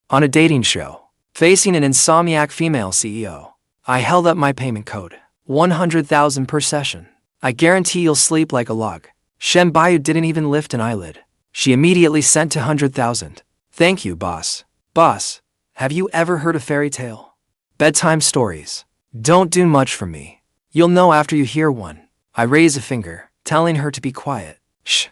On a dating show, facing an insomniac female CEO. I held up my payment code. 100,000 per session. I guarantee you'll sleep like a log. Shen Bayu didn't even lift an eyelid. She immediately sent 200,000. Thank you, boss. Boss, have you ever heard a fairy tale? Bedtime stories. Don't do much for me. You'll know after you hear one. I raise a finger, telling her to be quiet. Shh.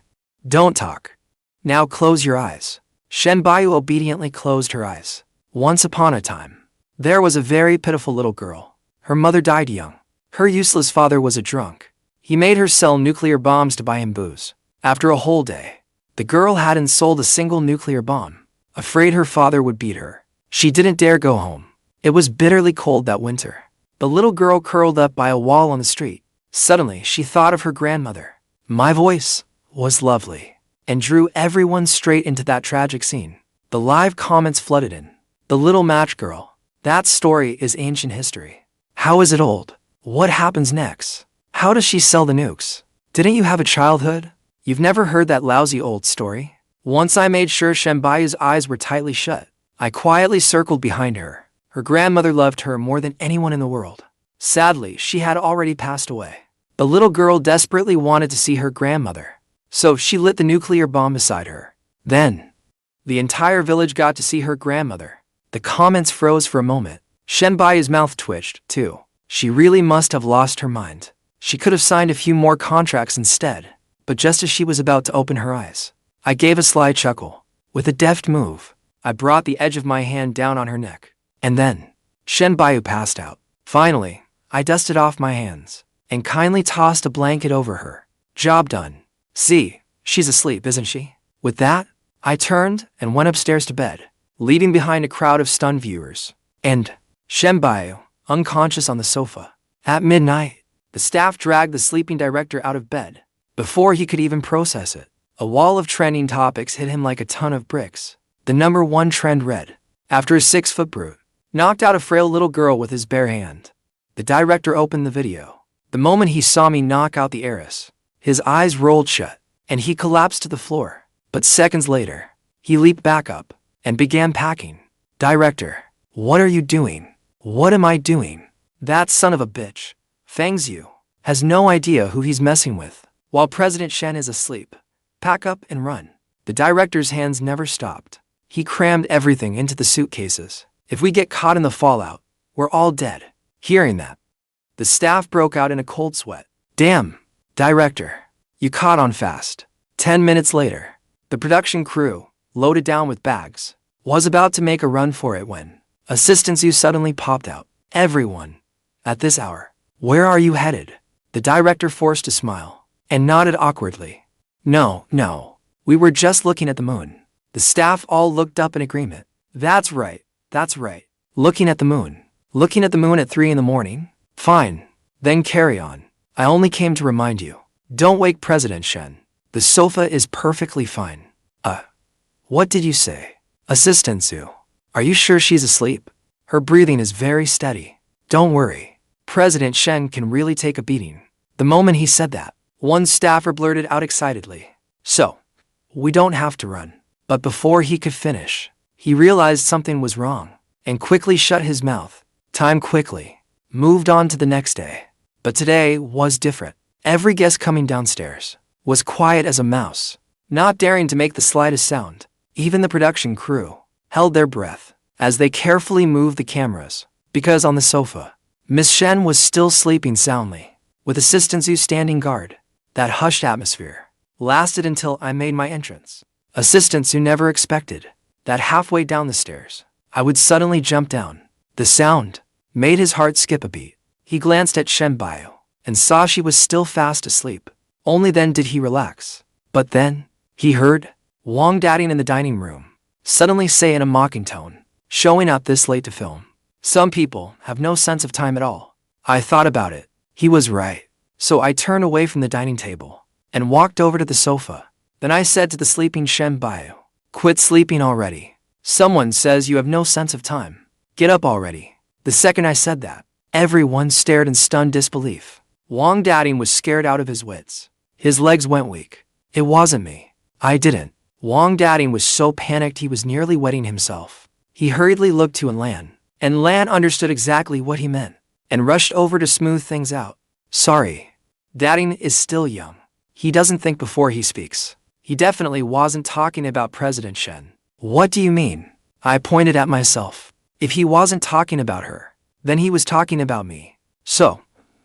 Don't talk. Now close your eyes. Shen Bayu obediently closed her eyes. Once upon a time, there was a very pitiful little girl. Her mother died young. Her useless father was a drunk. He made her sell nuclear bombs to buy him booze. After a whole day, the girl hadn't sold a single nuclear bomb. Afraid her father would beat her, she didn't dare go home. It was bitterly cold that winter. The little girl curled up by a wall on the street. Suddenly, she thought of her grandmother. My voice was lovely and drew everyone straight into that tragic scene. The live comments flooded in. The little match girl. That story is ancient history. How is it old? What happens next? How does she sell the nukes? Didn't you have a childhood? You've never heard that lousy old story? Once I made sure Shen Bayu's eyes were tightly shut. I quietly circled behind her. Her grandmother loved her more than anyone in the world. Sadly, she had already passed away. The little girl desperately wanted to see her grandmother, so she lit the nuclear bomb beside her. Then, the entire village got to see her grandmother. The comments froze for a moment. Shen Bayu's mouth twitched, too. She really must have lost her mind. She could have signed a few more contracts instead. But just as she was about to open her eyes, I gave a sly chuckle. With a deft move, I brought the edge of my hand down on her neck. And then, Shen Bayu passed out. Finally, I dusted off my hands and kindly tossed a blanket over her. Job done. See, she's asleep, isn't she? With that, I turned and went upstairs to bed, leaving behind a crowd of stunned viewers. And Shen Bayu, unconscious on the sofa. At midnight, the staff dragged the sleeping director out of bed. Before he could even process it, a wall of trending topics hit him like a ton of bricks. The #1 trend read, after a 6-foot brute knocked out a frail little girl with his bare hand. The director opened the video. The moment he saw me knock out the heiress, his eyes rolled shut, and he collapsed to the floor. But seconds later, he leaped back up and began packing. Director, what are you doing? What am I doing? That son of a bitch, Fang Xiu, has no idea who he's messing with. While President Shen is asleep, pack up and run. The director's hands never stopped. He crammed everything into the suitcases. If we get caught in the fallout, we're all dead. Hearing that, the staff broke out in a cold sweat. Damn, director, you caught on fast. 10 minutes later, the production crew, loaded down with bags, was about to make a run for it when Assistant Xiu suddenly popped out. Everyone, at this hour, where are you headed? The director forced a smile and nodded awkwardly. No, we were just looking at the moon. The staff all looked up in agreement. That's right. Looking at the moon. Looking at the moon at 3 in the morning? Fine, then carry on. I only came to remind you. Don't wake President Shen. The sofa is perfectly fine. What did you say? Assistant Xiu, are you sure she's asleep? Her breathing is very steady. Don't worry. President Shen can really take a beating. The moment he said that, one staffer blurted out excitedly. So, we don't have to run. But before he could finish, he realized something was wrong and quickly shut his mouth. Time quickly moved on to the next day. But today was different. Every guest coming downstairs was quiet as a mouse, not daring to make the slightest sound. Even the production crew held their breath as they carefully moved the cameras, because on the sofa, Miss Shen was still sleeping soundly, with Assistant Xiu standing guard. That hushed atmosphere lasted until I made my entrance. Assistant Xiu never expected that halfway down the stairs, I would suddenly jump down. The sound made his heart skip a beat. He glanced at Shen Bayu and saw she was still fast asleep. Only then did he relax. But then, he heard Wang Dating in the dining room suddenly say in a mocking tone, showing up this late to film. Some people have no sense of time at all. I thought about it. He was right. So I turned away from the dining table and walked over to the sofa. Then I said to the sleeping Shen Bayu, quit sleeping already. Someone says you have no sense of time. Get up already. The second I said that, everyone stared in stunned disbelief. Wang Dating was scared out of his wits. His legs went weak. It wasn't me. I didn't. Wang Dating was so panicked he was nearly wetting himself. He hurriedly looked to Lan, and Lan understood exactly what he meant, and rushed over to smooth things out. Sorry. Daddy is still young. He doesn't think before he speaks. He definitely wasn't talking about President Shen. What do you mean? I pointed at myself. If he wasn't talking about her, then he was talking about me. So,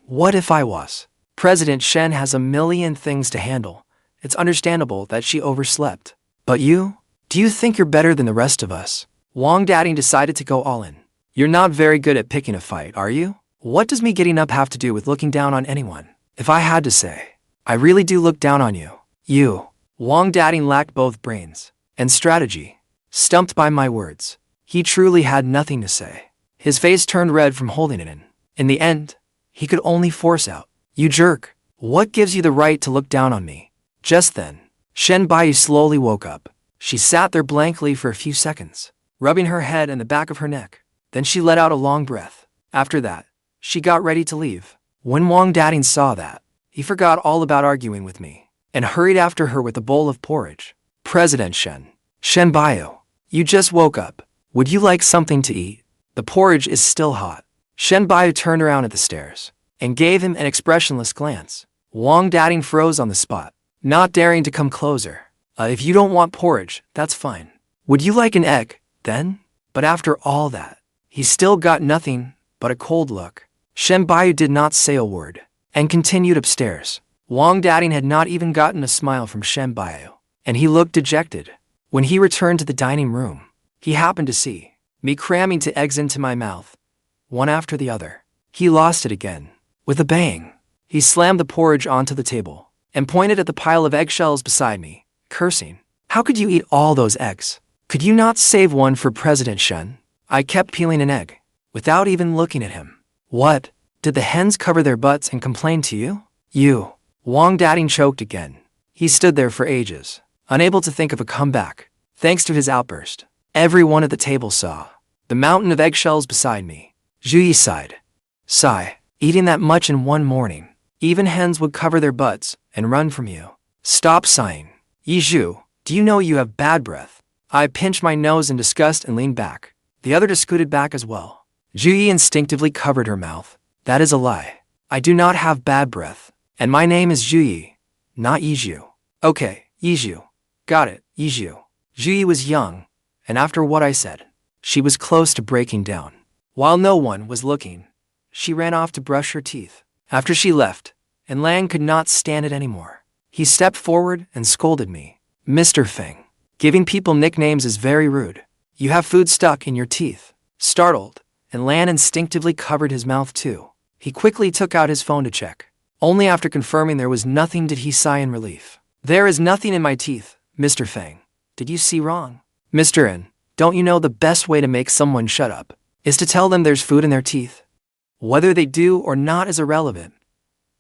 what if I was? President Shen has a million things to handle. It's understandable that she overslept. But you? Do you think you're better than the rest of us? Wang Daddy decided to go all in. You're not very good at picking a fight, are you? What does me getting up have to do with looking down on anyone? If I had to say, I really do look down on you. You. Wang Daddy lacked both brains and strategy. Stumped by my words, he truly had nothing to say. His face turned red from holding it in. In the end, he could only force out, "You jerk. What gives you the right to look down on me?" Just then, Shen Bayu slowly woke up. She sat there blankly for a few seconds, rubbing her head and the back of her neck. Then she let out a long breath. After that, she got ready to leave. When Wang Daddy saw that, he forgot all about arguing with me, and hurried after her with a bowl of porridge. President Shen. Shen Bayu, you just woke up. Would you like something to eat? The porridge is still hot. Shen Bayu turned around at the stairs, and gave him an expressionless glance. Wang Daddy froze on the spot, not daring to come closer. If you don't want porridge, that's fine. Would you like an egg, then? But after all that, he still got nothing but a cold look. Shen Bayu did not say a word, and continued upstairs. Wang Daddy had not even gotten a smile from Shen Bayu, and he looked dejected. When he returned to the dining room, he happened to see me cramming 2 eggs into my mouth, one after the other. He lost it again. With a bang, he slammed the porridge onto the table, and pointed at the pile of eggshells beside me, cursing. How could you eat all those eggs? Could you not save one for President Shen? I kept peeling an egg, without even looking at him. What? Did the hens cover their butts and complain to you? You. Wang Daddy choked again. He stood there for ages, unable to think of a comeback. Thanks to his outburst, everyone at the table saw the mountain of eggshells beside me. Zhuyi sighed. Sigh. Eating that much in one morning, even hens would cover their butts and run from you. Stop sighing. Yizhu, do you know you have bad breath? I pinched my nose in disgust and leaned back. The other scooted back as well. Zhuyi instinctively covered her mouth. That is a lie. I do not have bad breath, and my name is Zhuyi, not Yizhu. Okay, Yizhu. Got it, Yizhu. Zhuyi was young, and after what I said, she was close to breaking down. While no one was looking, she ran off to brush her teeth. After she left, and Lang could not stand it anymore. He stepped forward and scolded me. Mr. Feng, giving people nicknames is very rude. You have food stuck in your teeth. Startled, and Lan instinctively covered his mouth too. He quickly took out his phone to check. Only after confirming there was nothing did he sigh in relief. There is nothing in my teeth, Mr. Feng. Did you see wrong? Mr. N, don't you know the best way to make someone shut up is to tell them there's food in their teeth? Whether they do or not is irrelevant.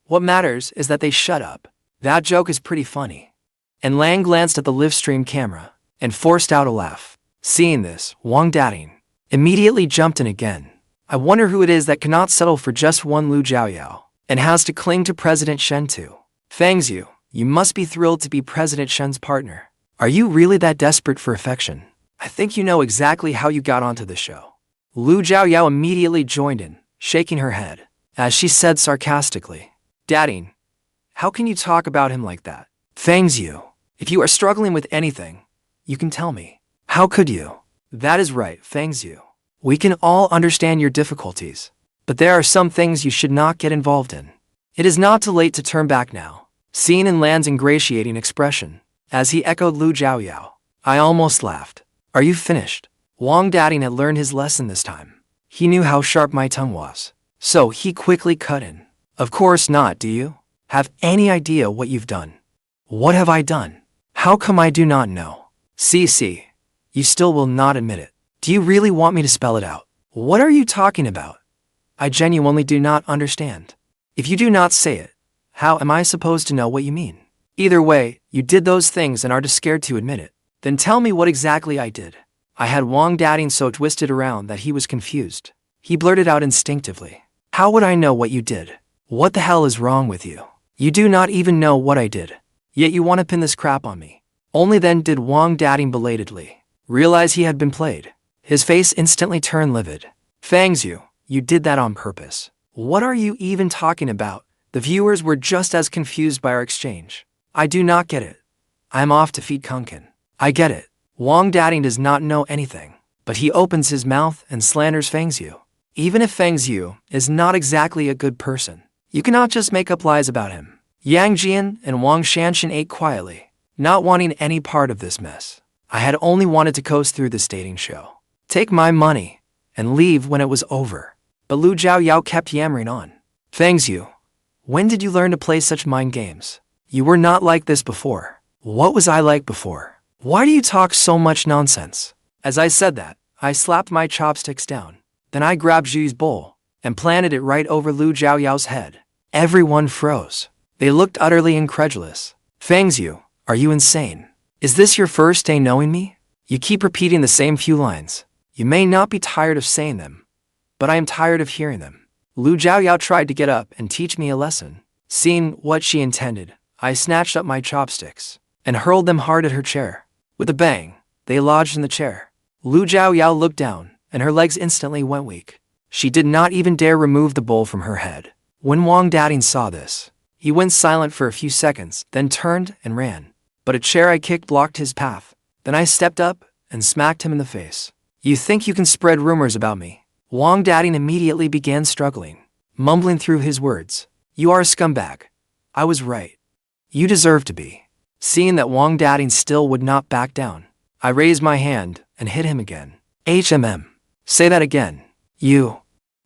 What matters is that they shut up. That joke is pretty funny. And Lang glanced at the livestream camera and forced out a laugh. Seeing this, Wang Daddy immediately jumped in again. I wonder who it is that cannot settle for just one Lu Zhaoyao and has to cling to President Shen too. Fang Xiu, you must be thrilled to be President Shen's partner. Are you really that desperate for affection? I think you know exactly how you got onto the show. Lu Zhaoyao immediately joined in, shaking her head, as she said sarcastically, Daddy, how can you talk about him like that? Fang Xiu, if you are struggling with anything, you can tell me. How could you? That is right, Fang Xiu. We can all understand your difficulties, but there are some things you should not get involved in. It is not too late to turn back now. Seeing in Lan's ingratiating expression, as he echoed Lu Zhaoyao, I almost laughed. Are you finished? Wang Daddy had learned his lesson this time. He knew how sharp my tongue was, so he quickly cut in. Of course not, do you? Have any idea what you've done? What have I done? How come I do not know? See, you still will not admit it. Do you really want me to spell it out? What are you talking about? I genuinely do not understand. If you do not say it, how am I supposed to know what you mean? Either way, you did those things and are too scared to admit it. Then tell me what exactly I did. I had Wang Daddy so twisted around that he was confused. He blurted out instinctively. How would I know what you did? What the hell is wrong with you? You do not even know what I did. Yet you want to pin this crap on me. Only then did Wang Daddy belatedly realize he had been played. His face instantly turned livid. Fang Xiu, you did that on purpose. What are you even talking about? The viewers were just as confused by our exchange. I do not get it. I'm off to feed Kunkin. I get it. Wang Dating does not know anything, but he opens his mouth and slanders Fang Xiu. Even if Fang Xiu is not exactly a good person, you cannot just make up lies about him. Yang Jian and Wang Shanshan ate quietly, not wanting any part of this mess. I had only wanted to coast through this dating show, take my money, and leave when it was over. But Lu Zhaoyao kept yammering on. Fang Xiu, when did you learn to play such mind games? You were not like this before. What was I like before? Why do you talk so much nonsense? As I said that, I slapped my chopsticks down. Then I grabbed Zhu's bowl and planted it right over Lu Zhaoyao's head. Everyone froze. They looked utterly incredulous. Fang Xiu, are you insane? Is this your first day knowing me? You keep repeating the same few lines. You may not be tired of saying them, but I am tired of hearing them. Lu Zhaoyao tried to get up and teach me a lesson. Seeing what she intended, I snatched up my chopsticks and hurled them hard at her chair. With a bang, they lodged in the chair. Lu Zhaoyao looked down, and her legs instantly went weak. She did not even dare remove the bowl from her head. When Wang Dating saw this, he went silent for a few seconds, then turned and ran. But a chair I kicked blocked his path. Then I stepped up and smacked him in the face. You think you can spread rumors about me? Wang Dating immediately began struggling, mumbling through his words. You are a scumbag. I was right. You deserve to be. Seeing that Wang Dating still would not back down, I raised my hand and hit him again. Say that again. You.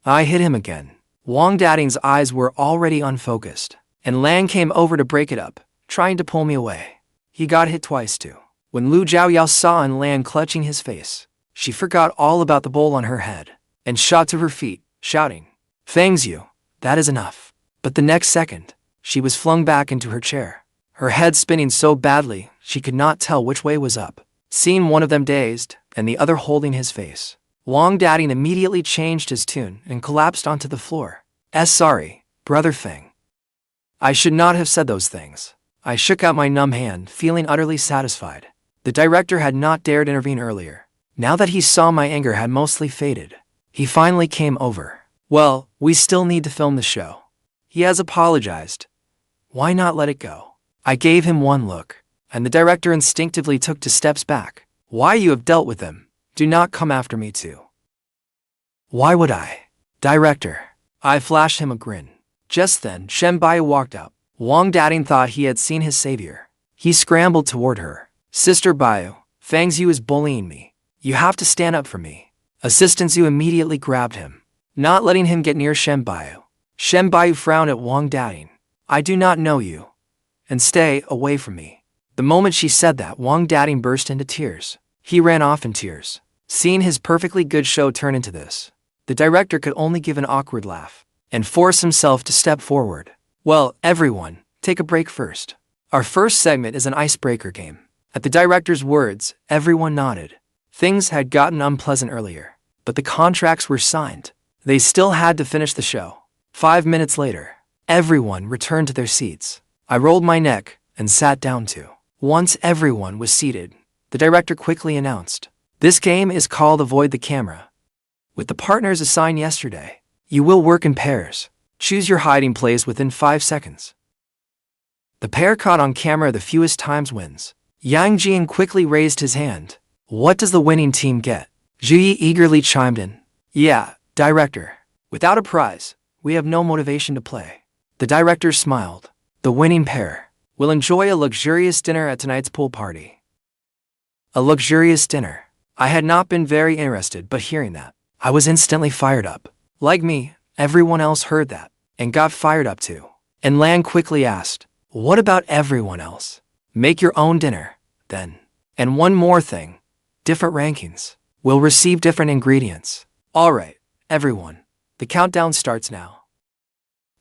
I hit him again. Wang Dating's eyes were already unfocused, and Lan came over to break it up, trying to pull me away. He got hit twice too. When Lu Zhaoyao saw Lan clutching his face, she forgot all about the bowl on her head and shot to her feet, shouting, Fang Xiu, that is enough. But the next second, she was flung back into her chair, her head spinning so badly she could not tell which way was up. Seeing one of them dazed and the other holding his face, Wang Dating immediately changed his tune and collapsed onto the floor. Sorry, Brother Feng. I should not have said those things. I shook out my numb hand, feeling utterly satisfied. The director had not dared intervene earlier. Now that he saw my anger had mostly faded, he finally came over. Well, we still need to film the show. He has apologized. Why not let it go? I gave him one look, and the director instinctively took 2 steps back. Why you have dealt with him? Do not come after me too. Why would I? Director. I flashed him a grin. Just then, Shen walked up. Wang Dating thought he had seen his savior. He scrambled toward her. Sister Bayu, Fang Xiu is bullying me. You have to stand up for me. Assistant Xiu immediately grabbed him, not letting him get near Shen Bayu. Shen Bayu frowned at Wang Dating. I do not know you, and stay away from me. The moment she said that, Wang Dating burst into tears. He ran off in tears. Seeing his perfectly good show turn into this, the director could only give an awkward laugh and force himself to step forward. Well, everyone, take a break first. Our first segment is an icebreaker game. At the director's words, everyone nodded. Things had gotten unpleasant earlier, but the contracts were signed. They still had to finish the show. 5 minutes later, everyone returned to their seats. I rolled my neck and sat down too. Once everyone was seated, the director quickly announced, this game is called Avoid the Camera. With the partners assigned yesterday, you will work in pairs. Choose your hiding place within 5 seconds. The pair caught on camera the fewest times wins. Yang Jian quickly raised his hand. What does the winning team get? Zhuyi eagerly chimed in. Yeah, director. Without a prize, we have no motivation to play. The director smiled. The winning pair will enjoy a luxurious dinner at tonight's pool party. A luxurious dinner. I had not been very interested, but hearing that, I was instantly fired up. Like me, everyone else heard that and got fired up too. And Lan quickly asked, what about everyone else? Make your own dinner, then. And one more thing, different rankings will receive different ingredients. Alright, everyone, the countdown starts now.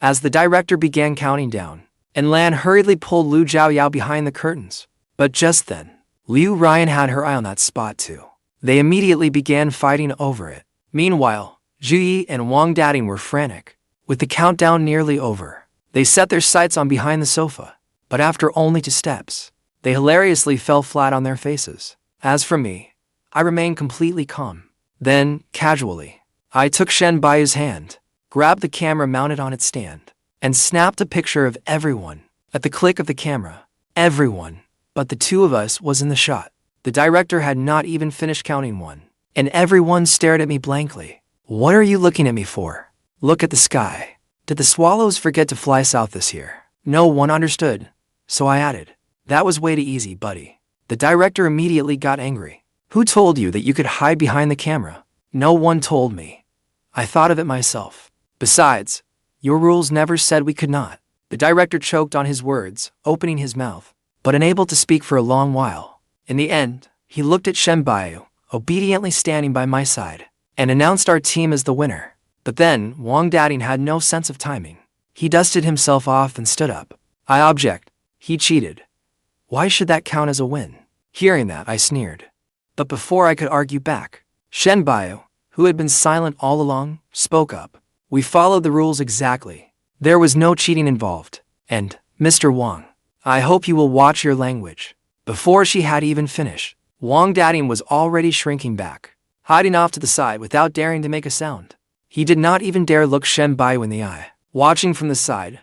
As the director began counting down, and Lan hurriedly pulled Lu Zhaoyao behind the curtains. But just then, Liu Ryan had her eye on that spot too. They immediately began fighting over it. Meanwhile, Zhuyi and Wang Dating were frantic. With the countdown nearly over, they set their sights on behind the sofa, but after only 2 steps, they hilariously fell flat on their faces. As for me, I remained completely calm. Then, casually, I took Shen Bayu's hand, grabbed the camera mounted on its stand, and snapped a picture of everyone. At the click of the camera, everyone but the two of us was in the shot. The director had not even finished counting one, and everyone stared at me blankly. What are you looking at me for? Look at the sky. Did the swallows forget to fly south this year? No one understood, so I added, that was way too easy, buddy. The director immediately got angry. Who told you that you could hide behind the camera? No one told me. I thought of it myself. Besides, your rules never said we could not. The director choked on his words, opening his mouth, but unable to speak for a long while. In the end, he looked at Shen Bayu, obediently standing by my side, and announced our team as the winner. But then, Wang Dating had no sense of timing. He dusted himself off and stood up. I object. He cheated. Why should that count as a win? Hearing that, I sneered. But before I could argue back, Shen Bayu, who had been silent all along, spoke up. We followed the rules exactly. There was no cheating involved. And, Mr. Wang, I hope you will watch your language. Before she had even finished, Wang Dating was already shrinking back, hiding off to the side without daring to make a sound. He did not even dare look Shen Bayu in the eye. Watching from the side,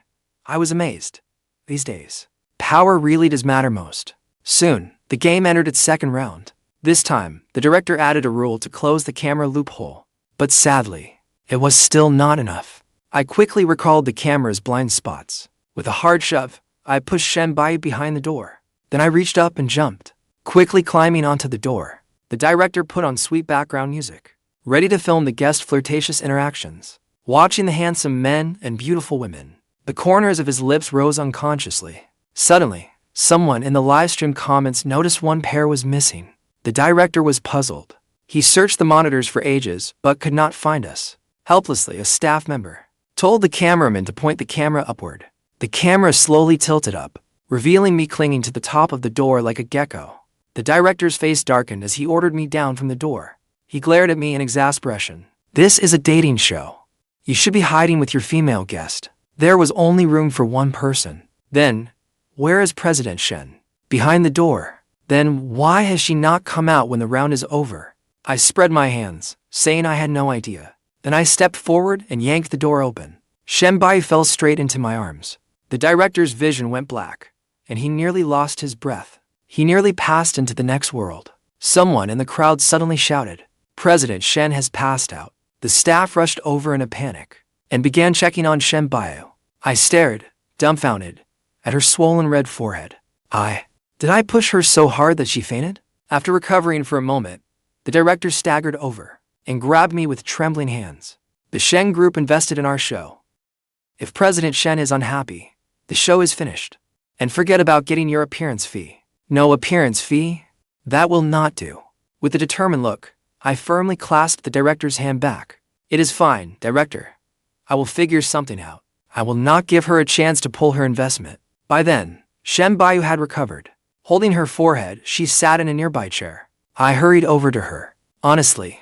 I was amazed. These days, power really does matter most. Soon, the game entered its second round. This time, the director added a rule to close the camera loophole. But sadly, it was still not enough. I quickly recalled the camera's blind spots. With a hard shove, I pushed Shen Bayu behind the door. Then I reached up and jumped, quickly climbing onto the door. The director put on sweet background music, ready to film the guests' flirtatious interactions. Watching the handsome men and beautiful women, the corners of his lips rose unconsciously. Suddenly, someone in the livestream comments noticed one pair was missing. The director was puzzled. He searched the monitors for ages, but could not find us. Helplessly, a staff member told the cameraman to point the camera upward. The camera slowly tilted up, revealing me clinging to the top of the door like a gecko. The director's face darkened as he ordered me down from the door. He glared at me in exasperation. This is a dating show. You should be hiding with your female guest. There was only room for one person. Then, where is President Shen? Behind the door. Then why has she not come out when the round is over? I spread my hands, saying I had no idea. Then I stepped forward and yanked the door open. Shen Bayu fell straight into my arms. The director's vision went black, and he nearly lost his breath. He nearly passed into the next world. Someone in the crowd suddenly shouted, President Shen has passed out. The staff rushed over in a panic and began checking on Shen Bayu. I stared, dumbfounded, at her swollen red forehead. Did I push her so hard that she fainted? After recovering for a moment, the director staggered over and grabbed me with trembling hands. The Shen group invested in our show. If President Shen is unhappy, the show is finished. And forget about getting your appearance fee. No appearance fee? That will not do. With a determined look, I firmly clasped the director's hand back. It is fine, director. I will figure something out. I will not give her a chance to pull her investment. By then, Shen Bayu had recovered. Holding her forehead, she sat in a nearby chair. I hurried over to her. Honestly,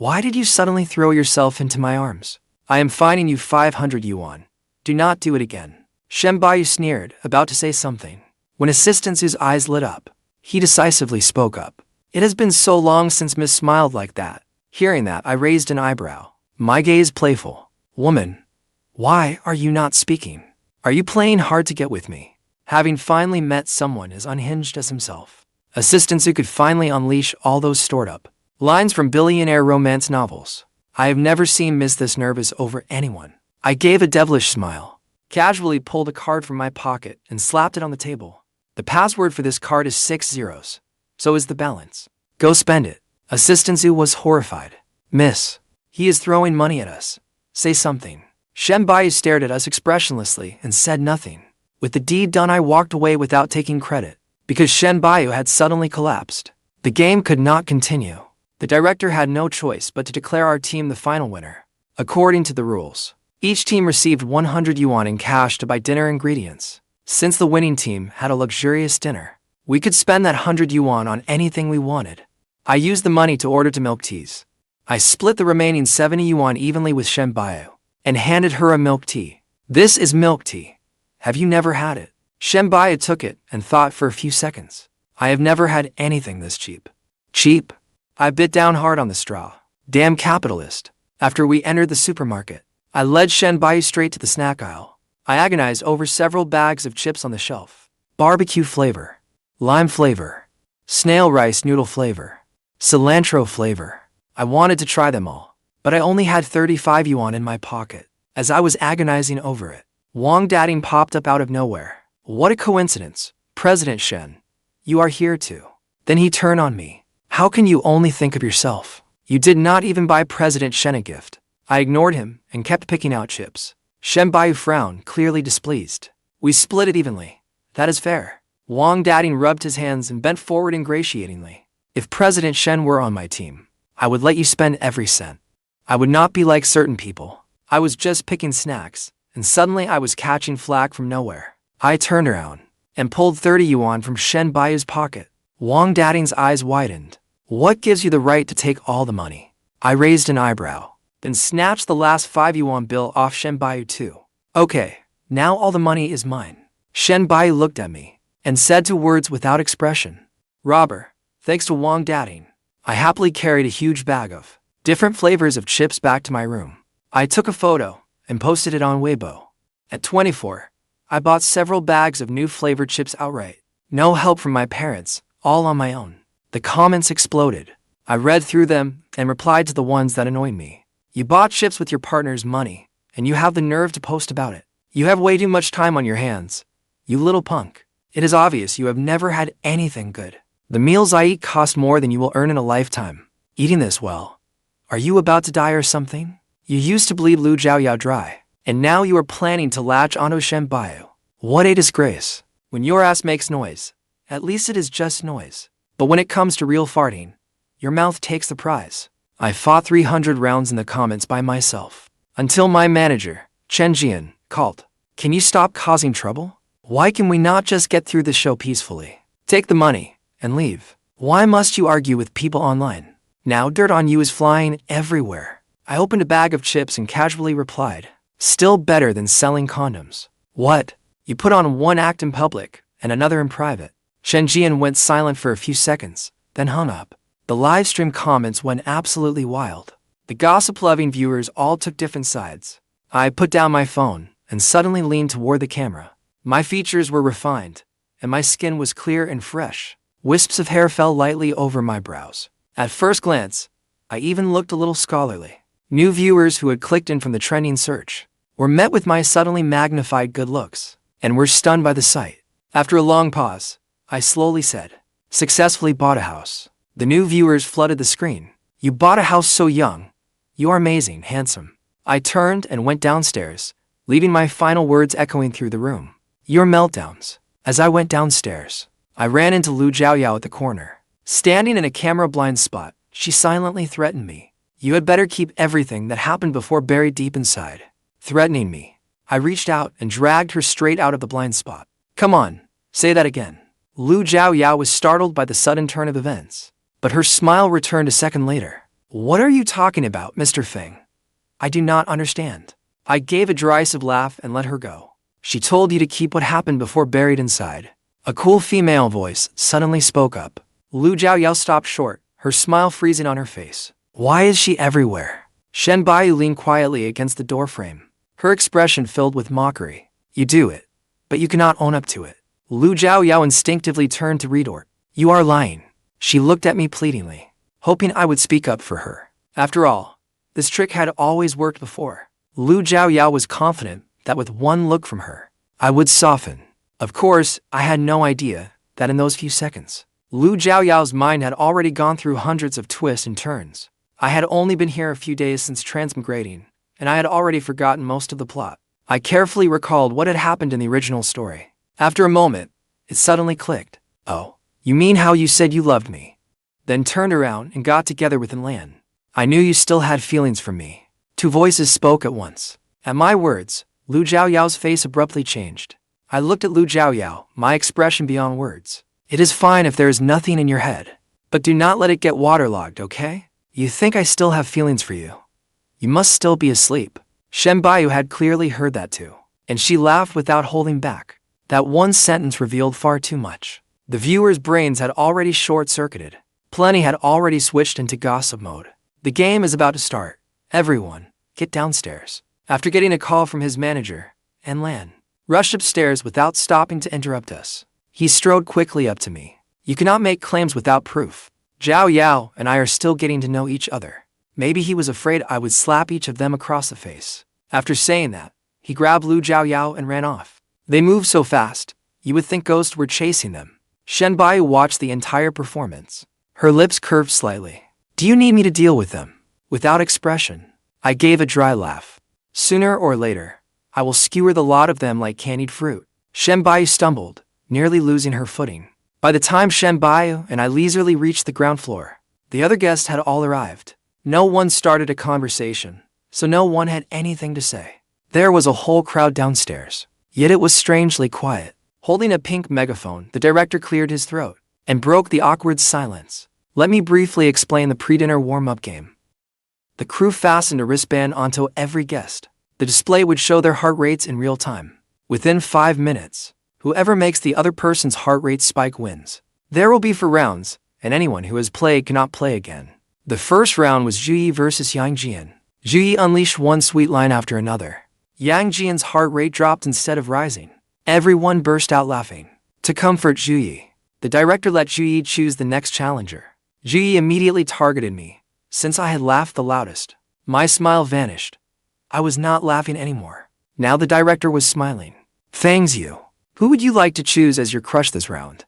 why did you suddenly throw yourself into my arms? I am fining you 500 yuan. Do not do it again. Shen Bayu sneered, about to say something, when Assistant Zhu's eyes lit up. He decisively spoke up. It has been so long since Miss smiled like that. Hearing that, I raised an eyebrow, my gaze playful. Woman, why are you not speaking? Are you playing hard to get with me? Having finally met someone as unhinged as himself, Assistant Zhu could finally unleash all those stored up lines from billionaire romance novels. I have never seen Miss this nervous over anyone. I gave a devilish smile, casually pulled a card from my pocket and slapped it on the table. The password for this card is 6 zeros. So is the balance. Go spend it. Assistant Zhu was horrified. Miss, he is throwing money at us. Say something. Shen Bayu stared at us expressionlessly and said nothing. With the deed done, I walked away without taking credit, because Shen Bayu had suddenly collapsed. The game could not continue. The director had no choice but to declare our team the final winner. According to the rules, each team received 100 yuan in cash to buy dinner ingredients. Since the winning team had a luxurious dinner, we could spend that 100 yuan on anything we wanted. I used the money to order 2 milk teas. I split the remaining 70 yuan evenly with Shen Bayu and handed her a milk tea. This is milk tea. Have you never had it? Shen Bayu took it and thought for a few seconds. I have never had anything this cheap. Cheap? I bit down hard on the straw. Damn capitalist. After we entered the supermarket, I led Shen Bayu straight to the snack aisle. I agonized over several bags of chips on the shelf. Barbecue flavor, lime flavor, snail rice noodle flavor, cilantro flavor. I wanted to try them all, but I only had 35 yuan in my pocket. As I was agonizing over it, Wang Dating popped up out of nowhere. What a coincidence. President Shen, you are here too. Then he turned on me. How can you only think of yourself? You did not even buy President Shen a gift. I ignored him and kept picking out chips. Shen Bayu frowned, clearly displeased. We split it evenly. That is fair. Wang Dating rubbed his hands and bent forward ingratiatingly. If President Shen were on my team, I would let you spend every cent. I would not be like certain people. I was just picking snacks, and suddenly I was catching flack from nowhere. I turned around and pulled 30 yuan from Shen Bayu's pocket. Wang Dating's eyes widened. What gives you the right to take all the money? I raised an eyebrow, then snatched the last 5 yuan bill off Shen Bayu too. Okay, now all the money is mine. Shen Bayu looked at me and said 2 words without expression. Robber. Thanks to Wang Dating, I happily carried a huge bag of different flavors of chips back to my room. I took a photo and posted it on Weibo. At 24, I bought several bags of new flavored chips outright. No help from my parents, all on my own. The comments exploded. I read through them and replied to the ones that annoyed me. You bought chips with your partner's money, and you have the nerve to post about it. You have way too much time on your hands. You little punk. It is obvious you have never had anything good. The meals I eat cost more than you will earn in a lifetime. Eating this well. Are you about to die or something? You used to bleed Lu Zhaoyao dry, and now you are planning to latch onto Shen Bayu. What a disgrace. When your ass makes noise, at least it is just noise. But when it comes to real farting, your mouth takes the prize. I fought 300 rounds in the comments by myself, until my manager, Chen Jian, called. Can you stop causing trouble? Why can we not just get through the show peacefully? Take the money and leave. Why must you argue with people online? Now dirt on you is flying everywhere. I opened a bag of chips and casually replied, still better than selling condoms. What? You put on one act in public and another in private. Shen Jian went silent for a few seconds, then hung up. The livestream comments went absolutely wild. The gossip-loving viewers all took different sides. I put down my phone and suddenly leaned toward the camera. My features were refined, and my skin was clear and fresh. Wisps of hair fell lightly over my brows. At first glance, I even looked a little scholarly. New viewers who had clicked in from the trending search were met with my suddenly magnified good looks, and were stunned by the sight. After a long pause, I slowly said, successfully bought a house. The new viewers flooded the screen. You bought a house so young. You are amazing, handsome. I turned and went downstairs, leaving my final words echoing through the room. Your meltdowns. As I went downstairs, I ran into Lu Zhaoyao at the corner. Standing in a camera-blind spot, she silently threatened me. You had better keep everything that happened before buried deep inside. Threatening me, I reached out and dragged her straight out of the blind spot. Come on, say that again. Lu Zhaoyao was startled by the sudden turn of events, but her smile returned a second later. What are you talking about, Mr. Feng? I do not understand. I gave a derisive laugh and let her go. She told you to keep what happened before buried inside. A cool female voice suddenly spoke up. Lu Zhaoyao stopped short, her smile freezing on her face. Why is she everywhere? Shen Bayu leaned quietly against the doorframe, her expression filled with mockery. You do it, but you cannot own up to it. Lu Zhaoyao instinctively turned to retort. You are lying. She looked at me pleadingly, hoping I would speak up for her. After all, this trick had always worked before. Lu Zhaoyao was confident that with one look from her, I would soften. Of course, I had no idea that in those few seconds, Lu Zhaoyao's mind had already gone through hundreds of twists and turns. I had only been here a few days since transmigrating, and I had already forgotten most of the plot. I carefully recalled what had happened in the original story. After a moment, it suddenly clicked. Oh, you mean how you said you loved me, then turned around and got together with Lan. I knew you still had feelings for me. 2 voices spoke at once. At my words, Lu Zhaoyao's face abruptly changed. I looked at Lu Zhaoyao, my expression beyond words. It is fine if there is nothing in your head, but do not let it get waterlogged, okay? You think I still have feelings for you. You must still be asleep. Shen Bayu had clearly heard that too, and she laughed without holding back. That one sentence revealed far too much. The viewers' brains had already short-circuited. Plenty had already switched into gossip mode. The The game is about to start. Everyone, get downstairs. After getting a call from his manager, and Lan rushed upstairs without stopping to interrupt us. He strode quickly up to me. You cannot make claims without proof. Zhuoyao and I are still getting to know each other. Maybe he was afraid I would slap each of them across the face. After saying that, he grabbed Lu Zhaoyao and ran off. They moved so fast, you would think ghosts were chasing them. Shen Bayu watched the entire performance. Her lips curved slightly. Do you need me to deal with them? Without expression, I gave a dry laugh. Sooner or later, I will skewer the lot of them like candied fruit. Shen Bayu stumbled, nearly losing her footing. By the time Shen Bayu and I leisurely reached the ground floor, the other guests had all arrived. No one started a conversation, so no one had anything to say. There was a whole crowd downstairs, yet it was strangely quiet. Holding a pink megaphone, the director cleared his throat and broke the awkward silence. Let me briefly explain the pre-dinner warm-up game. The crew fastened a wristband onto every guest. The display would show their heart rates in real time. Within 5 minutes, whoever makes the other person's heart rate spike wins. There will be 4 rounds, and anyone who has played cannot play again. The first round was Zhuyi versus Yang Jian. Zhuyi unleashed one sweet line after another. Yang Jian's heart rate dropped instead of rising. Everyone burst out laughing. To comfort Zhuyi, the director let Zhuyi choose the next challenger. Zhuyi immediately targeted me, since I had laughed the loudest. My smile vanished. I was not laughing anymore. Now the director was smiling. Fang Xiu, who would you like to choose as your crush this round?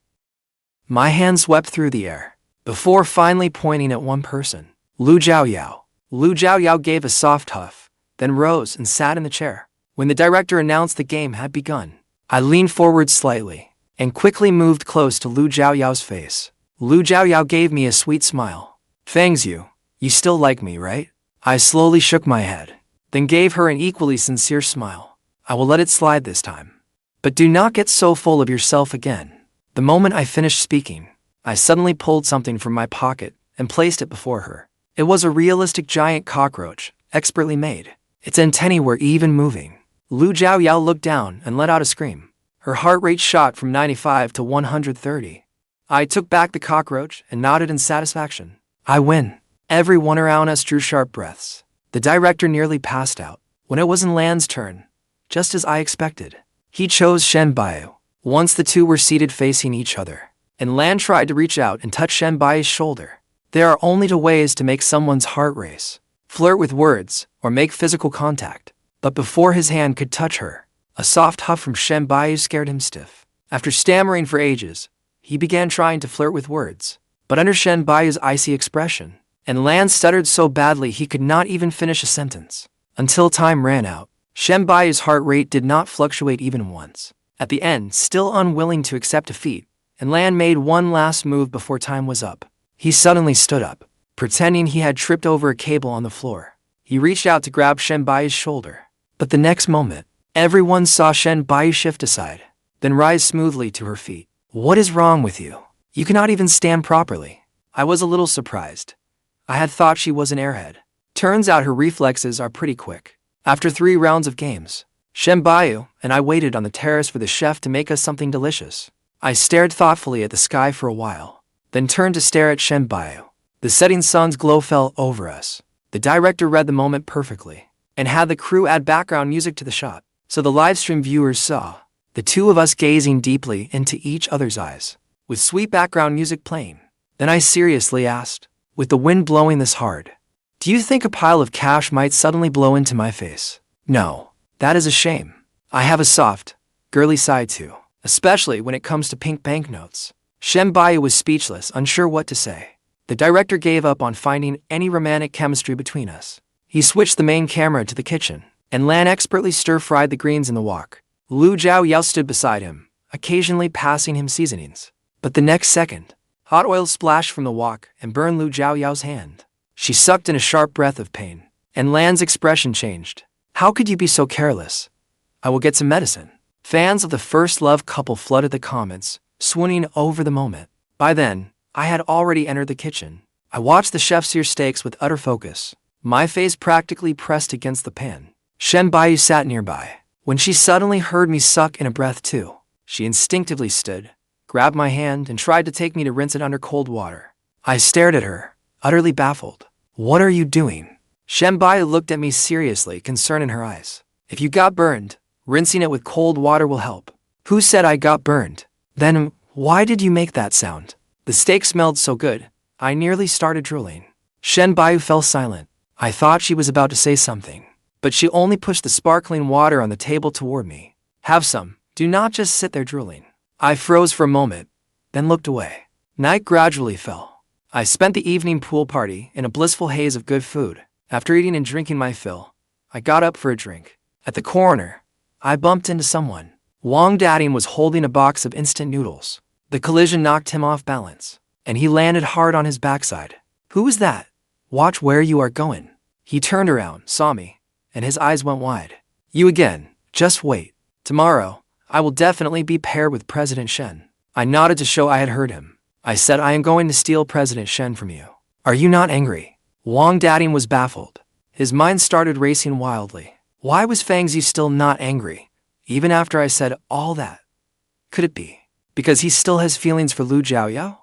My hand swept through the air, before finally pointing at one person. Lu Zhaoyao. Lu Zhaoyao gave a soft huff, then rose and sat in the chair. When the director announced the game had begun, I leaned forward slightly and quickly moved close to Lu Zhaoyao's face. Lu Zhaoyao gave me a sweet smile. Fang Xiu, you still like me, right? I slowly shook my head, then gave her an equally sincere smile. I will let it slide this time. But do not get so full of yourself again. The moment I finished speaking, I suddenly pulled something from my pocket and placed it before her. It was a realistic giant cockroach, expertly made. Its antennae were even moving. Lu Zhaoyao looked down and let out a scream. Her heart rate shot from 95 to 130. I took back the cockroach and nodded in satisfaction. I win. Everyone around us drew sharp breaths. The director nearly passed out. When it was Lan's turn, just as I expected, he chose Shen Bayu. Once the two were seated facing each other, and Lan tried to reach out and touch Shen Bayu's shoulder. There are only 2 ways to make someone's heart race: flirt with words or make physical contact. But before his hand could touch her, a soft huff from Shen Bayu scared him stiff. After stammering for ages, he began trying to flirt with words, but under Shen Bayu's icy expression, and Lan stuttered so badly he could not even finish a sentence. Until time ran out, Shen Bayu's heart rate did not fluctuate even once. At the end, still unwilling to accept defeat, and Lan made one last move before time was up. He suddenly stood up, pretending he had tripped over a cable on the floor. He reached out to grab Shen Bayu's shoulder, but the next moment, everyone saw Shen Bayu shift aside, then rise smoothly to her feet. What is wrong with you? You cannot even stand properly. I was a little surprised. I had thought she was an airhead. Turns out her reflexes are pretty quick. After 3 rounds of games, Shen Bayu and I waited on the terrace for the chef to make us something delicious. I stared thoughtfully at the sky for a while, then turned to stare at Shen Bayu. The setting sun's glow fell over us. The director read the moment perfectly, and had the crew add background music to the shot, so the livestream viewers saw the 2 of us gazing deeply into each other's eyes, with sweet background music playing. Then I seriously asked, with the wind blowing this hard, do you think a pile of cash might suddenly blow into my face? No, that is a shame. I have a soft, girly side too, especially when it comes to pink banknotes. Shen Bayu was speechless, unsure what to say. The director gave up on finding any romantic chemistry between us. He switched the main camera to the kitchen, and Lan expertly stir-fried the greens in the wok. Lu Zhaoyao stood beside him, occasionally passing him seasonings. But the next second, hot oil splashed from the wok and burned Lu Zhaoyao's hand. She sucked in a sharp breath of pain, and Lan's expression changed. How could you be so careless? I will get some medicine. Fans of the first love couple flooded the comments, swooning over the moment. By then, I had already entered the kitchen. I watched the chef sear steaks with utter focus, my face practically pressed against the pan. Shen Bayu sat nearby. When she suddenly heard me suck in a breath too, she instinctively stood, grabbed my hand, and tried to take me to rinse it under cold water. I stared at her, utterly baffled. What are you doing? Shen Bayu looked at me seriously, concern in her eyes. If you got burned, rinsing it with cold water will help. Who said I got burned? Then, why did you make that sound? The steak smelled so good, I nearly started drooling. Shen Bayu fell silent. I thought she was about to say something, but she only pushed the sparkling water on the table toward me. Have some, do not just sit there drooling. I froze for a moment, then looked away. Night gradually fell. I spent the evening pool party in a blissful haze of good food. After eating and drinking my fill, I got up for a drink. At the corner, I bumped into someone. Wang Dating was holding a box of instant noodles. The collision knocked him off balance, and he landed hard on his backside. Who is that? Watch where you are going. He turned around, saw me, and his eyes went wide. You again, just wait. Tomorrow, I will definitely be paired with President Shen. I nodded to show I had heard him. I said I am going to steal President Shen from you. Are you not angry? Wang Dating was baffled. His mind started racing wildly. Why was Fang Xiu still not angry, even after I said all that? Could it be because he still has feelings for Lu Zhaoyao?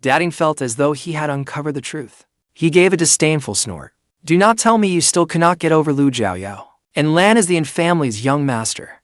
Dating felt as though he had uncovered the truth. He gave a disdainful snort. Do not tell me you still cannot get over Lu Zhaoyao. And Lan is the Yin family's young master.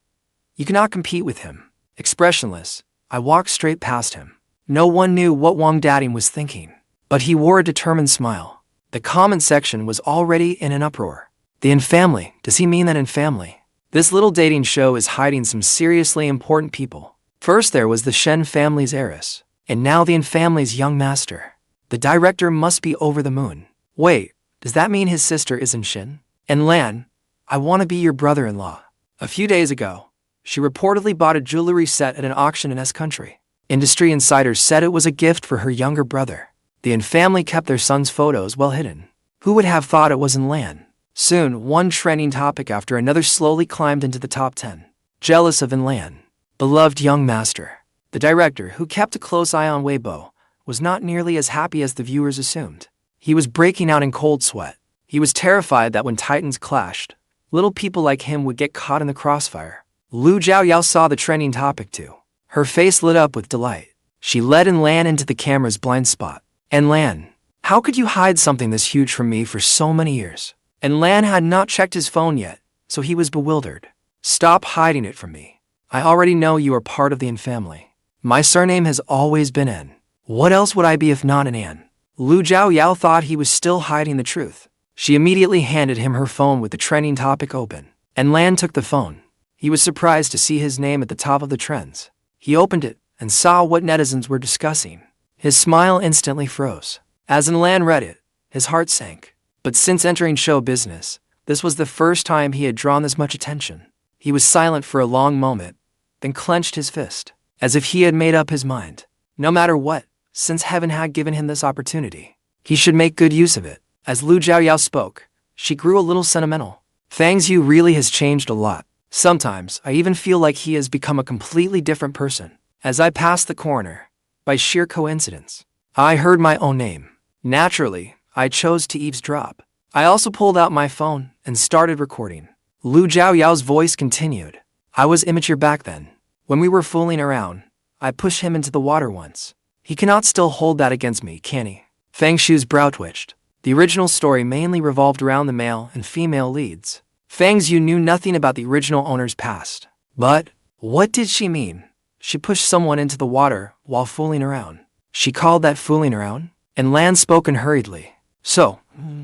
You cannot compete with him. Expressionless, I walked straight past him. No one knew what Wang Dating was thinking, but he wore a determined smile. The comment section was already in an uproar. The Yin family, does he mean that Yin family? This little dating show is hiding some seriously important people. First there was the Shen family's heiress, and now the Yin family's young master. The director must be over the moon. Wait, does that mean his sister isn't Shen? And Lan, I want to be your brother-in-law. A few days ago, she reportedly bought a jewelry set at an auction in S country. Industry insiders said it was a gift for her younger brother. The Yin family kept their son's photos well hidden. Who would have thought it was in Lan? Soon, one trending topic after another slowly climbed into the top 10. Jealous of In Lan. Beloved young master. The director, who kept a close eye on Weibo, was not nearly as happy as the viewers assumed. He was breaking out in cold sweat. He was terrified that when titans clashed, little people like him would get caught in the crossfire. Lu Zhaoyao saw the trending topic too. Her face lit up with delight. She led In Lan into the camera's blind spot. In Lan, how could you hide something this huge from me for so many years? In Lan had not checked his phone yet, so he was bewildered. Stop hiding it from me. I already know you are part of the Yin family. My surname has always been N. What else would I be if not an An? Lu Zhaoyao thought he was still hiding the truth. She immediately handed him her phone with the trending topic open. And Lan took the phone. He was surprised to see his name at the top of the trends. He opened it and saw what netizens were discussing. His smile instantly froze. As In Lan read it, his heart sank. But since entering show business, this was the first time he had drawn this much attention. He was silent for a long moment, then clenched his fist, as if he had made up his mind. No matter what, since heaven had given him this opportunity, he should make good use of it. As Lu Zhaoyao spoke, she grew a little sentimental. Fang Xiu really has changed a lot. Sometimes, I even feel like he has become a completely different person. As I passed the corner, by sheer coincidence, I heard my own name. Naturally, I chose to eavesdrop. I also pulled out my phone and started recording. Lu Zhaoyao's voice continued. I was immature back then. When we were fooling around, I pushed him into the water once. He cannot still hold that against me, can he? Fang Xiu's brow twitched. The original story mainly revolved around the male and female leads. Fang Xiu knew nothing about the original owner's past. But, what did she mean? She pushed someone into the water while fooling around. She called that fooling around? And Lan spoke hurriedly. So,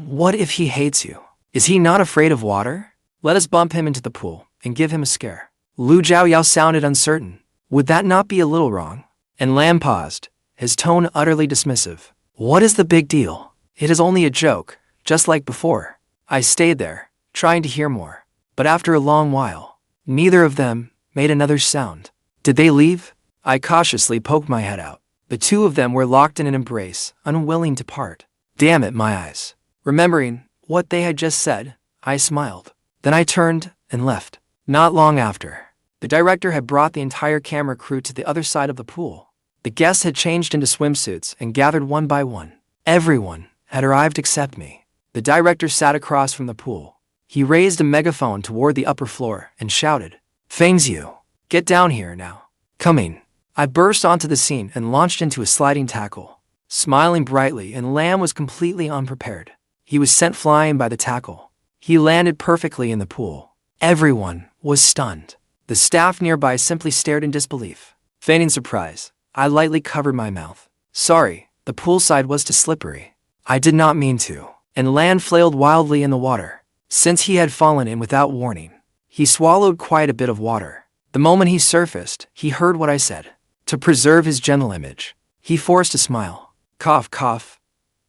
what if he hates you? Is he not afraid of water? Let us bump him into the pool and give him a scare. Lu Zhaoyao sounded uncertain. Would that not be a little wrong? And Lan paused, his tone utterly dismissive. What is the big deal? It is only a joke, just like before. I stayed there, trying to hear more. But after a long while, neither of them made another sound. Did they leave? I cautiously poked my head out. The two of them were locked in an embrace, unwilling to part. Damn it, my eyes. Remembering what they had just said, I smiled. Then I turned and left. Not long after, the director had brought the entire camera crew to the other side of the pool. The guests had changed into swimsuits and gathered one by one. Everyone had arrived except me. The director sat across from the pool. He raised a megaphone toward the upper floor and shouted, Fang Xiu, get down here now. Coming. I burst onto the scene and launched into a sliding tackle. Smiling brightly, and Lam was completely unprepared. He was sent flying by the tackle. He landed perfectly in the pool. Everyone was stunned. The staff nearby simply stared in disbelief. Feigning surprise, I lightly covered my mouth. Sorry, the poolside was too slippery. I did not mean to. And Lan flailed wildly in the water. Since he had fallen in without warning, he swallowed quite a bit of water. The moment he surfaced, he heard what I said. To preserve his gentle image, he forced a smile. Cough, cough.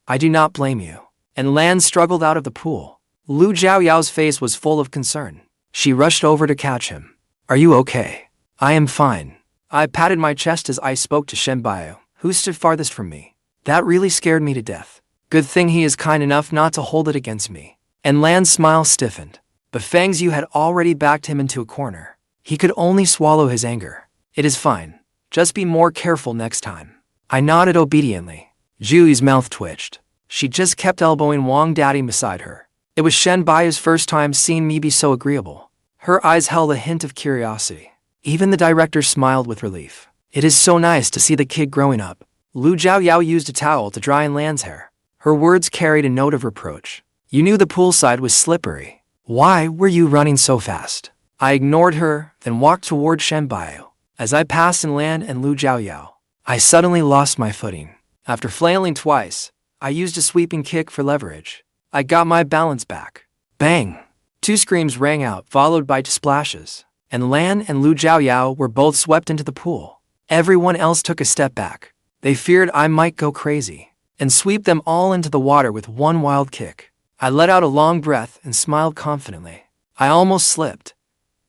I do not blame you. And Lan struggled out of the pool. Lu Zhaoyao's face was full of concern. She rushed over to catch him. Are you okay? I am fine. I patted my chest as I spoke to Shen Bayu, who stood farthest from me. That really scared me to death. Good thing he is kind enough not to hold it against me. And Lan's smile stiffened. But Fang Xiu had already backed him into a corner. He could only swallow his anger. It is fine. Just be more careful next time. I nodded obediently. Zhui's mouth twitched. She just kept elbowing Wang Daddy beside her. It was Shen Bayu's first time seeing me be so agreeable. Her eyes held a hint of curiosity. Even the director smiled with relief. It is so nice to see the kid growing up. Lu Zhaoyao used a towel to dry Lan's hair. Her words carried a note of reproach. You knew the poolside was slippery. Why were you running so fast? I ignored her, then walked toward Shen Bayu. As I passed Lan and Lu Zhaoyao, I suddenly lost my footing. After flailing twice, I used a sweeping kick for leverage. I got my balance back. Bang! 2 screams rang out, followed by 2 splashes. And Lan and Lu Zhaoyao were both swept into the pool. Everyone else took a step back. They feared I might go crazy and sweep them all into the water with one wild kick. I let out a long breath and smiled confidently. I almost slipped,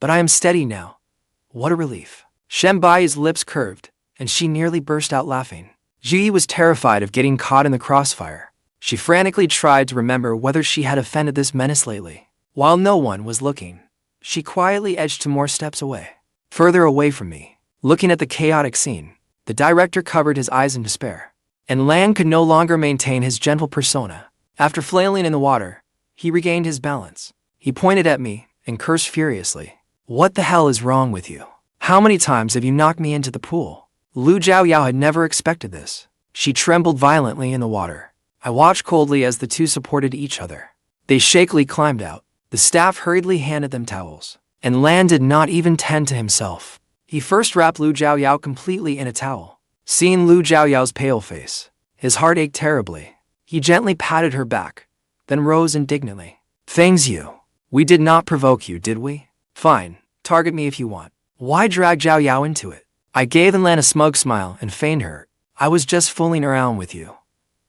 but I am steady now. What a relief. Shen Bai's lips curved, and she nearly burst out laughing. Zhui was terrified of getting caught in the crossfire. She frantically tried to remember whether she had offended this menace lately. While no one was looking, she quietly edged 2 more steps away. Further away from me, looking at the chaotic scene, the director covered his eyes in despair. And Lan could no longer maintain his gentle persona. After flailing in the water, he regained his balance. He pointed at me and cursed furiously. What the hell is wrong with you? How many times have you knocked me into the pool? Lu Zhaoyao had never expected this. She trembled violently in the water. I watched coldly as the 2 supported each other. They shakily climbed out. The staff hurriedly handed them towels. And Lan did not even tend to himself. He first wrapped Lu Zhaoyao completely in a towel. Seeing Lu Zhaoyao's pale face, his heart ached terribly. He gently patted her back, then rose indignantly. Fang Xiu, we did not provoke you, did we? Fine, target me if you want. Why drag Zhaoyao into it? I gave Lan a smug smile and feigned hurt. I was just fooling around with you.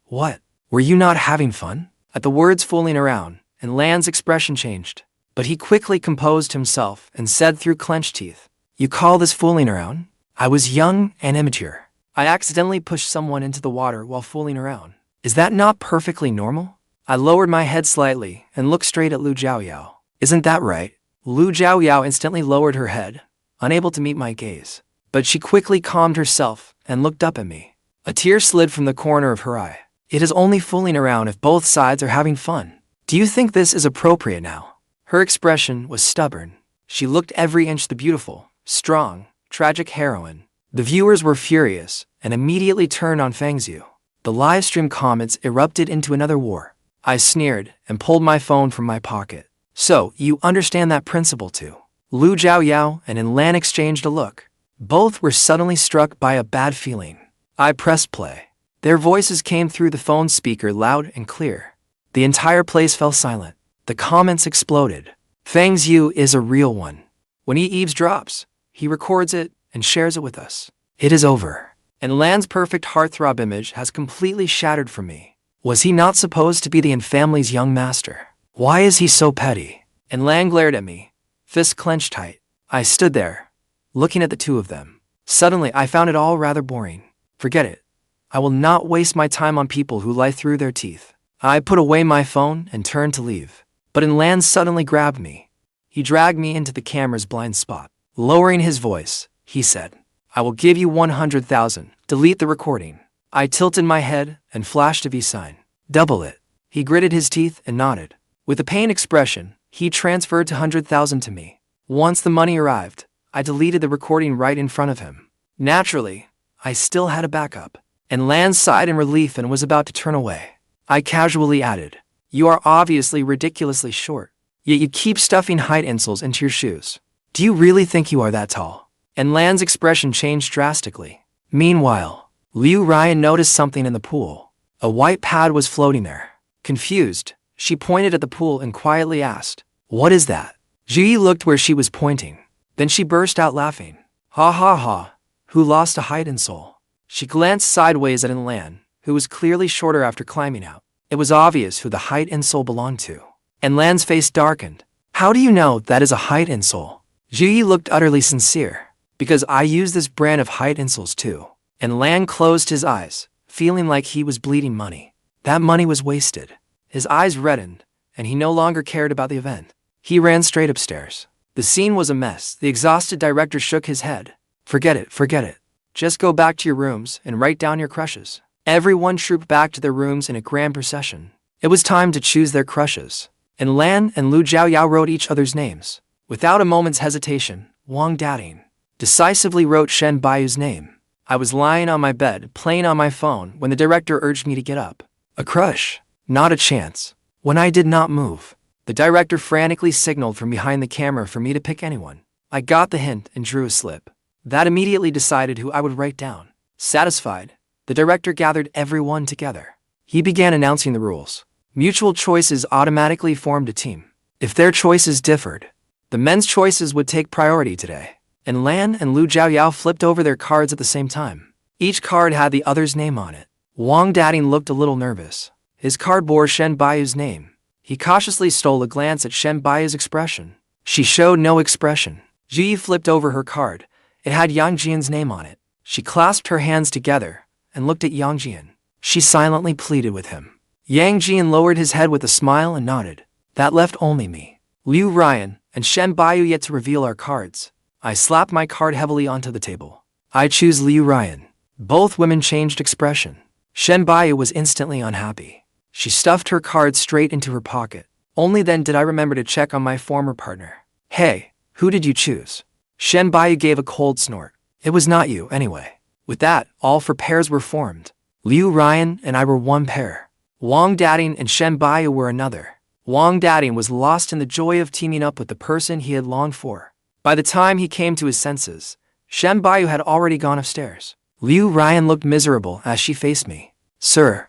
What? Were you not having fun? At the words fooling around, and Lan's expression changed. But he quickly composed himself and said through clenched teeth, You call this fooling around? I was young and immature. I accidentally pushed someone into the water while fooling around. Is that not perfectly normal? I lowered my head slightly and looked straight at Lu Zhaoyao. Isn't that right? Lu Zhaoyao instantly lowered her head, unable to meet my gaze. But she quickly calmed herself and looked up at me. A tear slid from the corner of her eye. It is only fooling around if both sides are having fun. Do you think this is appropriate now? Her expression was stubborn. She looked every inch the beautiful, strong, tragic heroine. The viewers were furious and immediately turned on Fang Xiu. The livestream comments erupted into another war. I sneered and pulled my phone from my pocket. So, you understand that principle too? Lu Zhaoyao and Lan exchanged a look. Both were suddenly struck by a bad feeling. I pressed play. Their voices came through the phone speaker loud and clear. The entire place fell silent. The comments exploded. Fang Xiu is a real one. When he eavesdrops, he records it and shares it with us. It is over. And Lan's perfect heartthrob image has completely shattered for me. Was he not supposed to be the family's young master? Why is he so petty? And Lan glared at me, fists clenched tight. I stood there, looking at the 2 of them. Suddenly, I found it all rather boring. Forget it. I will not waste my time on people who lie through their teeth. I put away my phone and turned to leave. But Lan suddenly grabbed me. He dragged me into the camera's blind spot. Lowering his voice, he said, I will give you 100,000. Delete the recording. I tilted my head and flashed a V sign. Double it. He gritted his teeth and nodded. With a pained expression, he transferred 100,000 to me. Once the money arrived, I deleted the recording right in front of him. Naturally, I still had a backup. And Lan sighed in relief and was about to turn away. I casually added, You are obviously ridiculously short. Yet you keep stuffing height insoles into your shoes. Do you really think you are that tall? And Lan's expression changed drastically. Meanwhile, Liu Ryan noticed something in the pool. A white pad was floating there. Confused, she pointed at the pool and quietly asked, "What is that?" Zhuyi looked where she was pointing. Then she burst out laughing. "Ha ha ha, who lost a height insole?" She glanced sideways at Lan, who was clearly shorter after climbing out. It was obvious who the height insole belonged to. And Lan's face darkened. "How do you know that is a height insole?" Zhuyi looked utterly sincere. "Because I use this brand of height insoles too." And Lan closed his eyes, feeling like he was bleeding money. That money was wasted. His eyes reddened, and he no longer cared about the event. He ran straight upstairs. The scene was a mess. The exhausted director shook his head. Forget it. Just go back to your rooms and write down your crushes." Everyone trooped back to their rooms in a grand procession. It was time to choose their crushes. And Lan and Lu Zhaoyao wrote each other's names. Without a moment's hesitation, Wang Dating decisively wrote Shen Bayu's name. I was lying on my bed, playing on my phone, when the director urged me to get up. A crush? Not a chance. When I did not move, the director frantically signaled from behind the camera for me to pick anyone. I got the hint and drew a slip. That immediately decided who I would write down. Satisfied, the director gathered everyone together. He began announcing the rules. Mutual choices automatically formed a team. If their choices differed, the men's choices would take priority today. And Lan and Lu Zhaoyao flipped over their cards at the same time. Each card had the other's name on it. Wang Dating looked a little nervous. His card bore Shen Bayu's name. He cautiously stole a glance at Shen Bayu's expression. She showed no expression. Zhuyi flipped over her card. It had Yang Jian's name on it. She clasped her hands together and looked at Yang Jian. She silently pleaded with him. Yang Jian lowered his head with a smile and nodded. That left only me, Liu Ryan, and Shen Bayu yet to reveal our cards. I slapped my card heavily onto the table. I choose Liu Ryan. Both women changed expression. Shen Bayu was instantly unhappy. She stuffed her card straight into her pocket. Only then did I remember to check on my former partner. Hey, who did you choose? Shen Bayu gave a cold snort. It was not you, anyway. With that, all four pairs were formed. Liu Ryan and I were one pair. Wang Dating and Shen Bayu were another. Wang Dating was lost in the joy of teaming up with the person he had longed for. By the time he came to his senses, Shen Bayu had already gone upstairs. Liu Ryan looked miserable as she faced me. Sir,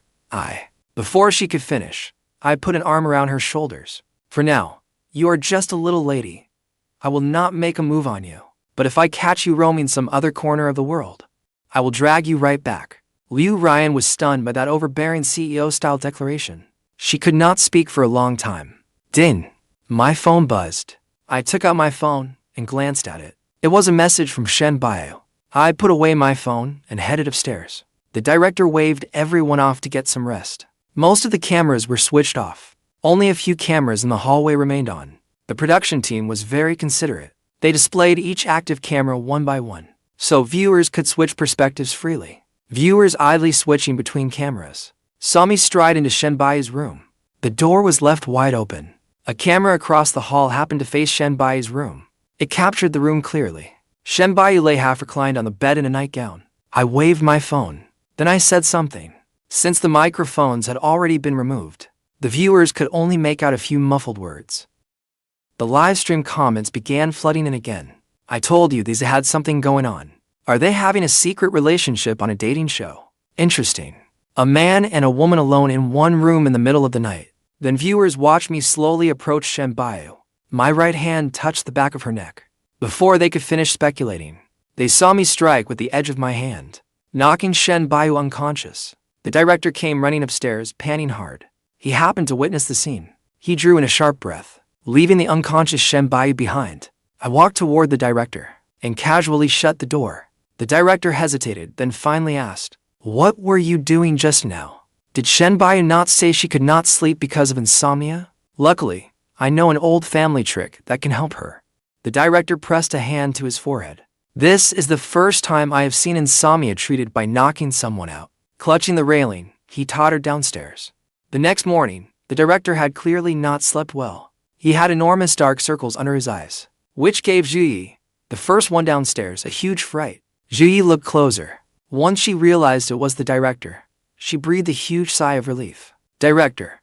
Before she could finish, I put an arm around her shoulders. For now, you are just a little lady. I will not make a move on you. But if I catch you roaming some other corner of the world, I will drag you right back. Liu Ryan was stunned by that overbearing CEO-style declaration. She could not speak for a long time. Ding! My phone buzzed. I took out my phone and glanced at it. It was a message from Shen Bayu. I put away my phone and headed upstairs. The director waved everyone off to get some rest. Most of the cameras were switched off. Only a few cameras in the hallway remained on. The production team was very considerate. They displayed each active camera one by one, so viewers could switch perspectives freely. Viewers idly switching between cameras saw me stride into Shen Bai's room. The door was left wide open. A camera across the hall happened to face Shen Bai's room. It captured the room clearly. Shen Bai lay half reclined on the bed in a nightgown. I waved my phone. Then I said something. Since the microphones had already been removed, the viewers could only make out a few muffled words. The livestream comments began flooding in again. I told you these had something going on. Are they having a secret relationship on a dating show? Interesting. A man and a woman alone in one room in the middle of the night. Then viewers watched me slowly approach Shen Bayu. My right hand touched the back of her neck. Before they could finish speculating, they saw me strike with the edge of my hand, knocking Shen Bayu unconscious. The director came running upstairs, panting hard. He happened to witness the scene. He drew in a sharp breath, leaving the unconscious Shen Bayu behind. I walked toward the director and casually shut the door. The director hesitated, then finally asked, "What were you doing just now? Did Shen Bayu not say she could not sleep because of insomnia? Luckily, I know an old family trick that can help her." The director pressed a hand to his forehead. This is the first time I have seen insomnia treated by knocking someone out. Clutching the railing, he tottered downstairs. The next morning, the director had clearly not slept well. He had enormous dark circles under his eyes, which gave Zhuyi, the first one downstairs, a huge fright. Zhuyi looked closer. Once she realized it was the director, she breathed a huge sigh of relief. "Director,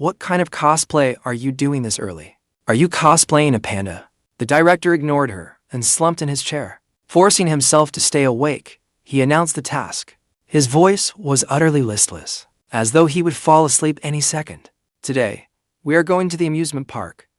What kind of cosplay are you doing this early? Are you cosplaying a panda? The director ignored her and slumped in his chair. Forcing himself to stay awake, he announced the task. His voice was utterly listless, as though he would fall asleep any second. Today, we are going to the amusement park.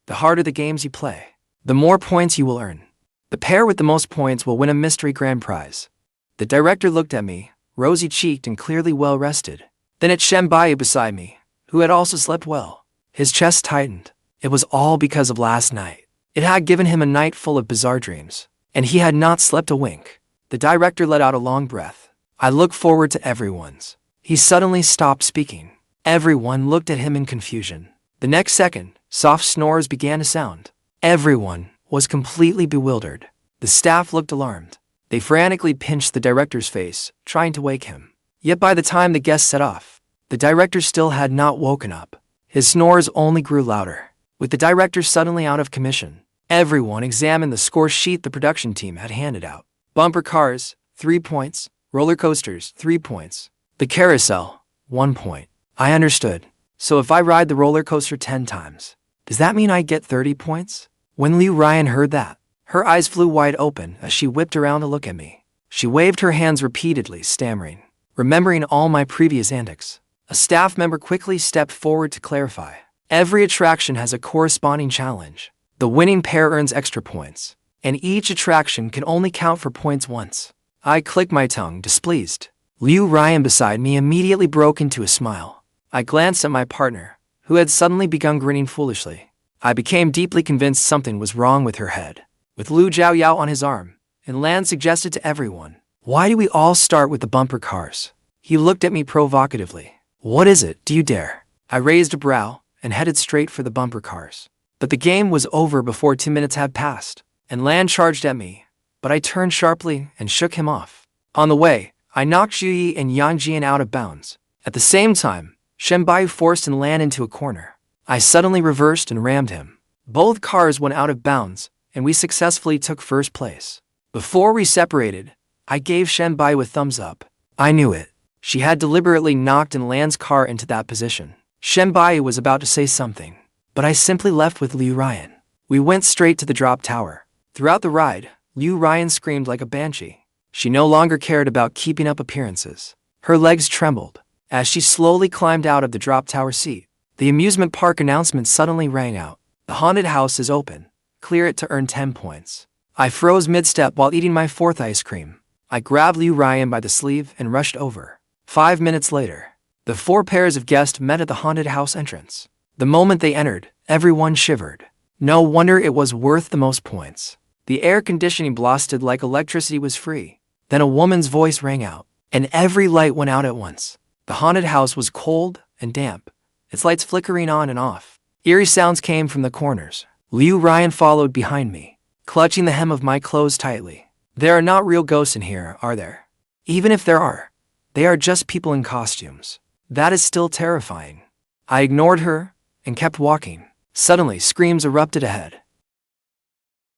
The harder the games you play, the more points you will earn. The pair with the most points will win a mystery grand prize. The director looked at me, rosy-cheeked and clearly well-rested. Then at Shen Bayu beside me, who had also slept well. His chest tightened. It was all because of last night. It had given him a night full of bizarre dreams, and he had not slept a wink. The director let out a long breath. I looked forward to everyone's. He suddenly stopped speaking. Everyone looked at him in confusion. The next second, soft snores began to sound. Everyone was completely bewildered. The staff looked alarmed. They frantically pinched the director's face, trying to wake him. Yet by the time the guests set off, the director still had not woken up. His snores only grew louder. With the director suddenly out of commission, everyone examined the score sheet the production team had handed out. Bumper cars, 3 points. Roller coasters, 3 points. The carousel, 1 point. I understood. So if I ride the roller coaster 10 times, does that mean I get 30 points? When Liu Ryan heard that, her eyes flew wide open as she whipped around to look at me. She waved her hands repeatedly, stammering, remembering all my previous antics. A staff member quickly stepped forward to clarify. Every attraction has a corresponding challenge. The winning pair earns extra points, and each attraction can only count for points once. I clicked my tongue, displeased. Liu Ryan beside me immediately broke into a smile. I glanced at my partner, who had suddenly begun grinning foolishly. I became deeply convinced something was wrong with her head. With Lu Zhaoyao on his arm, and Lan suggested to everyone, "Why do we all start with the bumper cars?" He looked at me provocatively. "What is it, do you dare?" I raised a brow and headed straight for the bumper cars. But the game was over before 2 minutes had passed, and Lan charged at me, but I turned sharply and shook him off. On the way, I knocked Zhuyi and Yang Jian out of bounds. At the same time, Shen Bayu forced and Lan into a corner. I suddenly reversed and rammed him. Both cars went out of bounds, and we successfully took first place. Before we separated, I gave Shen Bayu a thumbs up. I knew it. She had deliberately knocked and Lan's car into that position. Shen Bayu was about to say something, but I simply left with Liu Ryan. We went straight to the drop tower. Throughout the ride, Liu Ryan screamed like a banshee. She no longer cared about keeping up appearances. Her legs trembled as she slowly climbed out of the drop tower seat. The amusement park announcement suddenly rang out. The haunted house is open. Clear it to earn 10 points. I froze mid-step while eating my 4th ice cream. I grabbed Liu Ryan by the sleeve and rushed over. 5 minutes later, the 4 pairs of guests met at the haunted house entrance. The moment they entered, everyone shivered. No wonder it was worth the most points. The air conditioning blasted like electricity was free. Then a woman's voice rang out, and every light went out at once. The haunted house was cold and damp, its lights flickering on and off. Eerie sounds came from the corners. Liu Ryan followed behind me, clutching the hem of my clothes tightly. There are not real ghosts in here, are there? Even if there are, they are just people in costumes. That is still terrifying. I ignored her and kept walking. Suddenly, screams erupted ahead.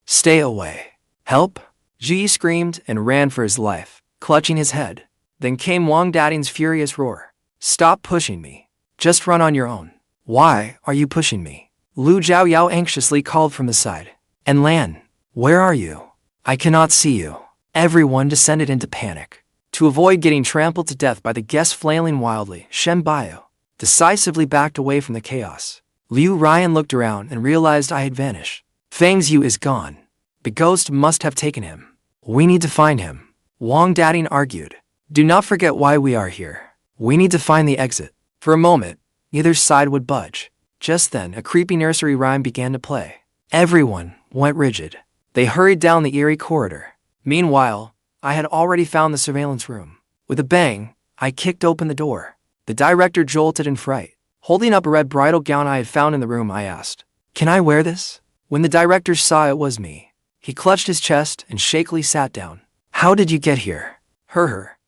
"Stay away. Help!" Zhuyi screamed and ran for his life, clutching his head. Then came Wang Dating's furious roar. "Stop pushing me. Just run on your own." "Why are you pushing me?" Lu Zhaoyao anxiously called from the side. "And Lan, where are you? I cannot see you." Everyone descended into panic. To avoid getting trampled to death by the guests flailing wildly, Shen Bayu decisively backed away from the chaos. Liu Ryan looked around and realized I had vanished. Fang Xiu is gone. The ghost must have taken him. We need to find him. Wang Dating argued. Do not forget why we are here. We need to find the exit. For a moment, neither side would budge. Just then, a creepy nursery rhyme began to play. Everyone went rigid. They hurried down the eerie corridor. Meanwhile, I had already found the surveillance room. With a bang, I kicked open the door. The director jolted in fright. Holding up a red bridal gown I had found in the room, I asked, "Can I wear this?" When the director saw it was me, he clutched his chest and shakily sat down. "How did you get here?" Her.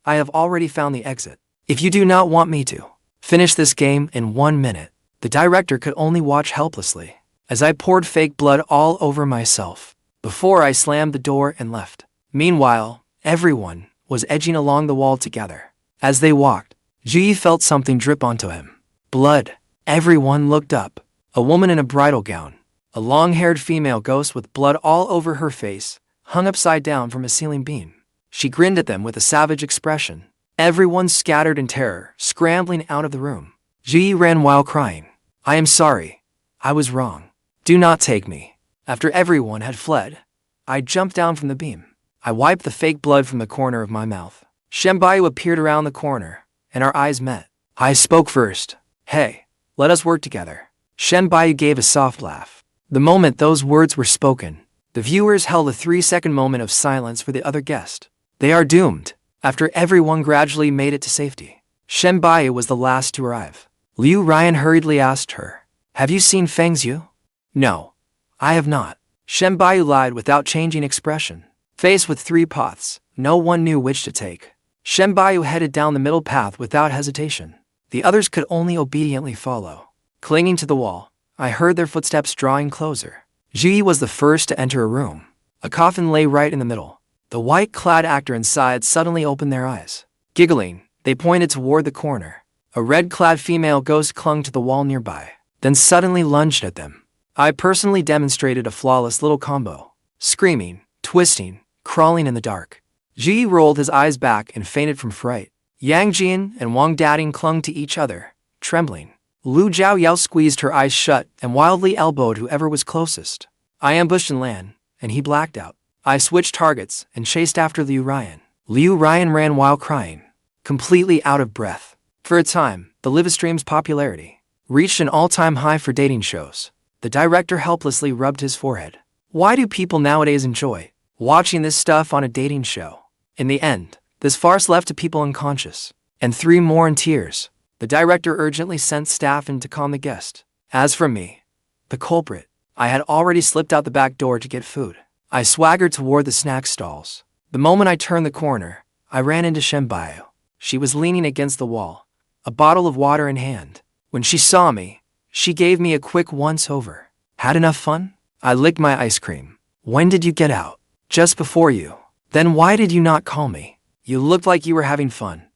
"I have already found the exit. If you do not want me to finish this game in 1 minute." The director could only watch helplessly as I poured fake blood all over myself before I slammed the door and left. Meanwhile, everyone was edging along the wall together. As they walked, Zhuyi felt something drip onto him. Blood. Everyone looked up. A woman in a bridal gown, a long-haired female ghost with blood all over her face, hung upside down from a ceiling beam. She grinned at them with a savage expression. Everyone scattered in terror, scrambling out of the room. Zhuifeng ran while crying. I am sorry. I was wrong. Do not take me. After everyone had fled, I jumped down from the beam. I wiped the fake blood from the corner of my mouth. Shen Bayu appeared around the corner, and our eyes met. I spoke first. Hey, let us work together. Shen Bayu gave a soft laugh. The moment those words were spoken, the viewers held a 3-second moment of silence for the other guest. They are doomed. After everyone gradually made it to safety, Shen Bayu was the last to arrive. Liu Ryan hurriedly asked her, have you seen Fang Xiu? No, I have not. Shen Bayu lied without changing expression. Faced with 3 paths, no one knew which to take. Shen Bayu headed down the middle path without hesitation. The others could only obediently follow. Clinging to the wall, I heard their footsteps drawing closer. Zhuifeng was the first to enter a room. A coffin lay right in the middle. The white-clad actor inside suddenly opened their eyes. Giggling, they pointed toward the corner. A red-clad female ghost clung to the wall nearby, then suddenly lunged at them. I personally demonstrated a flawless little combo. Screaming, twisting, crawling in the dark. Zhuifeng rolled his eyes back and fainted from fright. Yang Jian and Wang Dating clung to each other, trembling. Lu Zhaoyao squeezed her eyes shut and wildly elbowed whoever was closest. I ambushed and Lan, and he blacked out. I switched targets and chased after Liu Ryan. Liu Ryan ran while crying, completely out of breath. For a time, the livestream's popularity reached an all-time high for dating shows. The director helplessly rubbed his forehead. Why do people nowadays enjoy watching this stuff on a dating show? In the end, this farce left 2 people unconscious, and 3 more in tears. The director urgently sent staff in to calm the guest. As for me, the culprit, I had already slipped out the back door to get food. I swaggered toward the snack stalls. The moment I turned the corner, I ran into Shen Bayu. She was leaning against the wall, a bottle of water in hand. When she saw me, she gave me a quick once-over. Had enough fun? I licked my ice cream. When did you get out? Just before you. Then why did you not call me? You looked like you were having fun.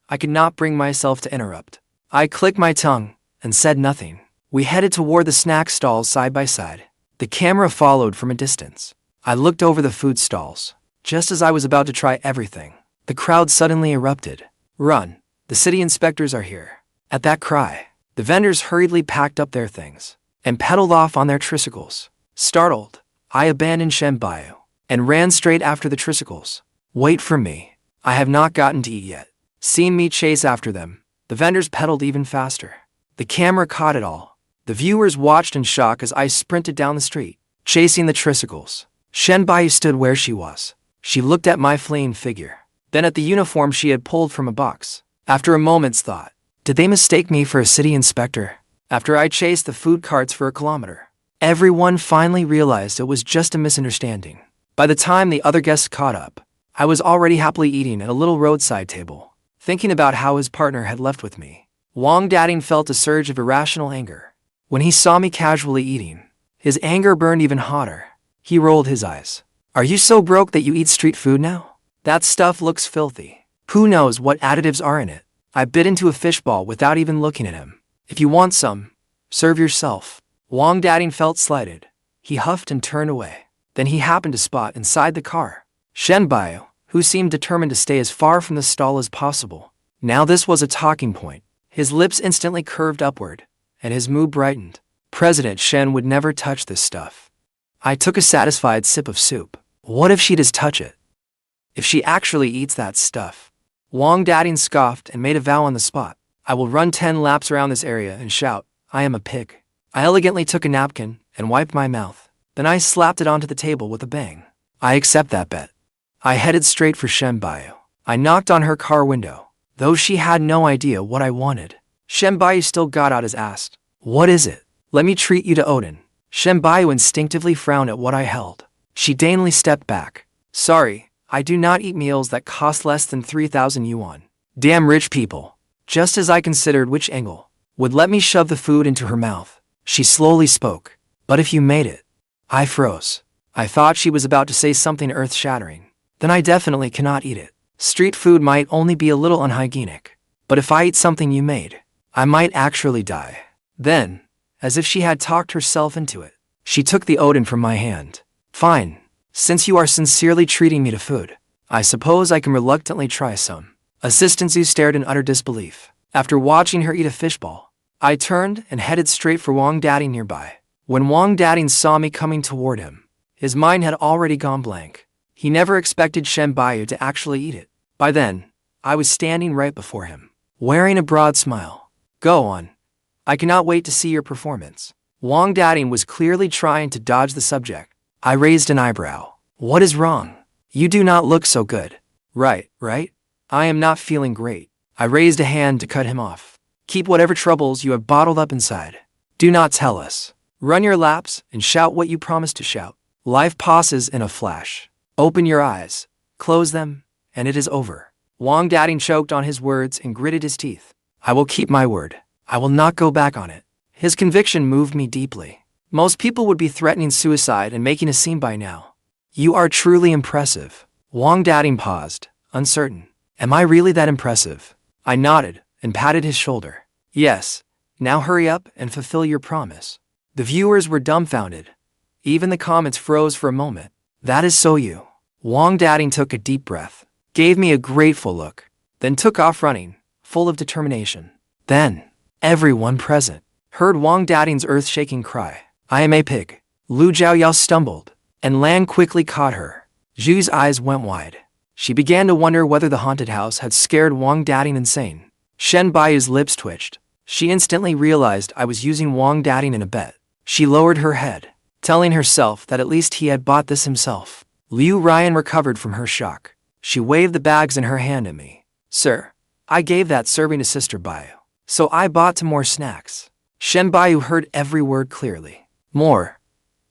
I could not bring myself to interrupt. I clicked my tongue and said nothing. We headed toward the snack stalls side by side. The camera followed from a distance. I looked over the food stalls. Just as I was about to try everything, the crowd suddenly erupted. Run! The city inspectors are here. At that cry, the vendors hurriedly packed up their things and pedaled off on their tricycles. Startled, I abandoned Shen Bayu and ran straight after the tricycles. Wait for me. I have not gotten to eat yet. Seeing me chase after them, the vendors pedaled even faster. The camera caught it all. The viewers watched in shock as I sprinted down the street, chasing the tricycles. Shen Bayu stood where she was. She looked at my fleeing figure, then at the uniform she had pulled from a box. After a moment's thought, did they mistake me for a city inspector? After I chased the food carts for a kilometer, everyone finally realized it was just a misunderstanding. By the time the other guests caught up, I was already happily eating at a little roadside table, thinking about how his partner had left with me. Wang Dating felt a surge of irrational anger. When he saw me casually eating, his anger burned even hotter. He rolled his eyes. Are you so broke that you eat street food now? That stuff looks filthy. Who knows what additives are in it? I bit into a fishball without even looking at him. If you want some, serve yourself. Wang Dating felt slighted. He huffed and turned away. Then he happened to spot inside the car Shen Bayu, who seemed determined to stay as far from the stall as possible. Now this was a talking point. His lips instantly curved upward, and his mood brightened. President Shen would never touch this stuff. I took a satisfied sip of soup. What if she does touch it? If she actually eats that stuff? Wang Dating scoffed and made a vow on the spot. I will run 10 laps around this area and shout, I am a pig. I elegantly took a napkin and wiped my mouth. Then I slapped it onto the table with a bang. I accept that bet. I headed straight for Shen Bayu. I knocked on her car window, though she had no idea what I wanted. Shen Bayu still got out his ass. What is it? Let me treat you to Odin. Shen Bayu instinctively frowned at what I held. She daintily stepped back. Sorry, I do not eat meals that cost less than 3,000 yuan. Damn rich people. Just as I considered which angle would let me shove the food into her mouth, she slowly spoke. But if you made it. I froze. I thought she was about to say something earth-shattering. Then I definitely cannot eat it. Street food might only be a little unhygienic, but if I eat something you made, I might actually die. Then, as if she had talked herself into it, she took the Odin from my hand. Fine. Since you are sincerely treating me to food, I suppose I can reluctantly try some. Assistant Zhu stared in utter disbelief. After watching her eat a fishball, I turned and headed straight for Wang Dating nearby. When Wang Dating saw me coming toward him, his mind had already gone blank. He never expected Shen Bayu to actually eat it. By then, I was standing right before him, wearing a broad smile. Go on. I cannot wait to see your performance. Wang Dating was clearly trying to dodge the subject. I raised an eyebrow. What is wrong? You do not look so good. Right? I am not feeling great. I raised a hand to cut him off. Keep whatever troubles you have bottled up inside. Do not tell us. Run your laps and shout what you promised to shout. Life passes in a flash. Open your eyes, close them, and it is over. Wang Dating choked on his words and gritted his teeth. I will keep my word. I will not go back on it. His conviction moved me deeply. Most people would be threatening suicide and making a scene by now. You are truly impressive. Wang Dating paused, uncertain. Am I really that impressive? I nodded and patted his shoulder. Yes, now hurry up and fulfill your promise. The viewers were dumbfounded. Even the comments froze for a moment. That is so you. Wang Dating took a deep breath, gave me a grateful look, then took off running, full of determination. Then, everyone present heard Wang Dating's earth-shaking cry. I am a pig. Lu Zhaoyao stumbled, and Lan quickly caught her. Zhu's eyes went wide. She began to wonder whether the haunted house had scared Wang Dating insane. Shen Bayu's lips twitched. She instantly realized I was using Wang Dating in a bet. She lowered her head, telling herself that at least he had bought this himself. Liu Ryan recovered from her shock. She waved the bags in her hand at me. Sir, I gave that serving to Sister Bayu, so I bought more snacks. Shen Bayu heard every word clearly. More?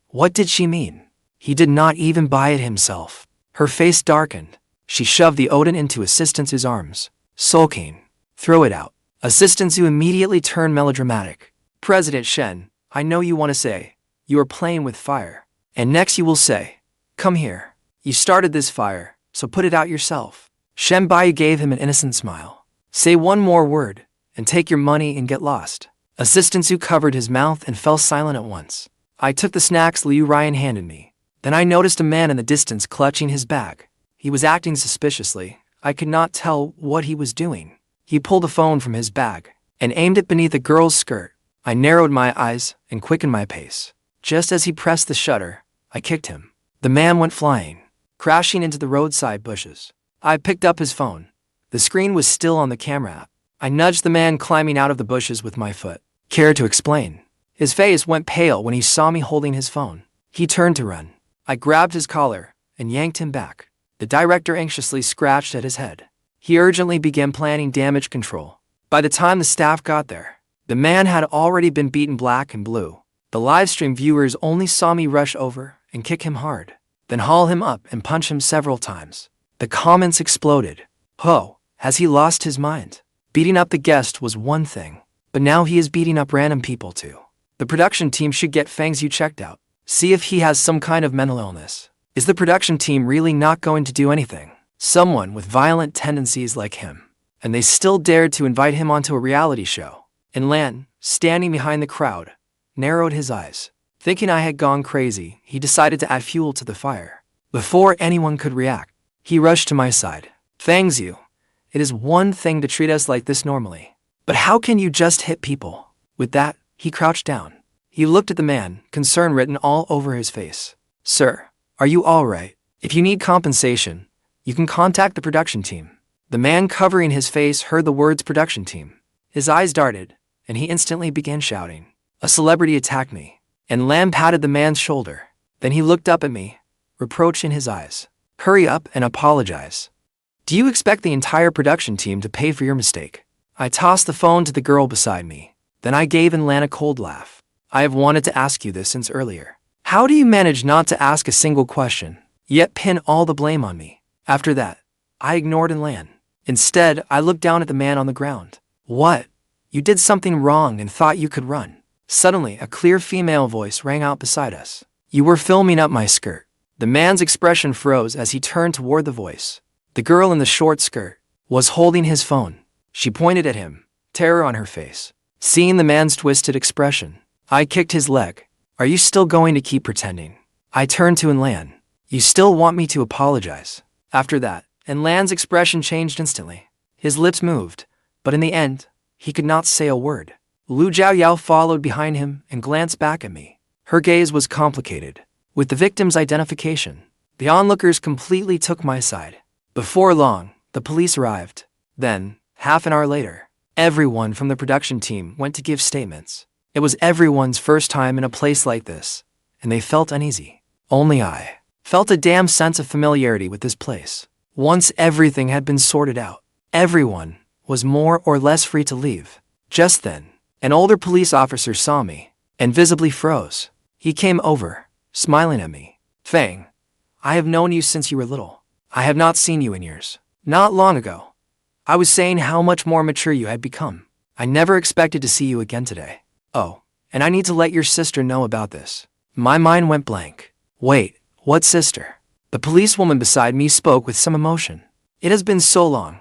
What did she mean? He did not even buy it himself. Her face darkened. She shoved the Odin into Assistant Zhu's arms, sulking. Throw it out. Assistant Zhu immediately turned melodramatic. President Shen, I know you want to say, you are playing with fire. And next you will say, come here. You started this fire, so put it out yourself. Shen Bayu gave him an innocent smile. Say one more word, and take your money and get lost. Assistant Zhu covered his mouth and fell silent at once. I took the snacks Liu Ryan handed me. Then I noticed a man in the distance clutching his bag. He was acting suspiciously. I could not tell what he was doing. He pulled a phone from his bag and aimed it beneath a girl's skirt. I narrowed my eyes and quickened my pace. Just as he pressed the shutter, I kicked him. The man went flying, crashing into the roadside bushes. I picked up his phone. The screen was still on the camera app. I nudged the man climbing out of the bushes with my foot. Care to explain? His face went pale when he saw me holding his phone. He turned to run. I grabbed his collar and yanked him back. The director anxiously scratched at his head. He urgently began planning damage control. By the time the staff got there, the man had already been beaten black and blue. The livestream viewers only saw me rush over and kick him hard, then haul him up and punch him several times. The comments exploded. Ho, has he lost his mind? Beating up the guest was one thing, but now he is beating up random people too. The production team should get Fang Xiu checked out. See if he has some kind of mental illness. Is the production team really not going to do anything? Someone with violent tendencies like him. And they still dared to invite him onto a reality show. And Lan, standing behind the crowd, narrowed his eyes. Thinking I had gone crazy, he decided to add fuel to the fire. Before anyone could react, he rushed to my side. Fang Xiu, it is one thing to treat us like this normally. But how can you just hit people? With that, he crouched down. He looked at the man, concern written all over his face. Sir, are you all right? If you need compensation, you can contact the production team. The man covering his face heard the words production team. His eyes darted, and he instantly began shouting. A celebrity attacked me. And Lam patted the man's shoulder. Then he looked up at me, reproach in his eyes. Hurry up and apologize. Do you expect the entire production team to pay for your mistake? I tossed the phone to the girl beside me. Then I gave Lan a cold laugh. I have wanted to ask you this since earlier. How do you manage not to ask a single question, yet pin all the blame on me? After that, I ignored Lan. Instead, I looked down at the man on the ground. What? You did something wrong and thought you could run. Suddenly, a clear female voice rang out beside us. You were filming up my skirt. The man's expression froze as he turned toward the voice. The girl in the short skirt was holding his phone. She pointed at him, terror on her face. Seeing the man's twisted expression, I kicked his leg. Are you still going to keep pretending? I turned to Enlan. You still want me to apologize? After that, Enlan's expression changed instantly. His lips moved, but in the end, he could not say a word. Lu Zhaoyao followed behind him and glanced back at me. Her gaze was complicated. With the victim's identification, the onlookers completely took my side. Before long, the police arrived. Then, half an hour later, everyone from the production team went to give statements. It was everyone's first time in a place like this, and they felt uneasy. Only I felt a damn sense of familiarity with this place. Once everything had been sorted out, everyone was more or less free to leave. Just then, an older police officer saw me and visibly froze. He came over, smiling at me. Fang, I have known you since you were little. I have not seen you in years. Not long ago, I was saying how much more mature you had become. I never expected to see you again today. Oh, and I need to let your sister know about this. My mind went blank. Wait, what sister? The policewoman beside me spoke with some emotion. It has been so long.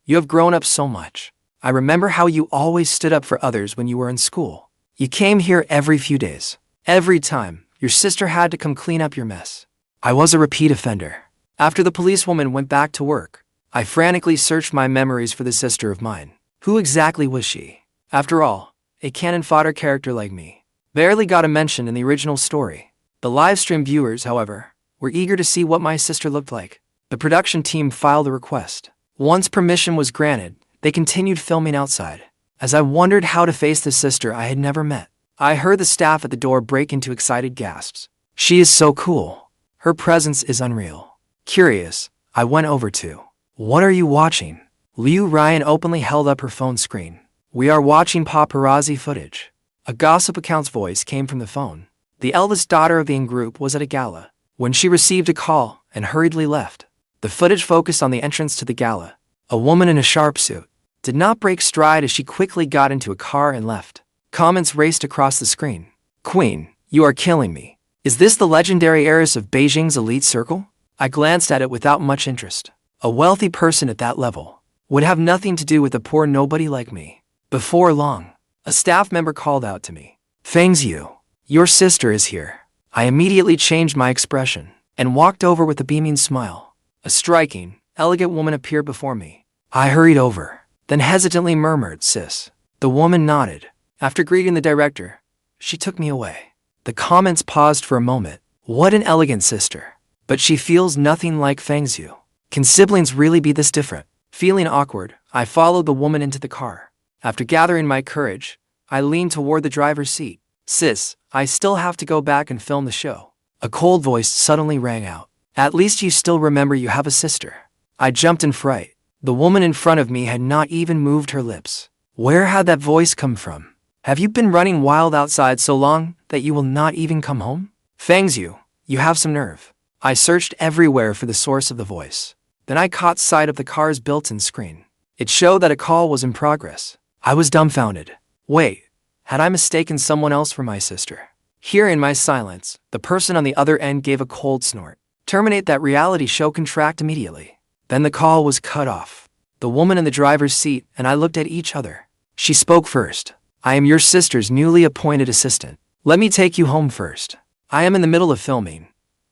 You have grown up so much. I remember how you always stood up for others when you were in school. You came here every few days. Every time, your sister had to come clean up your mess. I was a repeat offender. After the policewoman went back to work, I frantically searched my memories for the sister of mine. Who exactly was she? After all, a cannon fodder character like me barely got a mention in the original story. The livestream viewers, however, were eager to see what my sister looked like. The production team filed a request. Once permission was granted, they continued filming outside. As I wondered how to face this sister I had never met, I heard the staff at the door break into excited gasps. She is so cool. Her presence is unreal. Curious, I went over to. What are you watching? Liu Ryan openly held up her phone screen. We are watching paparazzi footage. A gossip account's voice came from the phone. The eldest daughter of the in-group was at a gala when she received a call and hurriedly left. The footage focused on the entrance to the gala. A woman in a sharp suit did not break stride as she quickly got into a car and left. Comments raced across the screen. Queen, you are killing me. Is this the legendary heiress of Beijing's elite circle? I glanced at it without much interest. A wealthy person at that level would have nothing to do with a poor nobody like me. Before long, a staff member called out to me. Fang Xiu, your sister is here. I immediately changed my expression and walked over with a beaming smile. A striking, elegant woman appeared before me. I hurried over, then hesitantly murmured, Sis. The woman nodded. After greeting the director, she took me away. The comments paused for a moment. What an elegant sister. But she feels nothing like Fang Xiu. Can siblings really be this different? Feeling awkward, I followed the woman into the car. After gathering my courage, I leaned toward the driver's seat. Sis, I still have to go back and film the show. A cold voice suddenly rang out. At least you still remember you have a sister. I jumped in fright. The woman in front of me had not even moved her lips. Where had that voice come from? Have you been running wild outside so long that you will not even come home? Fang Xiu, you have some nerve. I searched everywhere for the source of the voice. Then I caught sight of the car's built-in screen. It showed that a call was in progress. I was dumbfounded. Wait, had I mistaken someone else for my sister? Hearing my silence, the person on the other end gave a cold snort. Terminate that reality show contract immediately. Then the call was cut off. The woman in the driver's seat and I looked at each other. She spoke first. I am your sister's newly appointed assistant. Let me take you home first. I am in the middle of filming.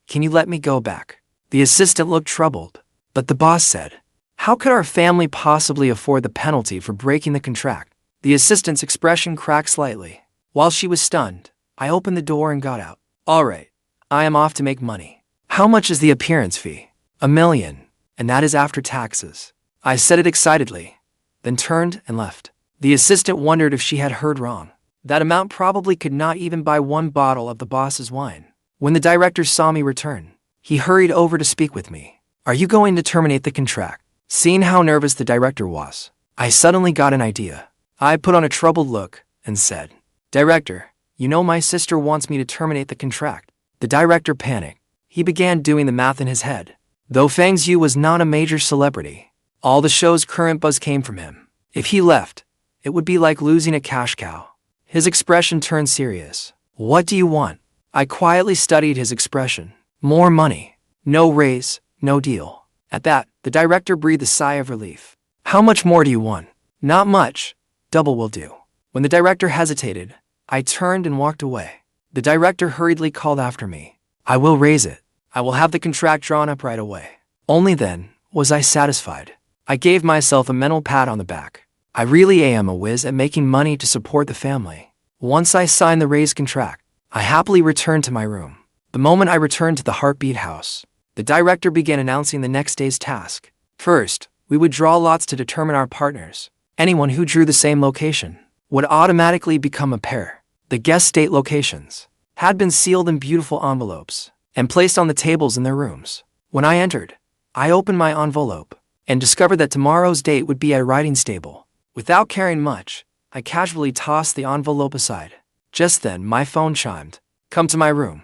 Can you let me go back? The assistant looked troubled, but the boss said, how could our family possibly afford the penalty for breaking the contract? The assistant's expression cracked slightly. While she was stunned, I opened the door and got out. All right, I am off to make money. How much is the appearance fee? $1 million, and that is after taxes. I said it excitedly, then turned and left. The assistant wondered if she had heard wrong. That amount probably could not even buy one bottle of the boss's wine. When the director saw me return, he hurried over to speak with me. Are you going to terminate the contract? Seeing how nervous the director was, I suddenly got an idea. I put on a troubled look and said, Director, you know my sister wants me to terminate the contract. The director panicked. He began doing the math in his head. Though Fang Xiu was not a major celebrity, all the show's current buzz came from him. If he left, it would be like losing a cash cow. His expression turned serious. What do you want? I quietly studied his expression. More money. No raise, no deal. At that, the director breathed a sigh of relief. How much more do you want? Not much. Double will do. When the director hesitated, I turned and walked away. The director hurriedly called after me. I will raise it. I will have the contract drawn up right away. Only then was I satisfied. I gave myself a mental pat on the back. I really am a whiz at making money to support the family. Once I signed the raised contract, I happily returned to my room. The moment I returned to the Heartbeat House, the director began announcing the next day's task. First, we would draw lots to determine our partners. Anyone who drew the same location would automatically become a pair. The guest date locations had been sealed in beautiful envelopes and placed on the tables in their rooms. When I entered, I opened my envelope and discovered that tomorrow's date would be at a riding stable. Without caring much, I casually tossed the envelope aside. Just then, my phone chimed. Come to my room.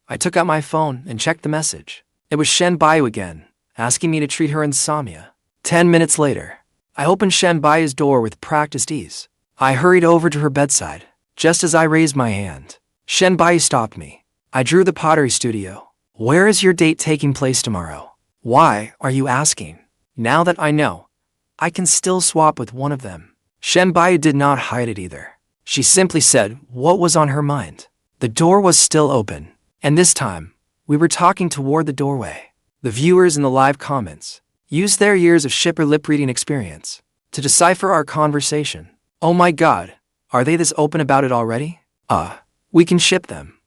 I took out my phone and checked the message. It was Shen Bayu again, asking me to treat her insomnia. 10 minutes later, I opened Shen Bayu's door with practiced ease. I hurried over to her bedside. Just as I raised my hand, Shen Bayu stopped me. I drew the pottery studio. Where is your date taking place tomorrow? Why are you asking? Now that I know, I can still swap with one of them. Shen Bayu did not hide it either. She simply said what was on her mind. The door was still open, and this time, we were talking toward the doorway. The viewers in the live comments used their years of shipper lip-reading experience to decipher our conversation. Oh my god, are they this open about it already? We can ship them.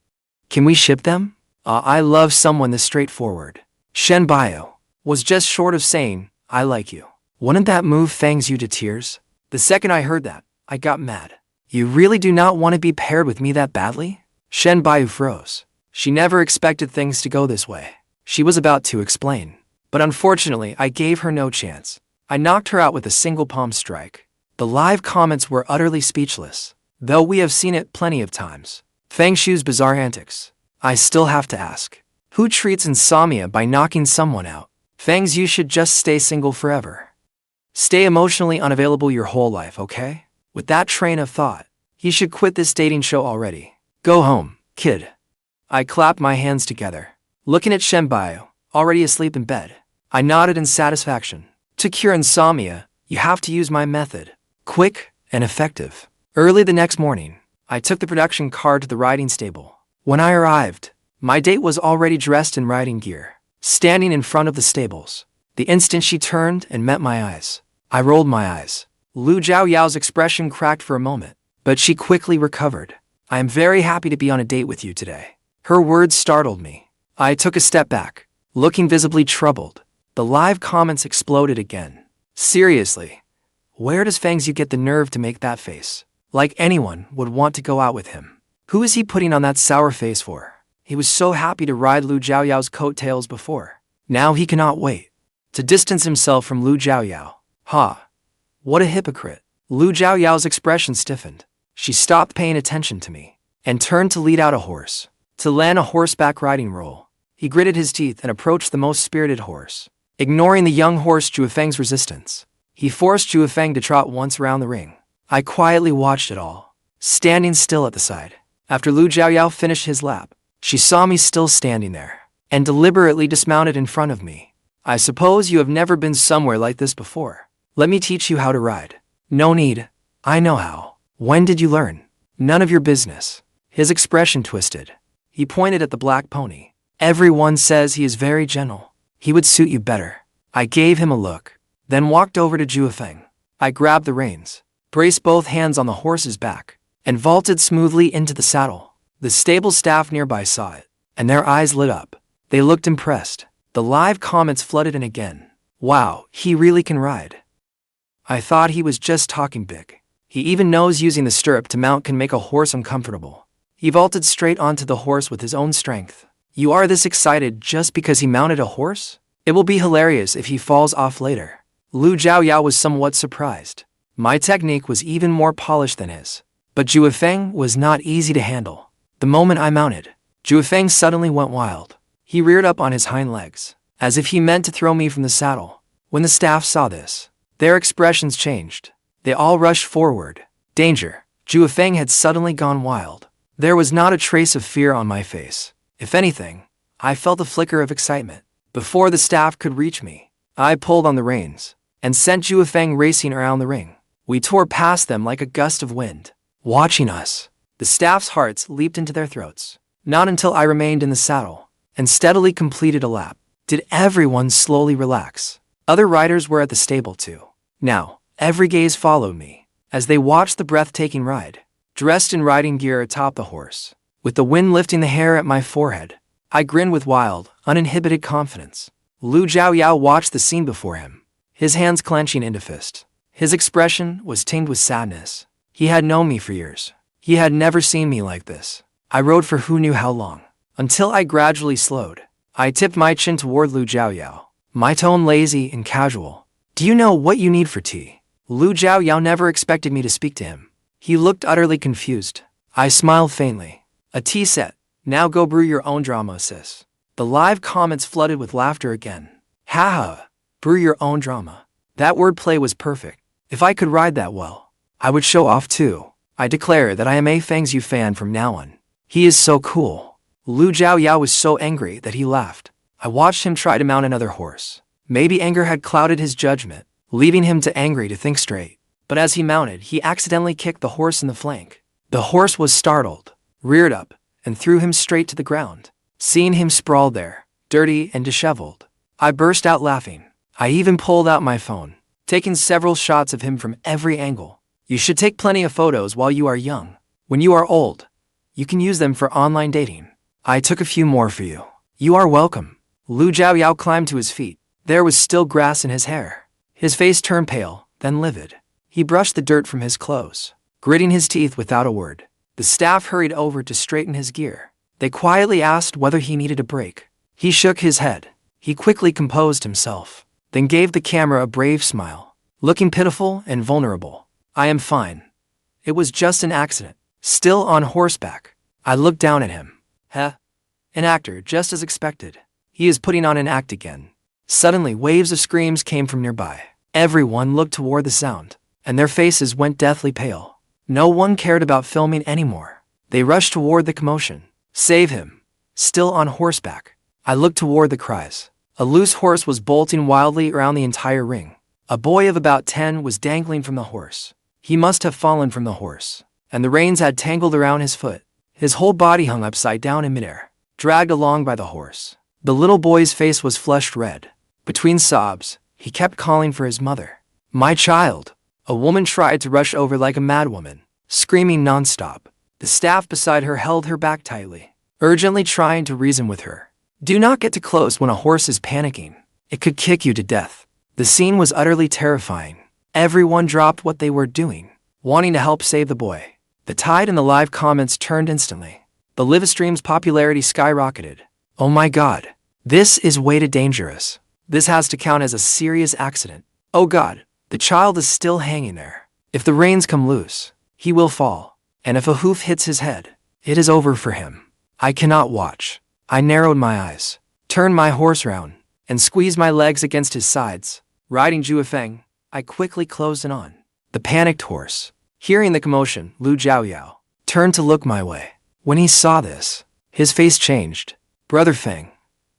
Can we ship them? I love someone this straightforward. Shen Bayu was just short of saying, I like you. Wouldn't that move Fang Xiu to tears? The second I heard that, I got mad. You really do not want to be paired with me that badly? Shen Bayu froze. She never expected things to go this way. She was about to explain, but unfortunately I gave her no chance. I knocked her out with a single palm strike. The live comments were utterly speechless, though we have seen it plenty of times. Fang Xiu's bizarre antics. I still have to ask, who treats insomnia by knocking someone out? Fang Xiu should just stay single forever. Stay emotionally unavailable your whole life, okay? With that train of thought, he should quit this dating show already. Go home, kid. I clapped my hands together, looking at Shen Bayu, already asleep in bed. I nodded in satisfaction. To cure insomnia, you have to use my method. Quick and effective. Early the next morning, I took the production car to the riding stable. When I arrived, my date was already dressed in riding gear, standing in front of the stables. The instant she turned and met my eyes, I rolled my eyes. Lu Zhaoyao's expression cracked for a moment, but she quickly recovered. I am very happy to be on a date with you today. Her words startled me. I took a step back, looking visibly troubled. The live comments exploded again. Seriously, where does Fang Xiu get the nerve to make that face? Like anyone would want to go out with him. Who is he putting on that sour face for? He was so happy to ride Lu Zhaoyao's coattails before. Now he cannot wait to distance himself from Lu Zhaoyao. What a hypocrite. Lu Zhaoyao's expression stiffened. She stopped paying attention to me and turned to lead out a horse. To land a horseback riding roll, he gritted his teeth and approached the most spirited horse. Ignoring the young horse Zhuifeng's resistance, he forced Zhuifeng to trot once around the ring. I quietly watched it all, standing still at the side. After Lu Zhaoyao finished his lap, she saw me still standing there and deliberately dismounted in front of me. I suppose you have never been somewhere like this before. Let me teach you how to ride. No need. I know how. When did you learn? None of your business. His expression twisted. He pointed at the black pony. Everyone says he is very gentle. He would suit you better. I gave him a look, then walked over to Zhuifeng. I grabbed the reins, braced both hands on the horse's back, and vaulted smoothly into the saddle. The stable staff nearby saw it, and their eyes lit up. They looked impressed. The live comments flooded in again. Wow, he really can ride. I thought he was just talking big. He even knows using the stirrup to mount can make a horse uncomfortable. He vaulted straight onto the horse with his own strength. You are this excited just because he mounted a horse? It will be hilarious if he falls off later. Lu Zhaoyao was somewhat surprised. My technique was even more polished than his. But Zhuifeng was not easy to handle. The moment I mounted, Zhuifeng suddenly went wild. He reared up on his hind legs, as if he meant to throw me from the saddle. When the staff saw this, their expressions changed. They all rushed forward. Danger. Zhuifeng had suddenly gone wild. There was not a trace of fear on my face. If anything, I felt a flicker of excitement. Before the staff could reach me, I pulled on the reins and sent Zhuifeng racing around the ring. We tore past them like a gust of wind. watching us. The staff's hearts leaped into their throats. Not until I remained in the saddle and steadily completed a lap did everyone slowly relax. Other riders were at the stable too. Now, every gaze followed me as they watched the breathtaking ride. Dressed in riding gear atop the horse, with the wind lifting the hair at my forehead, I grinned with wild, uninhibited confidence. Lu Zhaoyao watched the scene before him, his hands clenching into fist. His expression was tinged with sadness. He had known me for years. He had never seen me like this. I rode for who knew how long, until I gradually slowed. I tipped my chin toward Lu Zhaoyao, my tone lazy and casual. Do you know what you need for tea? Lu Zhaoyao never expected me to speak to him. He looked utterly confused. I smiled faintly. A tea set. Now go brew your own drama, sis. The live comments flooded with laughter again. Haha, brew your own drama. That wordplay was perfect. If I could ride that well, I would show off too. I declare that I am a Fang Xiu fan from now on. He is so cool. Lu Zhaoyao was so angry that he laughed. I watched him try to mount another horse. Maybe anger had clouded his judgment, leaving him too angry to think straight. But as he mounted, he accidentally kicked the horse in the flank. The horse was startled, reared up, and threw him straight to the ground. Seeing him sprawled there, dirty and disheveled, I burst out laughing. I even pulled out my phone, taking several shots of him from every angle. You should take plenty of photos while you are young. When you are old, you can use them for online dating. I took a few more for you. You are welcome. Lu Zhaoyao climbed to his feet. There was still grass in his hair. His face turned pale, then livid. He brushed the dirt from his clothes, gritting his teeth without a word. The staff hurried over to straighten his gear. They quietly asked whether he needed a break. He shook his head. He quickly composed himself, then gave the camera a brave smile, looking pitiful and vulnerable. I am fine. It was just an accident. Still on horseback. I looked down at him. An actor, just as expected. He is putting on an act again. Suddenly, waves of screams came from nearby. Everyone looked toward the sound, and their faces went deathly pale. No one cared about filming anymore. They rushed toward the commotion. Save him. Still on horseback. I looked toward the cries. A loose horse was bolting wildly around the entire ring. A boy of about 10 was dangling from the horse. He must have fallen from the horse, and the reins had tangled around his foot. His whole body hung upside down in midair, dragged along by the horse. The little boy's face was flushed red. Between sobs, he kept calling for his mother. My child. A woman tried to rush over like a madwoman, screaming nonstop. The staff beside her held her back tightly, urgently trying to reason with her. Do not get too close when a horse is panicking. It could kick you to death. The scene was utterly terrifying. Everyone dropped what they were doing, wanting to help save the boy. The tide in the live comments turned instantly. The livestream's popularity skyrocketed. Oh my god. This is way too dangerous. This has to count as a serious accident. Oh god. The child is still hanging there. If the reins come loose, he will fall. And if a hoof hits his head, it is over for him. I cannot watch. I narrowed my eyes, turned my horse round, and squeezed my legs against his sides. Riding Zhuifeng, I quickly closed in on the panicked horse. Hearing the commotion, Lu Zhaoyao turned to look my way. When he saw this, his face changed. Brother Feng,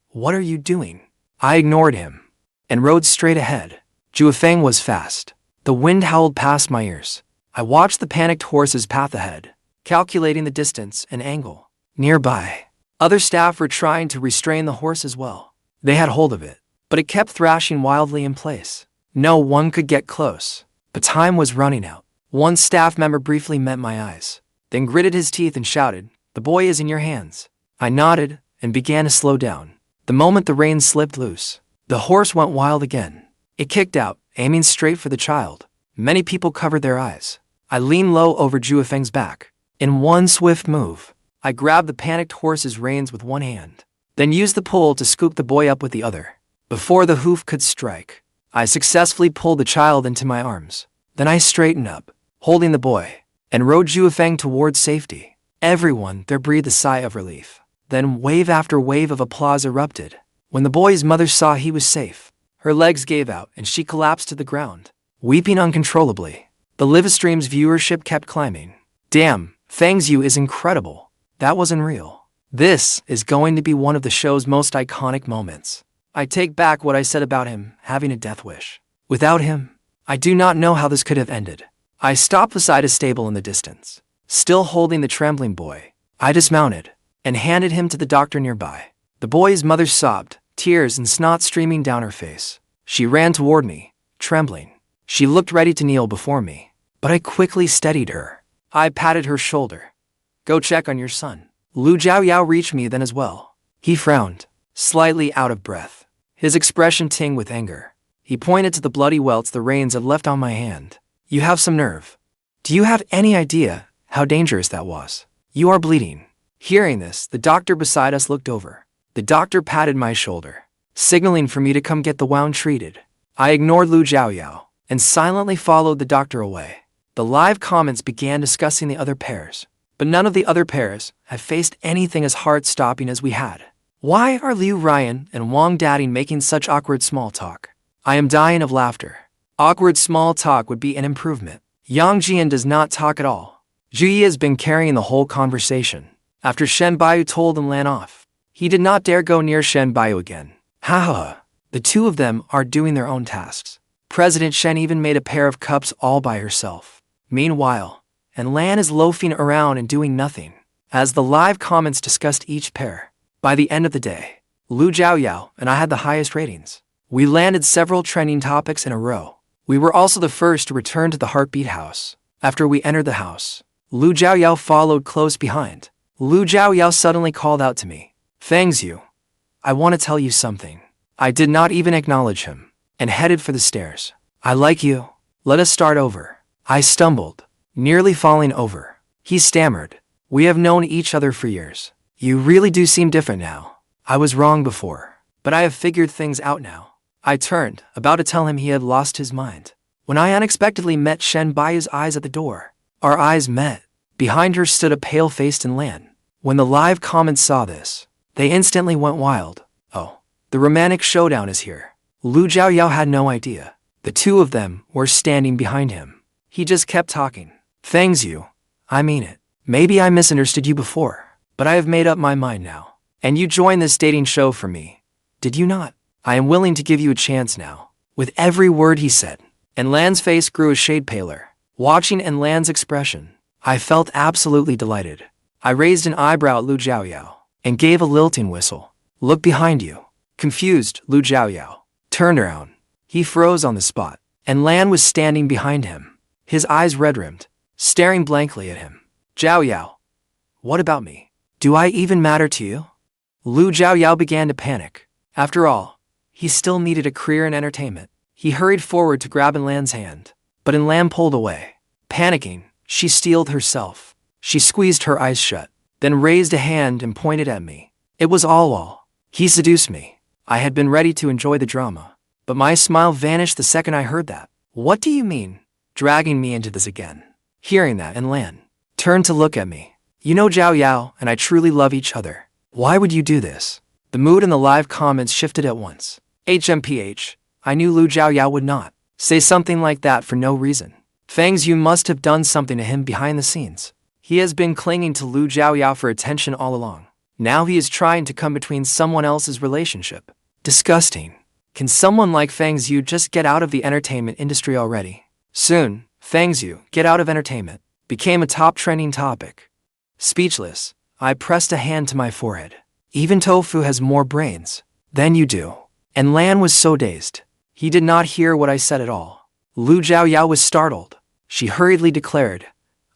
what are you doing? I ignored him and rode straight ahead. Zhuifeng was fast. The wind howled past my ears. I watched the panicked horse's path ahead, calculating the distance and angle. Nearby, other staff were trying to restrain the horse as well. They had hold of it, but it kept thrashing wildly in place. No one could get close, but time was running out. One staff member briefly met my eyes, then gritted his teeth and shouted, "The boy is in your hands." I nodded and began to slow down. The moment the reins slipped loose, the horse went wild again. It kicked out, aiming straight for the child. Many people covered their eyes. I leaned low over Zhuifeng's back. In one swift move, I grabbed the panicked horse's reins with one hand, then used the pull to scoop the boy up with the other. Before the hoof could strike, I successfully pulled the child into my arms. Then I straightened up, holding the boy, and rode Zhuifeng towards safety. Everyone there breathed a sigh of relief. Then wave after wave of applause erupted. When the boy's mother saw he was safe, her legs gave out and she collapsed to the ground, weeping uncontrollably. The livestream's viewership kept climbing. Damn, Fang Xiu is incredible. That was unreal. This is going to be one of the show's most iconic moments. I take back what I said about him having a death wish. Without him, I do not know how this could have ended. I stopped beside a stable in the distance. Still holding the trembling boy, I dismounted and handed him to the doctor nearby. The boy's mother sobbed, tears and snot streaming down her face. She ran toward me, trembling. She looked ready to kneel before me, but I quickly steadied her. I patted her shoulder. Go check on your son. Lu Zhaoyao reached me then as well. He frowned, slightly out of breath. His expression tinged with anger. He pointed to the bloody welts the rains had left on my hand. You have some nerve. Do you have any idea how dangerous that was? You are bleeding. Hearing this, the doctor beside us looked over. The doctor patted my shoulder, signaling for me to come get the wound treated. I ignored Lu Zhaoyao and silently followed the doctor away. The live comments began discussing the other pairs, but none of the other pairs have faced anything as heart-stopping as we had. Why are Liu Ryan and Wang Dating making such awkward small talk? I am dying of laughter. Awkward small talk would be an improvement. Yang Jian does not talk at all. Zhu Yi has been carrying the whole conversation. After Shen Bayu told him Lan off, he did not dare go near Shen Bayu again. Ha. The two of them are doing their own tasks. President Shen even made a pair of cups all by herself. Meanwhile, and Lan is loafing around and doing nothing. As the live comments discussed each pair, by the end of the day, Lu Zhaoyao and I had the highest ratings. We landed several trending topics in a row. We were also the first to return to the Heartbeat House. After we entered the house, Lu Zhaoyao followed close behind. Lu Zhaoyao suddenly called out to me, Fang Xiu, I want to tell you something. I did not even acknowledge him, and headed for the stairs. I like you. Let us start over. I stumbled, nearly falling over. He stammered, we have known each other for years. You really do seem different now. I was wrong before, but I have figured things out now. I turned, about to tell him he had lost his mind, when I unexpectedly met Shen Bayu's eyes at the door. Our eyes met. Behind her stood a pale-faced Lan. When the live comments saw this, they instantly went wild. Oh, the romantic showdown is here. Lu Zhaoyao had no idea. The two of them were standing behind him. He just kept talking. Fang Xiu, I mean it. Maybe I misunderstood you before, but I have made up my mind now. And you joined this dating show for me, did you not? I am willing to give you a chance now. With every word he said, and Lan's face grew a shade paler. Watching Lan's expression, I felt absolutely delighted. I raised an eyebrow at Lu Zhaoyao and gave a lilting whistle. Look behind you. Confused, Lu Zhaoyao turned around. He froze on the spot, and Lan was standing behind him, his eyes red-rimmed, staring blankly at him. Zhaoyao, what about me? Do I even matter to you? Lu Zhaoyao began to panic. After all, he still needed a career in entertainment. He hurried forward to grab Lan's hand, but Lan pulled away. Panicking, she steeled herself. She squeezed her eyes shut, then raised a hand and pointed at me. It was all. He seduced me. I had been ready to enjoy the drama, but my smile vanished the second I heard that. What do you mean, dragging me into this again? Hearing that, Lan turned to look at me. You know Zhaoyao and I truly love each other. Why would you do this? The mood in the live comments shifted at once. HMPH, I knew Lu Zhaoyao would not say something like that for no reason. Fang Xiu must have done something to him behind the scenes. He has been clinging to Lu Zhaoyao for attention all along. Now he is trying to come between someone else's relationship. Disgusting. Can someone like Fang Xiu just get out of the entertainment industry already? Soon, Fang Xiu, get out of entertainment, became a top trending topic. Speechless, I pressed a hand to my forehead. Even Tofu has more brains than you do. And Lan was so dazed. He did not hear what I said at all. Lu Zhaoyao was startled. She hurriedly declared,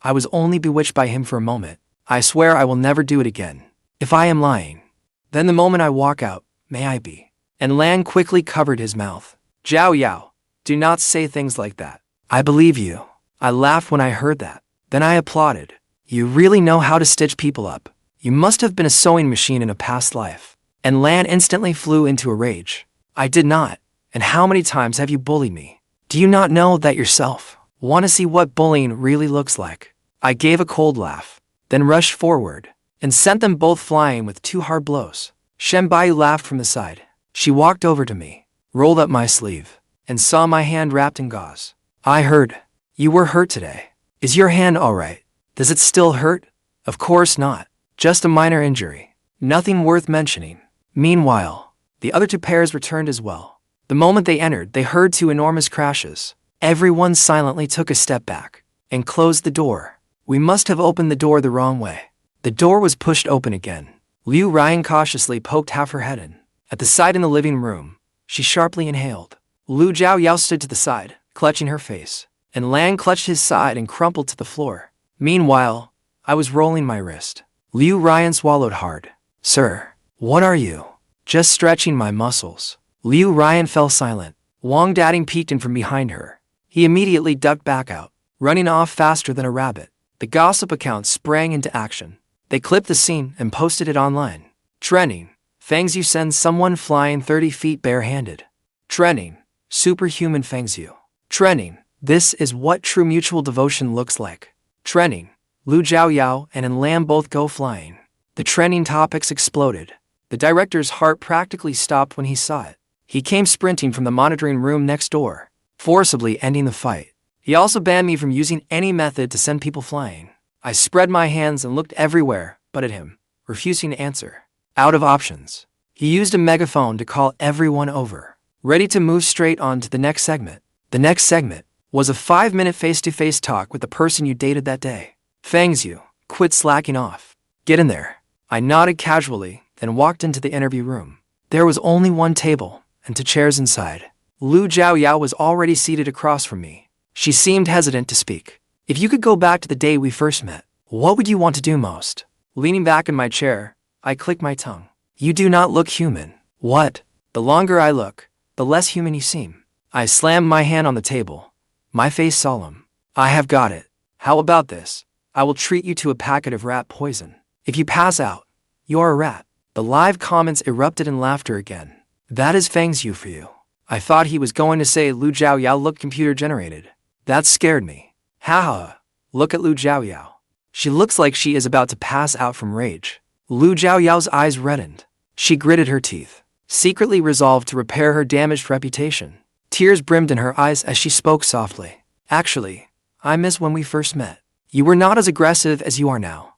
I was only bewitched by him for a moment. I swear I will never do it again. If I am lying, then the moment I walk out, may I be. And Lan quickly covered his mouth. Zhaoyao, do not say things like that. I believe you. I laughed when I heard that. Then I applauded. You really know how to stitch people up. You must have been a sewing machine in a past life. And Lan instantly flew into a rage. I did not. And how many times have you bullied me? Do you not know that yourself? Want to see what bullying really looks like? I gave a cold laugh, then rushed forward, and sent them both flying with 2 hard blows. Shen Bayu laughed from the side. She walked over to me, rolled up my sleeve, and saw my hand wrapped in gauze. I heard, you were hurt today. Is your hand alright? Does it still hurt? Of course not. Just a minor injury. Nothing worth mentioning. Meanwhile, the other 2 pairs returned as well. The moment they entered, they heard 2 enormous crashes. Everyone silently took a step back and closed the door. We must have opened the door the wrong way. The door was pushed open again. Liu Ryan cautiously poked half her head in. At the side in the living room, she sharply inhaled. Lu Zhaoyao stood to the side, clutching her face, and Lang clutched his side and crumpled to the floor. Meanwhile, I was rolling my wrist. Liu Ryan swallowed hard. Sir, what are you? Just stretching my muscles. Liu Ryan fell silent. Wang Dating peeked in from behind her. He immediately ducked back out, running off faster than a rabbit. The gossip account sprang into action. They clipped the scene and posted it online. Trending, Fang Xiu sends someone flying 30 feet barehanded. Trending, superhuman Fang Xiu. Trending, this is what true mutual devotion looks like. Trending, Lu Zhaoyao and Lam both go flying. The trending topics exploded. The director's heart practically stopped when he saw it. He came sprinting from the monitoring room next door, forcibly ending the fight. He also banned me from using any method to send people flying. I spread my hands and looked everywhere but at him, refusing to answer. Out of options. He used a megaphone to call everyone over, ready to move straight on to the next segment. The next segment was a 5-minute face-to-face talk with the person you dated that day. Fang Xiu, quit slacking off. Get in there. I nodded casually, then walked into the interview room. There was only one table and 2 chairs inside. Lu Zhaoyao was already seated across from me. She seemed hesitant to speak. If you could go back to the day we first met, what would you want to do most? Leaning back in my chair, I clicked my tongue. You do not look human. What? The longer I look, the less human you seem. I slammed my hand on the table, my face solemn. I have got it. How about this? I will treat you to a packet of rat poison. If you pass out, you are a rat. The live comments erupted in laughter again. That is Fang Xiu for you. I thought he was going to say Lu Zhaoyao looked computer generated. That scared me. Haha. Look at Lu Zhaoyao. She looks like she is about to pass out from rage. Lu Zhaoyao's eyes reddened. She gritted her teeth, secretly resolved to repair her damaged reputation. Tears brimmed in her eyes as she spoke softly. Actually, I miss when we first met. You were not as aggressive as you are now.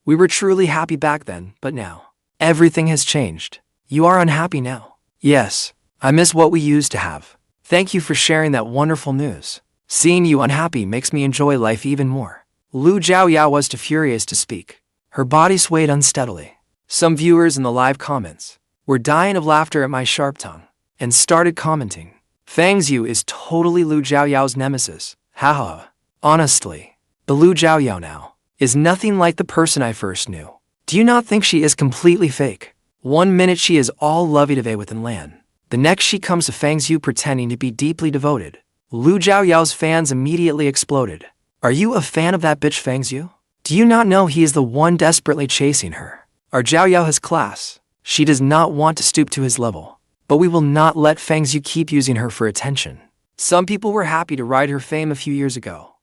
We were truly happy back then, but now, everything has changed. You are unhappy now. Yes, I miss what we used to have. Thank you for sharing that wonderful news. Seeing you unhappy makes me enjoy life even more. Lu Zhaoyao was too furious to speak. Her body swayed unsteadily. Some viewers in the live comments were dying of laughter at my sharp tongue and started commenting. Fang Xiu is totally Lu Zhaoyao's nemesis. Haha. Honestly, the Lu Zhaoyao now is nothing like the person I first knew. Do you not think she is completely fake? 1 minute she is all lovey-dovey with Lan. The next she comes to Fang Xiu pretending to be deeply devoted. Lu Zhaoyao's fans immediately exploded. Are you a fan of that bitch Fang Xiu? Do you not know he is the one desperately chasing her? Our Zhaoyao has class. She does not want to stoop to his level. But we will not let Fang Xiu keep using her for attention. Some people were happy to ride her fame a few years ago,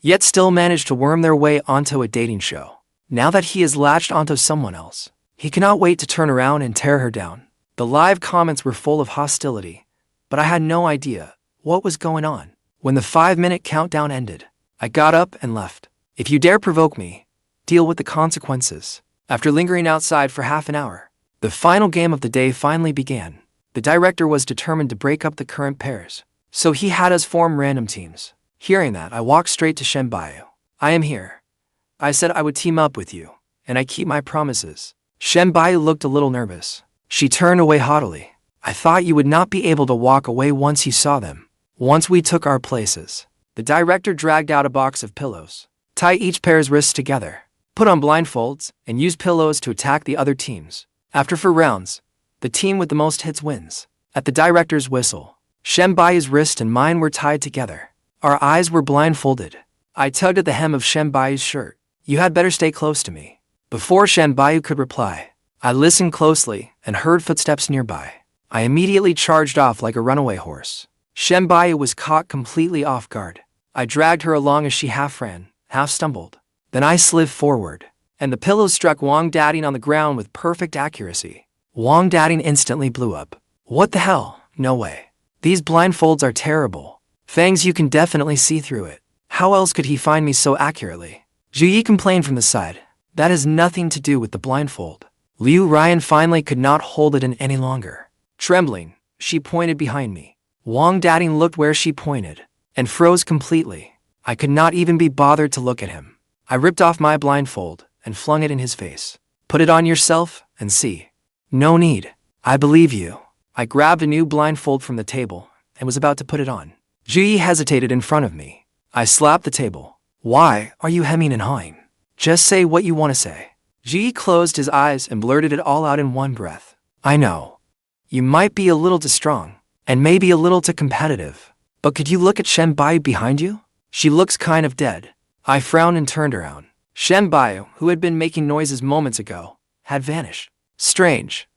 yet still managed to worm their way onto a dating show. Now that he has latched onto someone else, he cannot wait to turn around and tear her down. The live comments were full of hostility, but I had no idea what was going on. When the 5-minute countdown ended, I got up and left. If you dare provoke me, deal with the consequences. After lingering outside for half an hour, the final game of the day finally began. The director was determined to break up the current pairs, so he had us form random teams. Hearing that, I walked straight to Shen Bayu. I am here. I said I would team up with you, and I keep my promises. Shen Bayu looked a little nervous. She turned away haughtily. I thought you would not be able to walk away once you saw them. Once we took our places, the director dragged out a box of pillows. Tie each pair's wrists together, put on blindfolds, and use pillows to attack the other teams. After 4 rounds, the team with the most hits wins. At the director's whistle, Shen Bayu's wrist and mine were tied together. Our eyes were blindfolded. I tugged at the hem of Shen Bayu's shirt. You had better stay close to me. Before Shen Bayu could reply, I listened closely and heard footsteps nearby. I immediately charged off like a runaway horse. Shen Bayu was caught completely off guard. I dragged her along as she half ran, half stumbled. Then I slid forward, and the pillows struck Wang Dating on the ground with perfect accuracy. Wang Dating instantly blew up. What the hell? No way. These blindfolds are terrible. Fang Xiu can definitely see through it. How else could he find me so accurately? Zhuyi complained from the side. That has nothing to do with the blindfold. Liu Ryan finally could not hold it in any longer. Trembling, she pointed behind me. Wang Dating looked where she pointed, and froze completely. I could not even be bothered to look at him. I ripped off my blindfold and flung it in his face. Put it on yourself and see. No need. I believe you. I grabbed a new blindfold from the table and was about to put it on. Zhuyi hesitated in front of me. I slapped the table. Why are you hemming and hawing? Just say what you want to say. Zhuyi closed his eyes and blurted it all out in one breath. I know. You might be a little too strong, and maybe a little too competitive. But could you look at Shen Bayu behind you? She looks kind of dead. I frowned and turned around. Shen Bayu, who had been making noises moments ago, had vanished. Strange.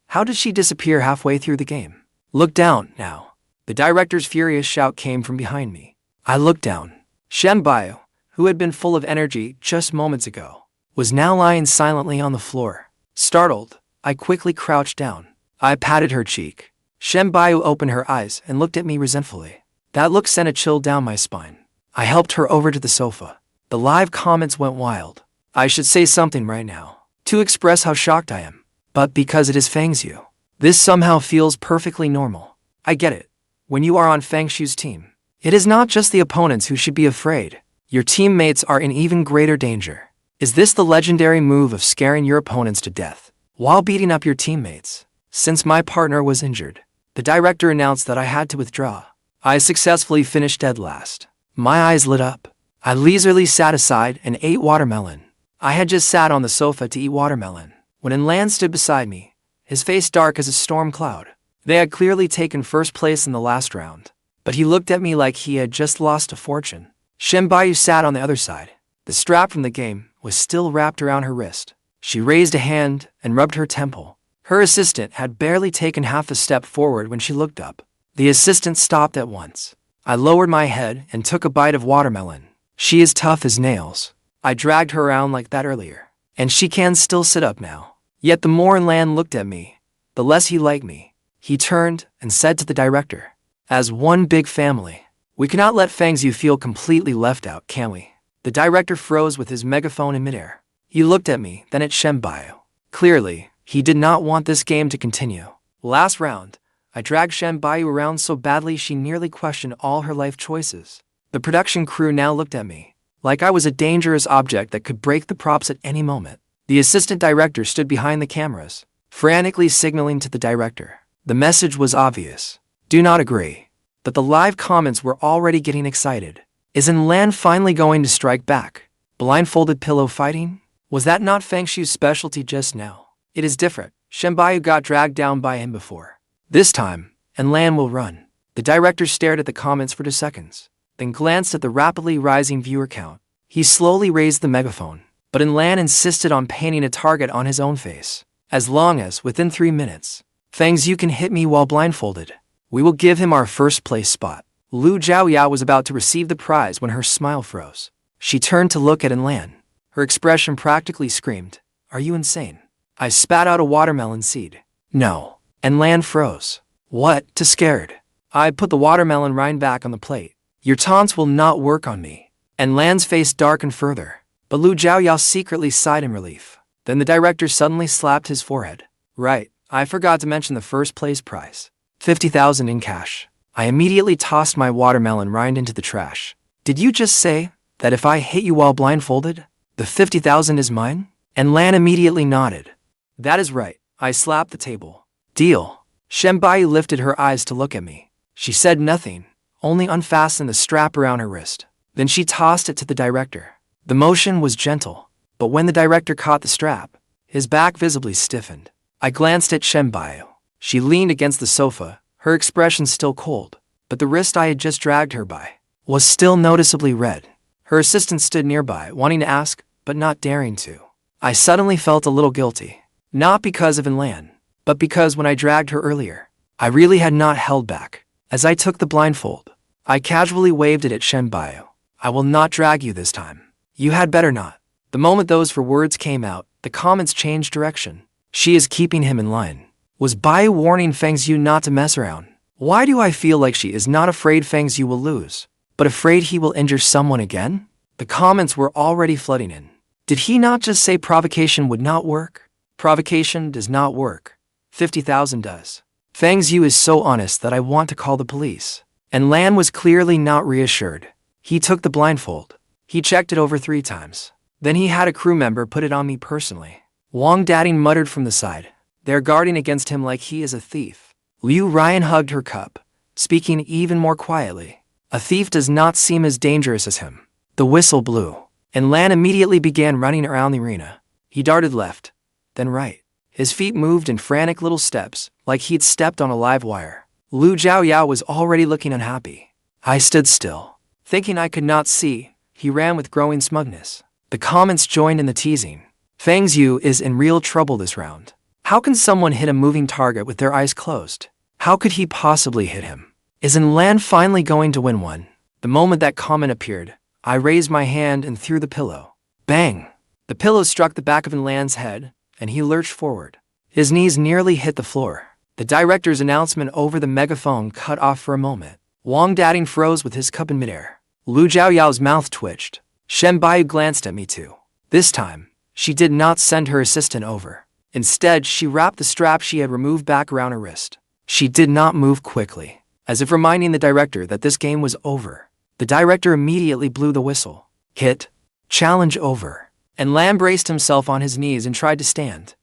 How did she disappear halfway through the game? Look down, now. The director's furious shout came from behind me. I looked down. Shen Bayu, who had been full of energy just moments ago, was now lying silently on the floor. Startled, I quickly crouched down. I patted her cheek. Shen Bayu opened her eyes and looked at me resentfully. That look sent a chill down my spine. I helped her over to the sofa. The live comments went wild. I should say something right now, to express how shocked I am. But because it is Fang Xiu, this somehow feels perfectly normal. I get it. When you are on Fang Xiu's team, it is not just the opponents who should be afraid. Your teammates are in even greater danger. Is this the legendary move of scaring your opponents to death while beating up your teammates? Since my partner was injured, the director announced that I had to withdraw. I successfully finished dead last. My eyes lit up. I leisurely sat aside and ate watermelon. I had just sat on the sofa to eat watermelon when Enlan stood beside me, his face dark as a storm cloud. They had clearly taken first place in the last round, but he looked at me like he had just lost a fortune. Shen Bayu sat on the other side. The strap from the game was still wrapped around her wrist. She raised a hand and rubbed her temple. Her assistant had barely taken half a step forward when she looked up. The assistant stopped at once. I lowered my head and took a bite of watermelon. She is tough as nails. I dragged her around like that earlier, and she can still sit up now. Yet the more Enlan looked at me, the less he liked me. He turned and said to the director, as one big family, we cannot let Fang Xiu feel completely left out, can we? The director froze with his megaphone in midair. He looked at me, then at Shen Bayu. Clearly, he did not want this game to continue. Last round, I dragged Shen Bayu around so badly she nearly questioned all her life choices. The production crew now looked at me, like I was a dangerous object that could break the props at any moment. The assistant director stood behind the cameras, frantically signaling to the director. The message was obvious. Do not agree. But the live comments were already getting excited. Is Enlan finally going to strike back? Blindfolded pillow fighting? Was that not Fang Xiu's specialty just now? It is different. Shen Bayu got dragged down by him before. This time, Enlan will run. The director stared at the comments for 2 seconds, then glanced at the rapidly rising viewer count. He slowly raised the megaphone, but Enlan insisted on painting a target on his own face. As long as, within 3 minutes, Fang Xiu can hit me while blindfolded, we will give him our first place spot. Lu Zhaoyao was about to receive the prize when her smile froze. She turned to look at Enlan. Her expression practically screamed, "Are you insane?" I spat out a watermelon seed. No. Enlan froze. What? Too scared. I put the watermelon rind back on the plate. Your taunts will not work on me. Enlan's face darkened further, but Lu Zhaoyao secretly sighed in relief. Then the director suddenly slapped his forehead. Right, I forgot to mention the first place prize. 50,000 in cash. I immediately tossed my watermelon rind into the trash. Did you just say that if I hit you while blindfolded, the 50,000 is mine? Enlan immediately nodded. That is right. I slapped the table. Deal. Shen Bayu lifted her eyes to look at me. She said nothing, only unfastened the strap around her wrist. Then she tossed it to the director. The motion was gentle, but when the director caught the strap, his back visibly stiffened. I glanced at Shen Bayu. She leaned against the sofa, her expression still cold, but the wrist I had just dragged her by was still noticeably red. Her assistant stood nearby, wanting to ask, but not daring to. I suddenly felt a little guilty, not because of Enlan, but because when I dragged her earlier, I really had not held back. As I took the blindfold, I casually waved it at Shen Bayu. I will not drag you this time. You had better not. The moment those four words came out, the comments changed direction. She is keeping him in line. Was Bayu warning Fang Xiu not to mess around? Why do I feel like she is not afraid Fang Xiu will lose, but afraid he will injure someone again? The comments were already flooding in. Did he not just say provocation would not work? Provocation does not work. 50,000 does. Fang Xiu is so honest that I want to call the police. And Lan was clearly not reassured. He took the blindfold. He checked it over 3 times. Then he had a crew member put it on me personally. Wang Dating muttered from the side. They're guarding against him like he is a thief. Liu Ryan hugged her cup, speaking even more quietly. A thief does not seem as dangerous as him. The whistle blew, and Lan immediately began running around the arena. He darted left, then right. His feet moved in frantic little steps, like he'd stepped on a live wire. Lu Zhaoyao was already looking unhappy. I stood still, thinking I could not see. He ran with growing smugness. The comments joined in the teasing. Fang Xiu is in real trouble this round. How can someone hit a moving target with their eyes closed? How could he possibly hit him? Isn't Lan finally going to win one? The moment that comment appeared, I raised my hand and threw the pillow. Bang! The pillow struck the back of Lan's head, and he lurched forward. His knees nearly hit the floor. The director's announcement over the megaphone cut off for a moment. Wang Dating froze with his cup in midair. Lu Zhaoyao's mouth twitched. Shen Bayu glanced at me too. This time, she did not send her assistant over. Instead, she wrapped the strap she had removed back around her wrist. She did not move quickly, as if reminding the director that this game was over. The director immediately blew the whistle. Hit. Challenge over. And Lan braced himself on his knees and tried to stand.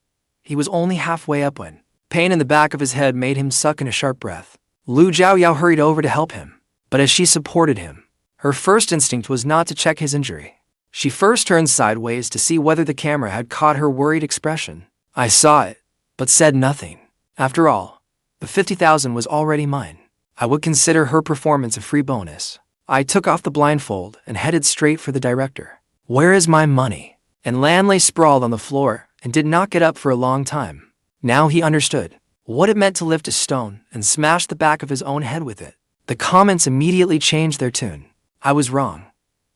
He was only halfway up when pain in the back of his head made him suck in a sharp breath. Lu Zhaoyao hurried over to help him, but as she supported him, her first instinct was not to check his injury. She first turned sideways to see whether the camera had caught her worried expression. I saw it, but said nothing. After all, the 50,000 was already mine. I would consider her performance a free bonus. I took off the blindfold and headed straight for the director. Where is my money? And Lan lay sprawled on the floor and did not get up for a long time. Now he understood what it meant to lift a stone and smash the back of his own head with it. The comments immediately changed their tune. I was wrong.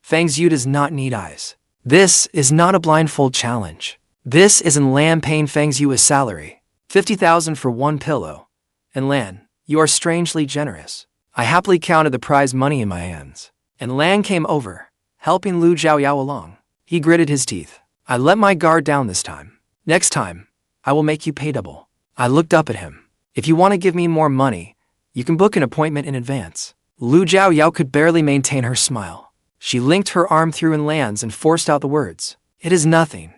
Fang Xiu does not need eyes. This is not a blindfold challenge. This isn't Lan paying Fang Xiu a salary. 50,000 for one pillow. And Lan, you are strangely generous. I happily counted the prize money in my hands. And Lan came over, helping Lu Zhaoyao along. He gritted his teeth. I let my guard down this time. Next time, I will make you pay double. I looked up at him. If you want to give me more money, you can book an appointment in advance. Lu Zhaoyao could barely maintain her smile. She linked her arm through Lan's and forced out the words. It is nothing.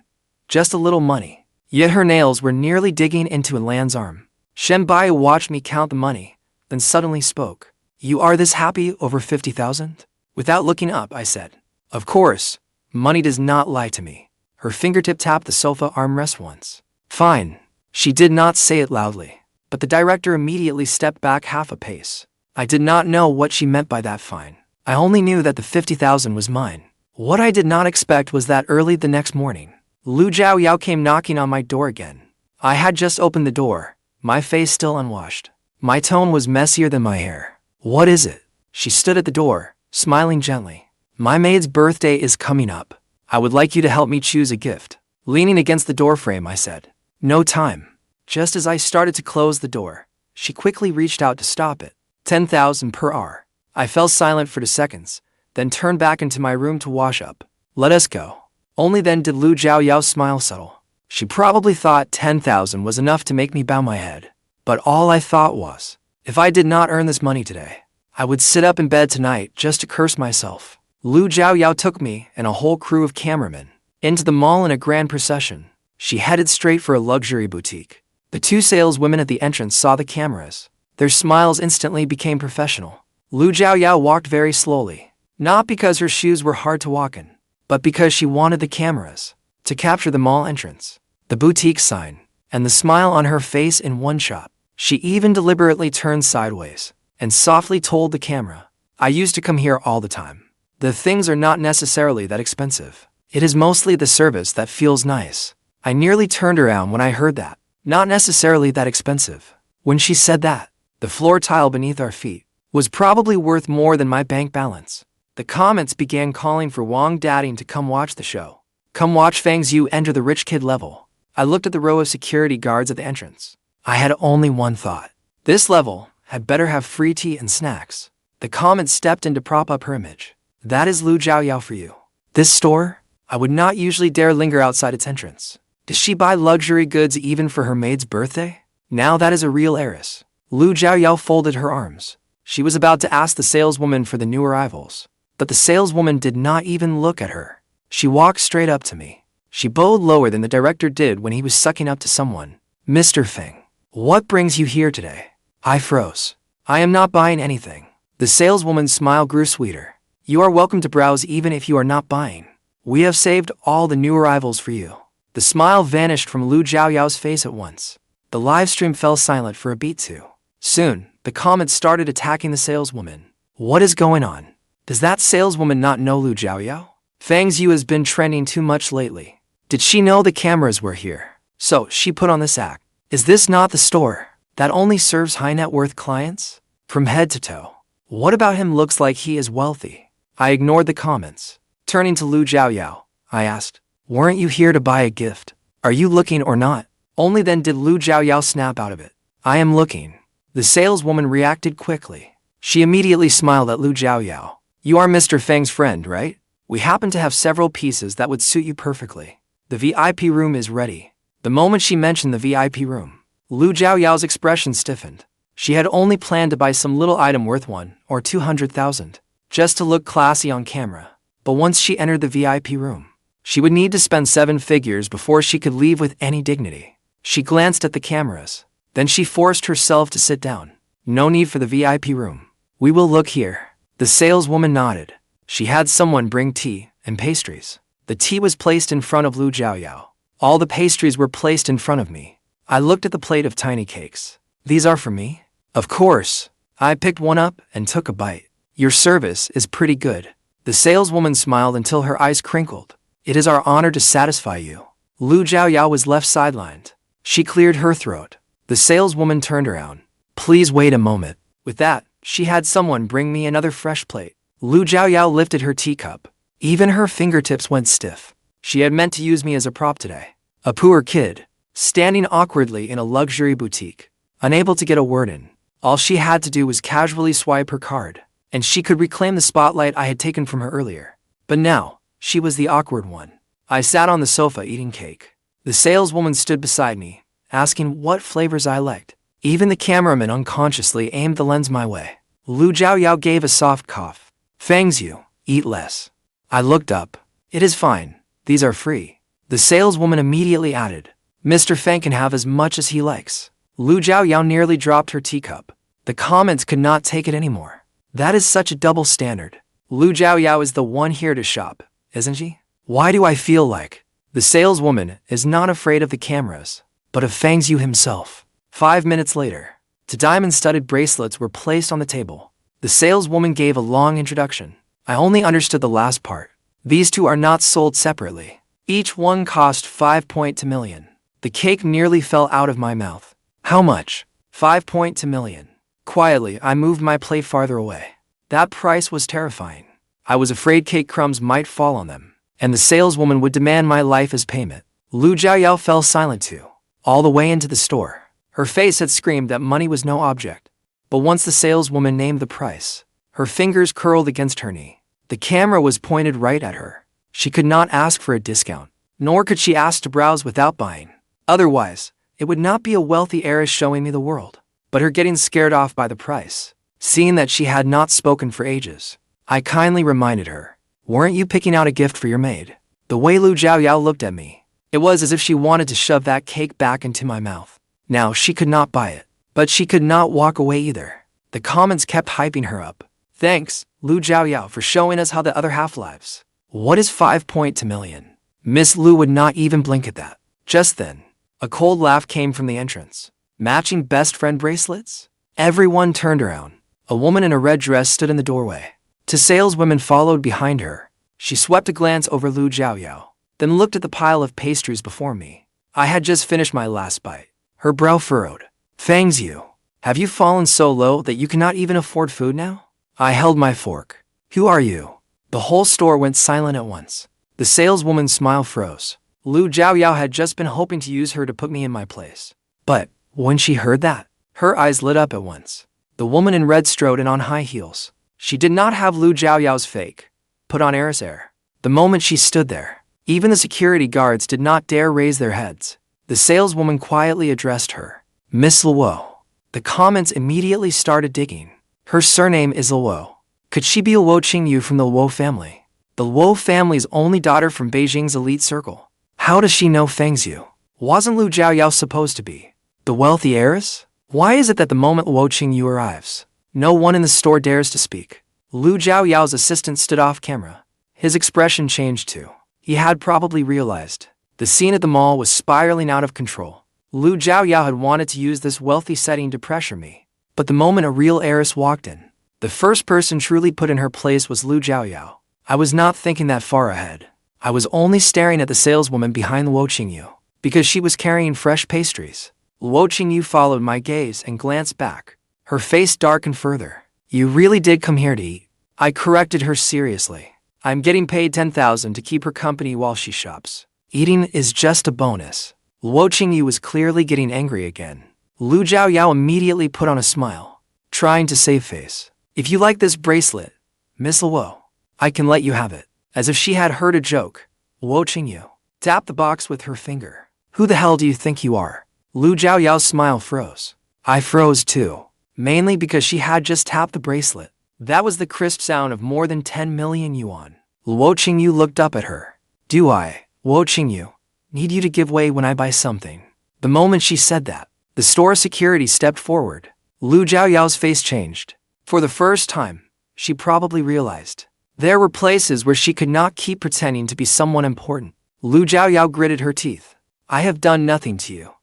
Just a little money. Yet her nails were nearly digging into Lan's arm. Shen Bayu watched me count the money, then suddenly spoke. You are this happy over 50,000? Without looking up, I said. Of course, money does not lie to me. Her fingertip tapped the sofa armrest once. Fine. She did not say it loudly, but the director immediately stepped back half a pace. I did not know what she meant by that fine. I only knew that the 50,000 was mine. What I did not expect was that early the next morning, Lu Zhaoyao came knocking on my door again. I had just opened the door, my face still unwashed. My tone was messier than my hair. What is it? She stood at the door, smiling gently. My maid's birthday is coming up. I would like you to help me choose a gift. Leaning against the doorframe, I said. No time. Just as I started to close the door, she quickly reached out to stop it. 10,000 per hour. I fell silent for 2 seconds, then turned back into my room to wash up. Let us go. Only then did Lu Zhaoyao smile subtle. She probably thought 10,000 was enough to make me bow my head. But all I thought was, if I did not earn this money today, I would sit up in bed tonight just to curse myself. Lu Zhaoyao took me and a whole crew of cameramen into the mall in a grand procession. She headed straight for a luxury boutique. The 2 saleswomen at the entrance saw the cameras. Their smiles instantly became professional. Lu Zhaoyao walked very slowly, not because her shoes were hard to walk in, but because she wanted the cameras to capture the mall entrance, the boutique sign, and the smile on her face in one shot. She even deliberately turned sideways and softly told the camera, I used to come here all the time. The things are not necessarily that expensive. It is mostly the service that feels nice. I nearly turned around when I heard that. Not necessarily that expensive. When she said that, the floor tile beneath our feet was probably worth more than my bank balance. The comments began calling for Wang Dating to come watch the show. Come watch Fang Xiu enter the rich kid level. I looked at the row of security guards at the entrance. I had only one thought. This level had better have free tea and snacks. The comments stepped in to prop up her image. That is Lu Zhaoyao for you. This store? I would not usually dare linger outside its entrance. Does she buy luxury goods even for her maid's birthday? Now that is a real heiress. Lu Zhaoyao folded her arms. She was about to ask the saleswoman for the new arrivals. but the saleswoman did not even look at her. She walked straight up to me. She bowed lower than the director did when he was sucking up to someone. Mr. Feng, what brings you here today? I froze. I am not buying anything. The saleswoman's smile grew sweeter. You are welcome to browse even if you are not buying. We have saved all the new arrivals for you. The smile vanished from Lu Zhaoyao's face at once. The livestream fell silent for a beat too. Soon, the comments started attacking the saleswoman. What is going on? Does that saleswoman not know Lu Zhaoyao? Fang Xiu has been trending too much lately. Did she know the cameras were here? So she put on this act. Is this not the store that only serves high net worth clients? From head to toe. What about him looks like he is wealthy? I ignored the comments. Turning to Lu Zhaoyao, I asked, weren't you here to buy a gift? Are you looking or not? Only then did Lu Zhaoyao snap out of it. I am looking. The saleswoman reacted quickly. She immediately smiled at Lu Zhaoyao. You are Mr. Feng's friend, right? We happen to have several pieces that would suit you perfectly. The VIP room is ready. The moment she mentioned the VIP room, Lu Zhaoyao's expression stiffened. She had only planned to buy some little item worth 1 or 200,000, just to look classy on camera. But once she entered the VIP room, she would need to spend 7 figures before she could leave with any dignity. She glanced at the cameras. Then she forced herself to sit down. No need for the VIP room. We will look here. The saleswoman nodded. She had someone bring tea and pastries. The tea was placed in front of Lu Zhaoyao. All the pastries were placed in front of me. I looked at the plate of tiny cakes. These are for me? Of course. I picked one up and took a bite. Your service is pretty good. The saleswoman smiled until her eyes crinkled. It is our honor to satisfy you. Lu Zhaoyao was left sidelined. She cleared her throat. The saleswoman turned around. Please wait a moment. With that, she had someone bring me another fresh plate. Lu Zhaoyao lifted her teacup. Even her fingertips went stiff. She had meant to use me as a prop today. A poor kid, standing awkwardly in a luxury boutique, unable to get a word in. All she had to do was casually swipe her card, and she could reclaim the spotlight I had taken from her earlier. But now, she was the awkward one. I sat on the sofa eating cake. The saleswoman stood beside me, asking what flavors I liked. Even the cameraman unconsciously aimed the lens my way. Lu Zhaoyao gave a soft cough. Fang Xiu, eat less. I looked up. It is fine. These are free. The saleswoman immediately added, Mr. Fang can have as much as he likes. Lu Zhaoyao nearly dropped her teacup. The comments could not take it anymore. That is such a double standard. Lu Zhaoyao is the one here to shop, isn't she? Why do I feel like the saleswoman is not afraid of the cameras, but of Fang Xiu himself? 5 minutes later, the diamond-studded bracelets were placed on the table. The saleswoman gave a long introduction. I only understood the last part. These two are not sold separately. Each one cost 5.2 million. The cake nearly fell out of my mouth. How much? 5.2 million. Quietly, I moved my plate farther away. That price was terrifying. I was afraid cake crumbs might fall on them, and the saleswoman would demand my life as payment. Lu Zhaoyao fell silent too, all the way into the store. Her face had screamed that money was no object. But once the saleswoman named the price, her fingers curled against her knee. The camera was pointed right at her. She could not ask for a discount, nor could she ask to browse without buying. Otherwise, it would not be a wealthy heiress showing me the world, but her getting scared off by the price. Seeing that she had not spoken for ages, I kindly reminded her, weren't you picking out a gift for your maid? The way Lu Zhaoyao looked at me, it was as if she wanted to shove that cake back into my mouth. Now she could not buy it, but she could not walk away either. The comments kept hyping her up. Thanks, Lu Zhaoyao, for showing us how the other half lives. What is 5.2 million? Miss Lu would not even blink at that. Just then, a cold laugh came from the entrance. Matching best friend bracelets? Everyone turned around. A woman in a red dress stood in the doorway. Two saleswomen followed behind her. She swept a glance over Lu Zhaoyao, then looked at the pile of pastries before me. I had just finished my last bite. Her brow furrowed. Fang Xiu, have you fallen so low that you cannot even afford food now? I held my fork. Who are you? The whole store went silent at once. The saleswoman's smile froze. Lu Zhaoyao had just been hoping to use her to put me in my place. But when she heard that, her eyes lit up at once. The woman in red strode in on high heels. She did not have Lu Zhaoyao's fake, put on heiress air. The moment she stood there, even the security guards did not dare raise their heads. The saleswoman quietly addressed her. Miss Luo. The comments immediately started digging. Her surname is Luo. Could she be Luo Qingyu from the Luo family? The Luo family's only daughter from Beijing's elite circle. How does she know Fang Xiu? Wasn't Lu Zhaoyao supposed to be the wealthy heiress? Why is it that the moment Luo Qingyu arrives, no one in the store dares to speak? Lu Zhaoyao's assistant stood off camera. His expression changed too. He had probably realized the scene at the mall was spiraling out of control. Lu Zhaoyao had wanted to use this wealthy setting to pressure me. But the moment a real heiress walked in, the first person truly put in her place was Lu Zhaoyao. I was not thinking that far ahead. I was only staring at the saleswoman behind Luo Qingyu, because she was carrying fresh pastries. Luo Qingyu followed my gaze and glanced back. Her face darkened further. You really did come here to eat? I corrected her seriously. I'm getting paid 10,000 to keep her company while she shops. Eating is just a bonus. Luo Qingyu was clearly getting angry again. Lu Zhaoyao immediately put on a smile, trying to save face. If you like this bracelet, Miss Luo, I can let you have it. As if she had heard a joke, Luo Qingyu tapped the box with her finger. Who the hell do you think you are? Lu Zhaoyao's smile froze. I froze too, mainly because she had just tapped the bracelet. That was the crisp sound of more than 10 million yuan. Luo Qingyu looked up at her. Do I, Luo Qingyu, need you to give way when I buy something? The moment she said that, the store security stepped forward. Lu Zhaoyao's face changed. For the first time, she probably realized there were places where she could not keep pretending to be someone important. Lu Zhaoyao gritted her teeth. I have done nothing to you.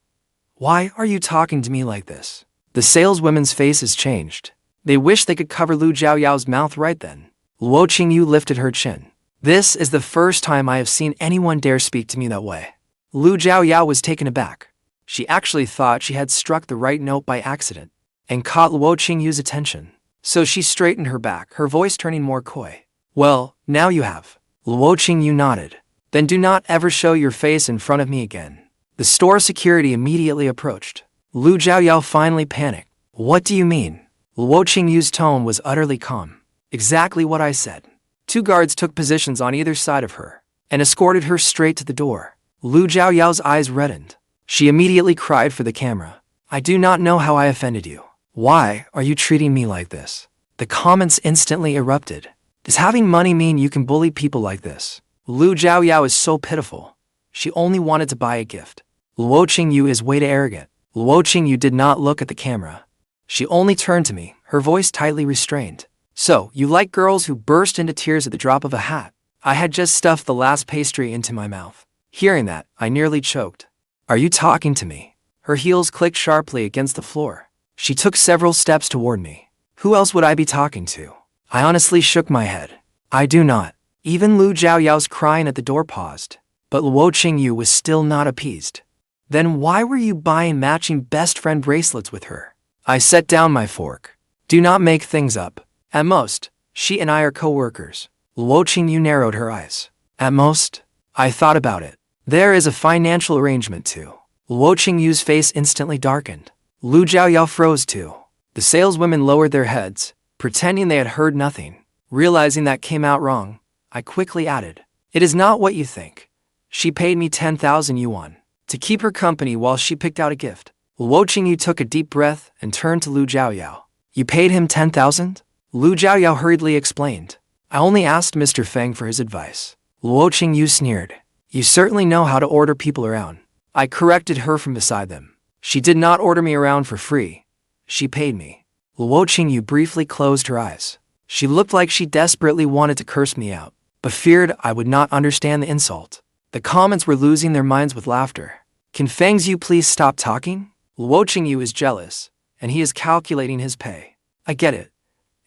Why are you talking to me like this? The saleswomen's faces changed. They wished they could cover Lu Zhaoyao's mouth right then. Luo Qingyu lifted her chin. This is the first time I have seen anyone dare speak to me that way. Lu Zhaoyao was taken aback. She actually thought she had struck the right note by accident and caught Luo Qingyu's attention. So she straightened her back, her voice turning more coy. Well, now you have. Luo Qingyu nodded. Then do not ever show your face in front of me again. The store security immediately approached. Lu Zhaoyao finally panicked. What do you mean? Luo Qingyu's tone was utterly calm. Exactly what I said. 2 guards took positions on either side of her and escorted her straight to the door. Lu Zhaoyao's eyes reddened. She immediately cried for the camera. I do not know how I offended you. Why are you treating me like this? The comments instantly erupted. Does having money mean you can bully people like this? Lu Zhaoyao is so pitiful. She only wanted to buy a gift. Luo Qingyu is way too arrogant. Luo Qingyu did not look at the camera. She only turned to me, her voice tightly restrained. So, you like girls who burst into tears at the drop of a hat? I had just stuffed the last pastry into my mouth. Hearing that, I nearly choked. Are you talking to me? Her heels clicked sharply against the floor. She took several steps toward me. Who else would I be talking to? I honestly shook my head. I do not. Even Lu Zhaoyao's crying at the door paused. But Luo Qingyu was still not appeased. Then why were you buying matching best friend bracelets with her? I set down my fork. Do not make things up. At most, she and I are co-workers. Luo Qingyu narrowed her eyes. At most? I thought about it. There is a financial arrangement too. Luo Qingyu's face instantly darkened. Lu Zhaoyao froze too. The saleswomen lowered their heads, pretending they had heard nothing. Realizing that came out wrong, I quickly added, it is not what you think. She paid me 10,000 yuan to keep her company while she picked out a gift. Luo Qingyu took a deep breath and turned to Lu Zhaoyao. You paid him 10,000? Lu Zhaoyao hurriedly explained. I only asked Mr. Fang for his advice. Luo Qingyu sneered. You certainly know how to order people around. I corrected her from beside them. She did not order me around for free. She paid me. Luo Qingyu briefly closed her eyes. She looked like she desperately wanted to curse me out, but feared I would not understand the insult. The comments were losing their minds with laughter. Can Fang Xiu please stop talking? Luo Qingyu is jealous, and he is calculating his pay. I get it.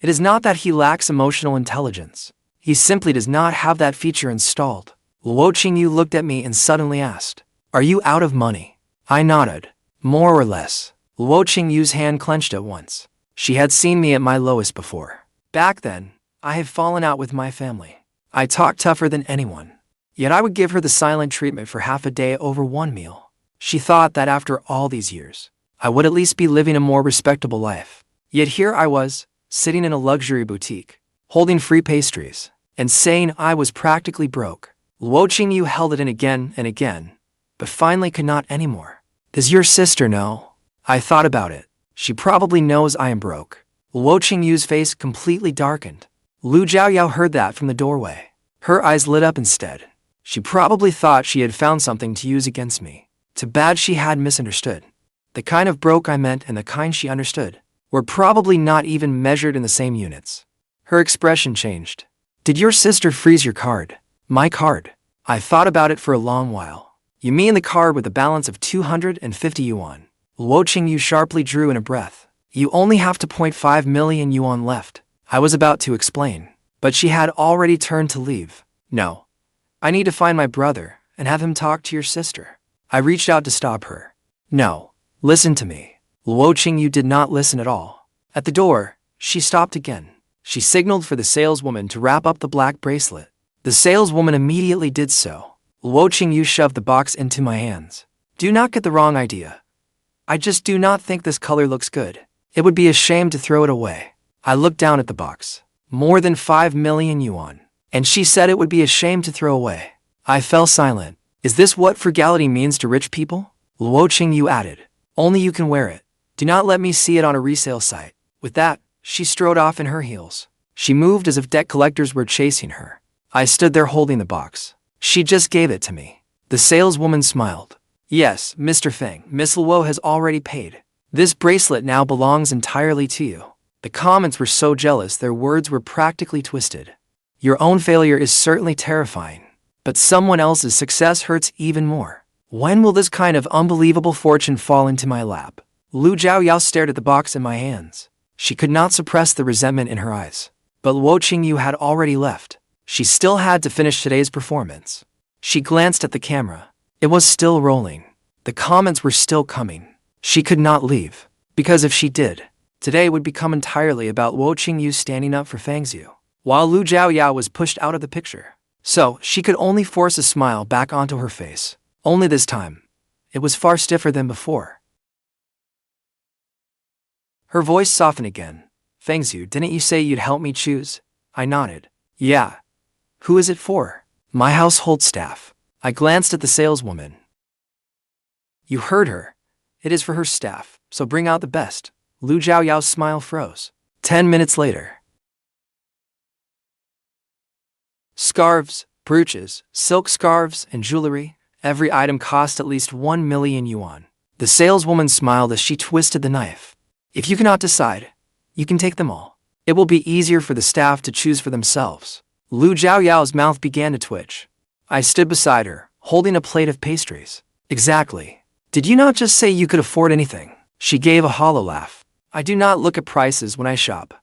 It is not that he lacks emotional intelligence. He simply does not have that feature installed. Luo Qingyu looked at me and suddenly asked, Are you out of money? I nodded. More or less. Luo Qingyu's hand clenched at once. She had seen me at my lowest before. Back then, I had fallen out with my family. I talked tougher than anyone. Yet I would give her the silent treatment for half a day over one meal. She thought that after all these years, I would at least be living a more respectable life. Yet here I was, sitting in a luxury boutique, holding free pastries, and saying I was practically broke. Luo Qingyu held it in again and again, but finally could not anymore. Does your sister know? I thought about it. She probably knows I am broke. Luo Qingyu's face completely darkened. Lu Zhaoyao heard that from the doorway. Her eyes lit up instead. She probably thought she had found something to use against me. Too bad she had misunderstood. The kind of broke I meant and the kind she understood were probably not even measured in the same units. Her expression changed. Did your sister freeze your card? My card. I thought about it for a long while. You mean the card with a balance of 250 yuan? Luo Qingyu sharply drew in a breath. You only have 2.5 million yuan left. I was about to explain, but she had already turned to leave. No. I need to find my brother and have him talk to your sister. I reached out to stop her. No. Listen to me. Luo Qingyu did not listen at all. At the door, she stopped again. She signaled for the saleswoman to wrap up the black bracelet. The saleswoman immediately did so. Luo Qingyu shoved the box into my hands. Do not get the wrong idea. I just do not think this color looks good. It would be a shame to throw it away. I looked down at the box. More than 5 million yuan. And she said it would be a shame to throw away. I fell silent. Is this what frugality means to rich people? Luo Qingyu added. Only you can wear it. Do not let me see it on a resale site. With that, she strode off in her heels. She moved as if debt collectors were chasing her. I stood there holding the box. She just gave it to me. The saleswoman smiled. Yes, Mr. Feng, Miss Luo has already paid. This bracelet now belongs entirely to you. The comments were so jealous their words were practically twisted. Your own failure is certainly terrifying, but someone else's success hurts even more. When will this kind of unbelievable fortune fall into my lap? Lu Zhaoyao stared at the box in my hands. She could not suppress the resentment in her eyes. But Luo Qingyu had already left. She still had to finish today's performance. She glanced at the camera. It was still rolling. The comments were still coming. She could not leave, because if she did, today would become entirely about Luo Qingyu standing up for Fang Xiu, while Lu Zhaoyao was pushed out of the picture. So, she could only force a smile back onto her face. Only this time, it was far stiffer than before. Her voice softened again. Fang Xiu, didn't you say you'd help me choose? I nodded. Yeah. Who is it for? My household staff. I glanced at the saleswoman. You heard her. It is for her staff, so bring out the best. Lu Zhaoyao's smile froze. 10 minutes later. Scarves, brooches, silk scarves, and jewelry. Every item cost at least 1 million yuan. The saleswoman smiled as she twisted the knife. If you cannot decide, you can take them all. It will be easier for the staff to choose for themselves. Lu Zhaoyao's mouth began to twitch. I stood beside her, holding a plate of pastries. Exactly. Did you not just say you could afford anything? She gave a hollow laugh. I do not look at prices when I shop.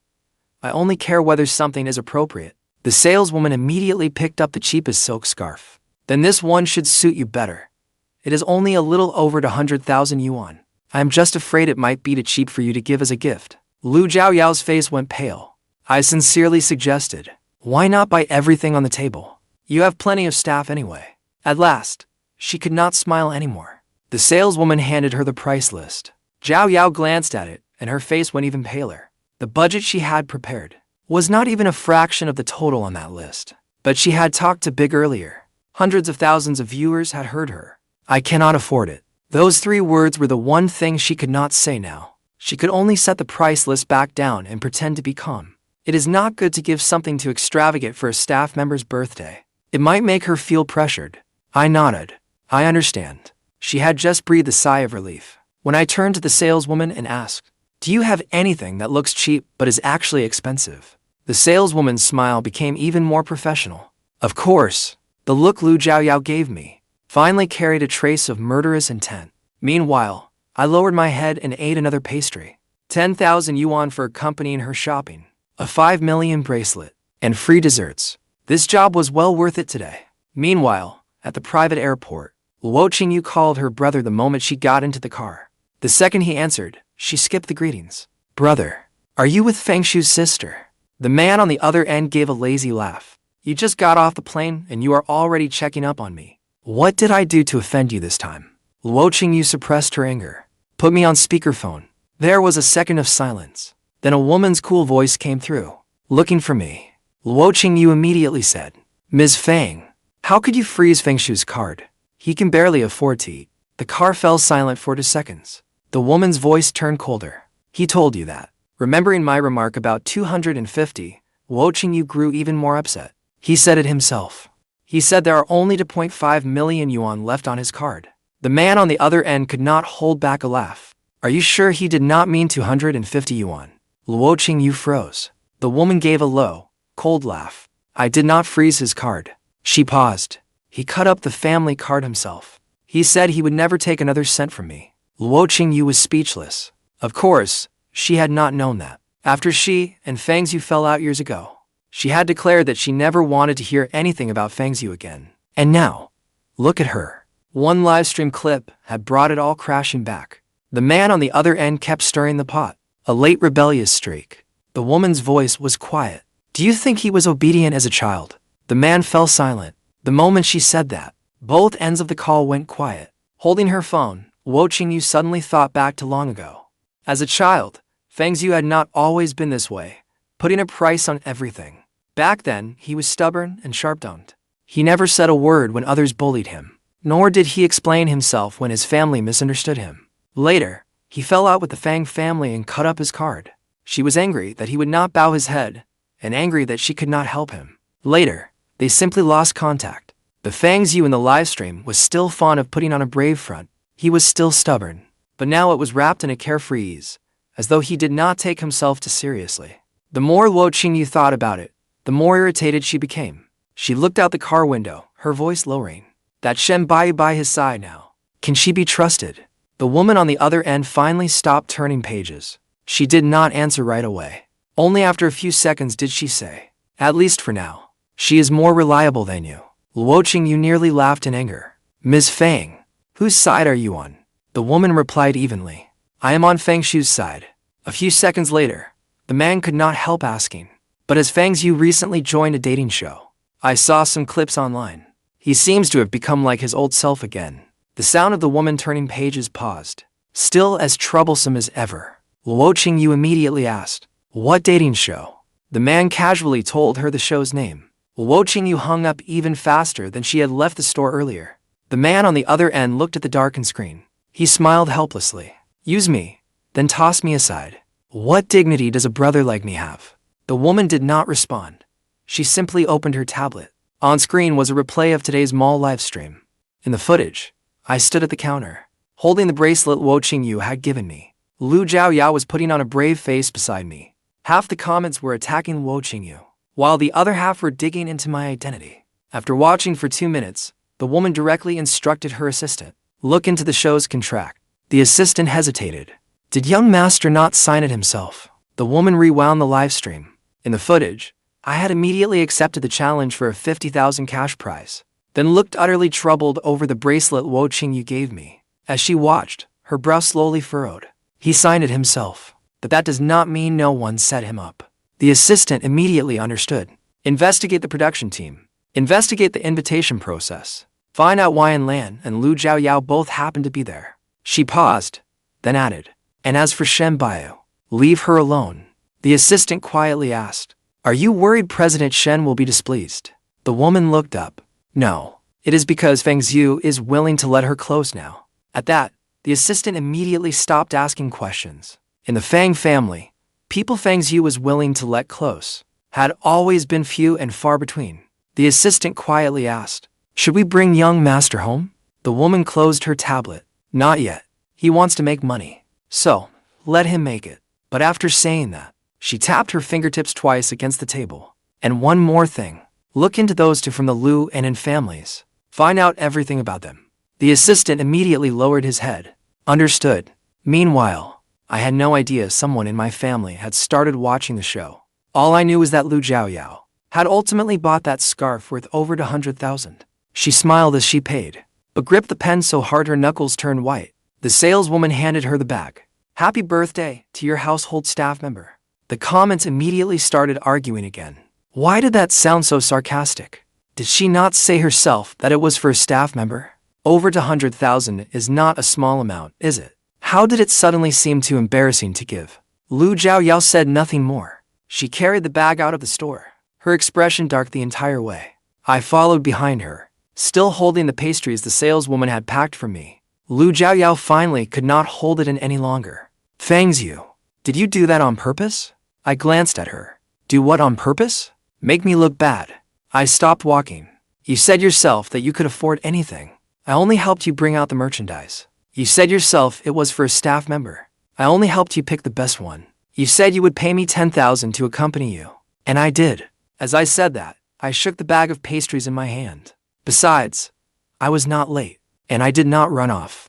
I only care whether something is appropriate. The saleswoman immediately picked up the cheapest silk scarf. Then this one should suit you better. It is only a little over 100,000 yuan. I am just afraid it might be too cheap for you to give as a gift. Lu Zhaoyao's face went pale. I sincerely suggested, why not buy everything on the table? You have plenty of staff anyway. At last, she could not smile anymore. The saleswoman handed her the price list. Zhaoyao glanced at it, and her face went even paler. The budget she had prepared was not even a fraction of the total on that list. But she had talked too big earlier. Hundreds of thousands of viewers had heard her. I cannot afford it. Those 3 words were the one thing she could not say now. She could only set the price list back down and pretend to be calm. It is not good to give something too extravagant for a staff member's birthday. It might make her feel pressured. I nodded. I understand. She had just breathed a sigh of relief. When I turned to the saleswoman and asked, do you have anything that looks cheap but is actually expensive? The saleswoman's smile became even more professional. Of course. The look Lu Zhaoyao gave me finally carried a trace of murderous intent. Meanwhile, I lowered my head and ate another pastry. 10,000 yuan for accompanying her shopping, a 5 million bracelet, and free desserts. This job was well worth it today. Meanwhile, at the private airport, Luo Qingyu called her brother the moment she got into the car. The second he answered, she skipped the greetings. Brother, are you with Fang Xiu's sister? The man on the other end gave a lazy laugh. You just got off the plane and you are already checking up on me. What did I do to offend you this time? Luo Qingyu suppressed her anger. Put me on speakerphone. There was a second of silence. Then a woman's cool voice came through. Looking for me. Luo Qingyu immediately said, Ms. Fang, how could you freeze Fang Xiu's card? He can barely afford to eat. The car fell silent for 2 seconds. The woman's voice turned colder. He told you that. Remembering my remark about 250, Luo Qingyu grew even more upset. He said it himself. He said there are only 2.5 million yuan left on his card. The man on the other end could not hold back a laugh. Are you sure he did not mean 250 yuan? Luo Qingyu froze. The woman gave a low, cold laugh. I did not freeze his card. She paused. He cut up the family card himself. He said he would never take another cent from me. Luo Qingyu was speechless. Of course, she had not known that. After she and Fang Xiu fell out years ago, she had declared that she never wanted to hear anything about Fang Xiu again. And now, look at her. One livestream clip had brought it all crashing back. The man on the other end kept stirring the pot. A late rebellious streak. The woman's voice was quiet. Do you think he was obedient as a child? The man fell silent. The moment she said that, both ends of the call went quiet. Holding her phone, Luo Qingyu suddenly thought back to long ago. As a child, Fang Xiu had not always been this way, putting a price on everything. Back then, he was stubborn and sharp-tongued. He never said a word when others bullied him, nor did he explain himself when his family misunderstood him. Later, he fell out with the Fang family and cut up his card. She was angry that he would not bow his head, and angry that she could not help him. Later, they simply lost contact. The Fang Xiu in the livestream was still fond of putting on a brave front. He was still stubborn, but now it was wrapped in a carefree ease, as though he did not take himself too seriously. The more Luo Qingyu thought about it, the more irritated she became. She looked out the car window, her voice lowering. That Shen Bayu by his side now. Can she be trusted? The woman on the other end finally stopped turning pages. She did not answer right away. Only after a few seconds did she say, at least for now, she is more reliable than you. Luo Qingyu nearly laughed in anger. Ms. Fang, whose side are you on? The woman replied evenly. I am on Fang Xiu's side. A few seconds later, the man could not help asking. But has Fang Xiu recently joined a dating show? I saw some clips online. He seems to have become like his old self again. The sound of the woman turning pages paused. Still as troublesome as ever. Luo Qingyu immediately asked, what dating show? The man casually told her the show's name. Luo Qingyu hung up even faster than she had left the store earlier. The man on the other end looked at the darkened screen. He smiled helplessly. Use me, then toss me aside. What dignity does a brother like me have? The woman did not respond. She simply opened her tablet. On screen was a replay of today's mall livestream. In the footage, I stood at the counter, holding the bracelet Luo Qingyu had given me. Lu Zhaoyao was putting on a brave face beside me. Half the comments were attacking Luo Qingyu, while the other half were digging into my identity. After watching for 2 minutes, the woman directly instructed her assistant, look into the show's contract. The assistant hesitated. Did young master not sign it himself? The woman rewound the live stream. In the footage, I had immediately accepted the challenge for a 50,000 cash prize, then looked utterly troubled over the bracelet Luo Qingyu gave me. As she watched, her brow slowly furrowed. He signed it himself, but that does not mean no one set him up. The assistant immediately understood. Investigate the production team. Investigate the invitation process. Find out why Lan and Lu Zhaoyao both happened to be there. She paused, then added, and as for Shen Bayu, leave her alone. The assistant quietly asked, are you worried President Shen will be displeased? The woman looked up. No, it is because Fang Xiu is willing to let her close now. At that, the assistant immediately stopped asking questions. In the Fang family, people Fang Xiu was willing to let close had always been few and far between. The assistant quietly asked, should we bring young master home? The woman closed her tablet. Not yet. He wants to make money. So, let him make it. But after saying that, she tapped her fingertips twice against the table. And one more thing. Look into those two from the Lu and in families. Find out everything about them. The assistant immediately lowered his head. Understood. Meanwhile, I had no idea someone in my family had started watching the show. All I knew was that Lu Zhaoyao had ultimately bought that scarf worth over 100,000. She smiled as she paid, but gripped the pen so hard her knuckles turned white. The saleswoman handed her the bag. Happy birthday to your household staff member. The comments immediately started arguing again. Why did that sound so sarcastic? Did she not say herself that it was for a staff member? Over 100,000 is not a small amount, is it? How did it suddenly seem too embarrassing to give? Lu Zhaoyao said nothing more. She carried the bag out of the store, her expression dark the entire way. I followed behind her, still holding the pastries the saleswoman had packed for me. Lu Zhaoyao finally could not hold it in any longer. Fang Xiu, did you do that on purpose? I glanced at her. Do what on purpose? Make me look bad. I stopped walking. You said yourself that you could afford anything. I only helped you bring out the merchandise. You said yourself it was for a staff member. I only helped you pick the best one. You said you would pay me 10,000 to accompany you. And I did. As I said that, I shook the bag of pastries in my hand. Besides, I was not late, and I did not run off.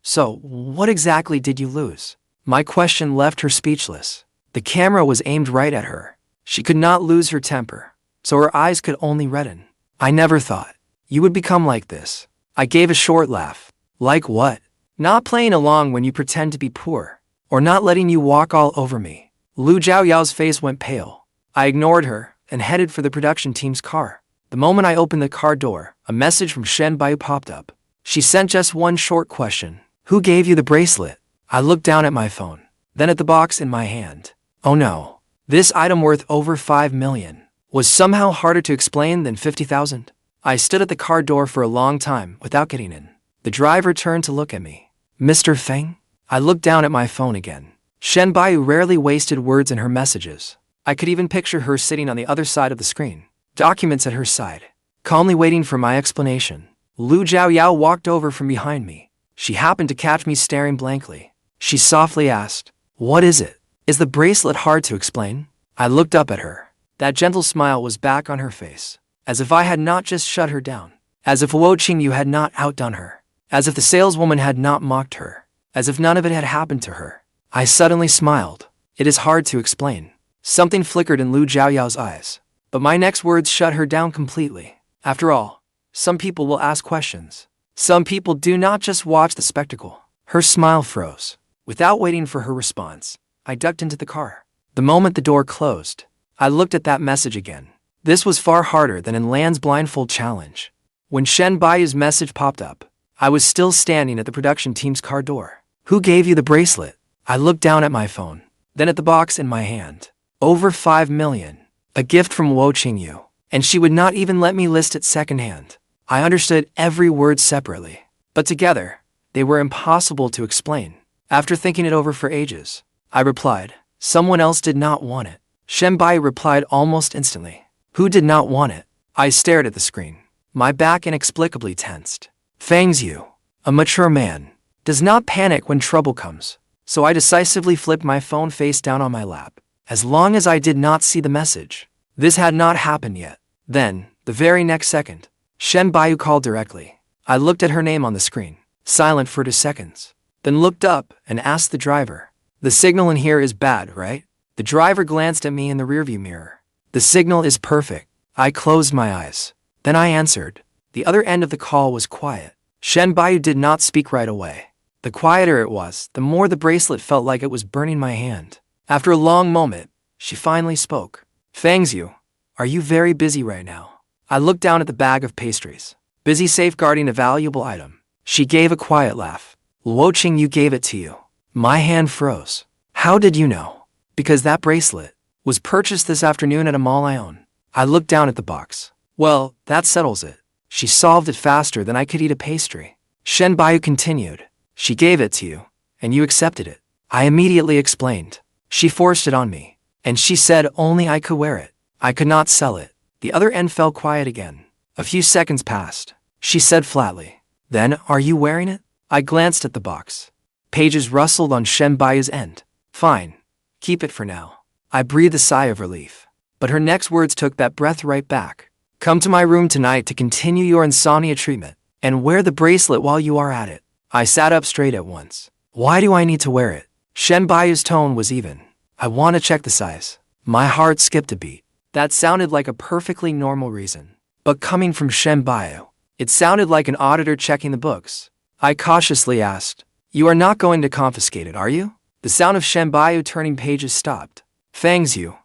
So, what exactly did you lose? My question left her speechless. The camera was aimed right at her. She could not lose her temper, so her eyes could only redden. I never thought you would become like this. I gave a short laugh. Like what? Not playing along when you pretend to be poor, or not letting you walk all over me. Lu Zhaoyao's face went pale. I ignored her and headed for the production team's car. The moment I opened the car door, a message from Shen Bayu popped up. She sent just one short question. Who gave you the bracelet? I looked down at my phone, then at the box in my hand. Oh no. This item worth over 5 million was somehow harder to explain than 50,000. I stood at the car door for a long time without getting in. The driver turned to look at me. Mr. Feng? I looked down at my phone again. Shen Bayu rarely wasted words in her messages. I could even picture her sitting on the other side of the screen, documents at her side, calmly waiting for my explanation. Lu Zhaoyao walked over from behind me. She happened to catch me staring blankly. She softly asked, "What is it? Is the bracelet hard to explain?" I looked up at her. That gentle smile was back on her face, as if I had not just shut her down, as if Qingyue had not outdone her, as if the saleswoman had not mocked her, as if none of it had happened to her. I suddenly smiled. It is hard to explain. Something flickered in Lu Zhaoyao's eyes, but my next words shut her down completely. After all, some people will ask questions. Some people do not just watch the spectacle. Her smile froze. Without waiting for her response, I ducked into the car. The moment the door closed, I looked at that message again. This was far harder than in Lan's blindfold challenge. When Shen Bayu's message popped up, I was still standing at the production team's car door. Who gave you the bracelet? I looked down at my phone, then at the box in my hand. Over 5 million. A gift from Qingyue. And she would not even let me list it secondhand. I understood every word separately, but together, they were impossible to explain. After thinking it over for ages, I replied, someone else did not want it. Shen Bayu replied almost instantly. Who did not want it? I stared at the screen. My back inexplicably tensed. Fang Xiu, a mature man, does not panic when trouble comes, so I decisively flipped my phone face down on my lap. As long as I did not see the message, this had not happened yet. Then, the very next second, Shen Bayu called directly. I looked at her name on the screen, silent for 2 seconds, then looked up and asked the driver, "The signal in here is bad, right?" The driver glanced at me in the rearview mirror. "The signal is perfect." I closed my eyes. Then I answered. The other end of the call was quiet. Shen Bayu did not speak right away. The quieter it was, the more the bracelet felt like it was burning my hand. After a long moment, she finally spoke. Fang Xiu, are you very busy right now? I looked down at the bag of pastries. Busy safeguarding a valuable item. She gave a quiet laugh. Qingyue gave it to you. My hand froze. How did you know? Because that bracelet was purchased this afternoon at a mall I own. I looked down at the box. Well, that settles it. She solved it faster than I could eat a pastry. Shen Bayu continued. She gave it to you, and you accepted it. I immediately explained. She forced it on me, and she said only I could wear it. I could not sell it. The other end fell quiet again. A few seconds passed. She said flatly, "Then, are you wearing it?" I glanced at the box. Pages rustled on Shen Bayu's end. "Fine. Keep it for now." I breathed a sigh of relief. But her next words took that breath right back. "Come to my room tonight to continue your insomnia treatment, and wear the bracelet while you are at it." I sat up straight at once. Why do I need to wear it? Shen Bayu's tone was even. I want to check the size. My heart skipped a beat. That sounded like a perfectly normal reason. But coming from Shen Bayu, it sounded like an auditor checking the books. I cautiously asked, "You are not going to confiscate it, are you?" The sound of Shen Bayu turning pages stopped. Fang Xiu,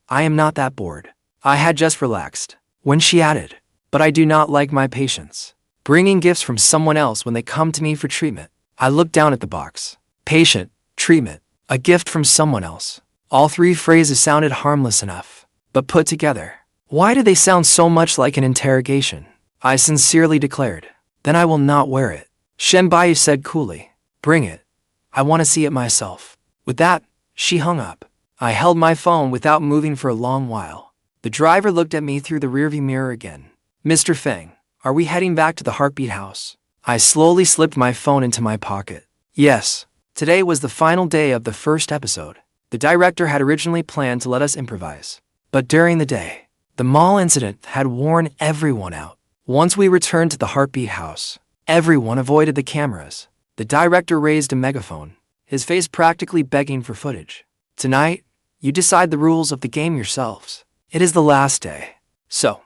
I am not that bored. I had just relaxed. When she added, "But I do not like my patients bringing gifts from someone else when they come to me for treatment." I looked down at the box. Patient, treatment, a gift from someone else. All 3 phrases sounded harmless enough, but put together, why do they sound so much like an interrogation? I sincerely declared, "Then I will not wear it." Shen Bayu said coolly, "Bring it. I want to see it myself." With that, she hung up. I held my phone without moving for a long while. The driver looked at me through the rearview mirror again. Mr. Fang, are we heading back to the Heartbeat House? I slowly slipped my phone into my pocket. Yes. Today was the final day of the first episode. The director had originally planned to let us improvise. But during the day, the mall incident had worn everyone out. Once we returned to the Heartbeat House, everyone avoided the cameras. The director raised a megaphone, his face practically begging for footage. Tonight, you decide the rules of the game yourselves. It is the last day. So,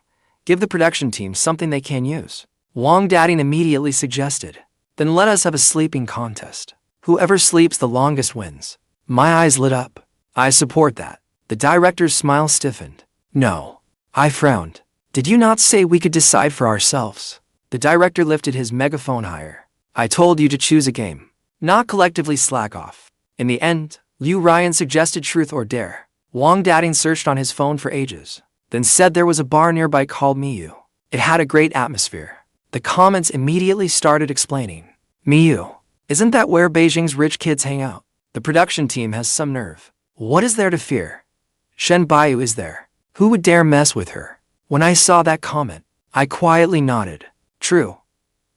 give the production team something they can use. Wang Dating immediately suggested. Then let us have a sleeping contest. Whoever sleeps the longest wins. My eyes lit up. I support that. The director's smile stiffened. No. I frowned. Did you not say we could decide for ourselves? The director lifted his megaphone higher. I told you to choose a game, not collectively slack off. In the end, Liu Ryan suggested truth or dare. Wang Dating searched on his phone for ages, then said there was a bar nearby called Meiyu. It had a great atmosphere. The comments immediately started explaining. Meiyu, isn't that where Beijing's rich kids hang out? The production team has some nerve. What is there to fear? Shen Buyu is there. Who would dare mess with her? When I saw that comment, I quietly nodded. True.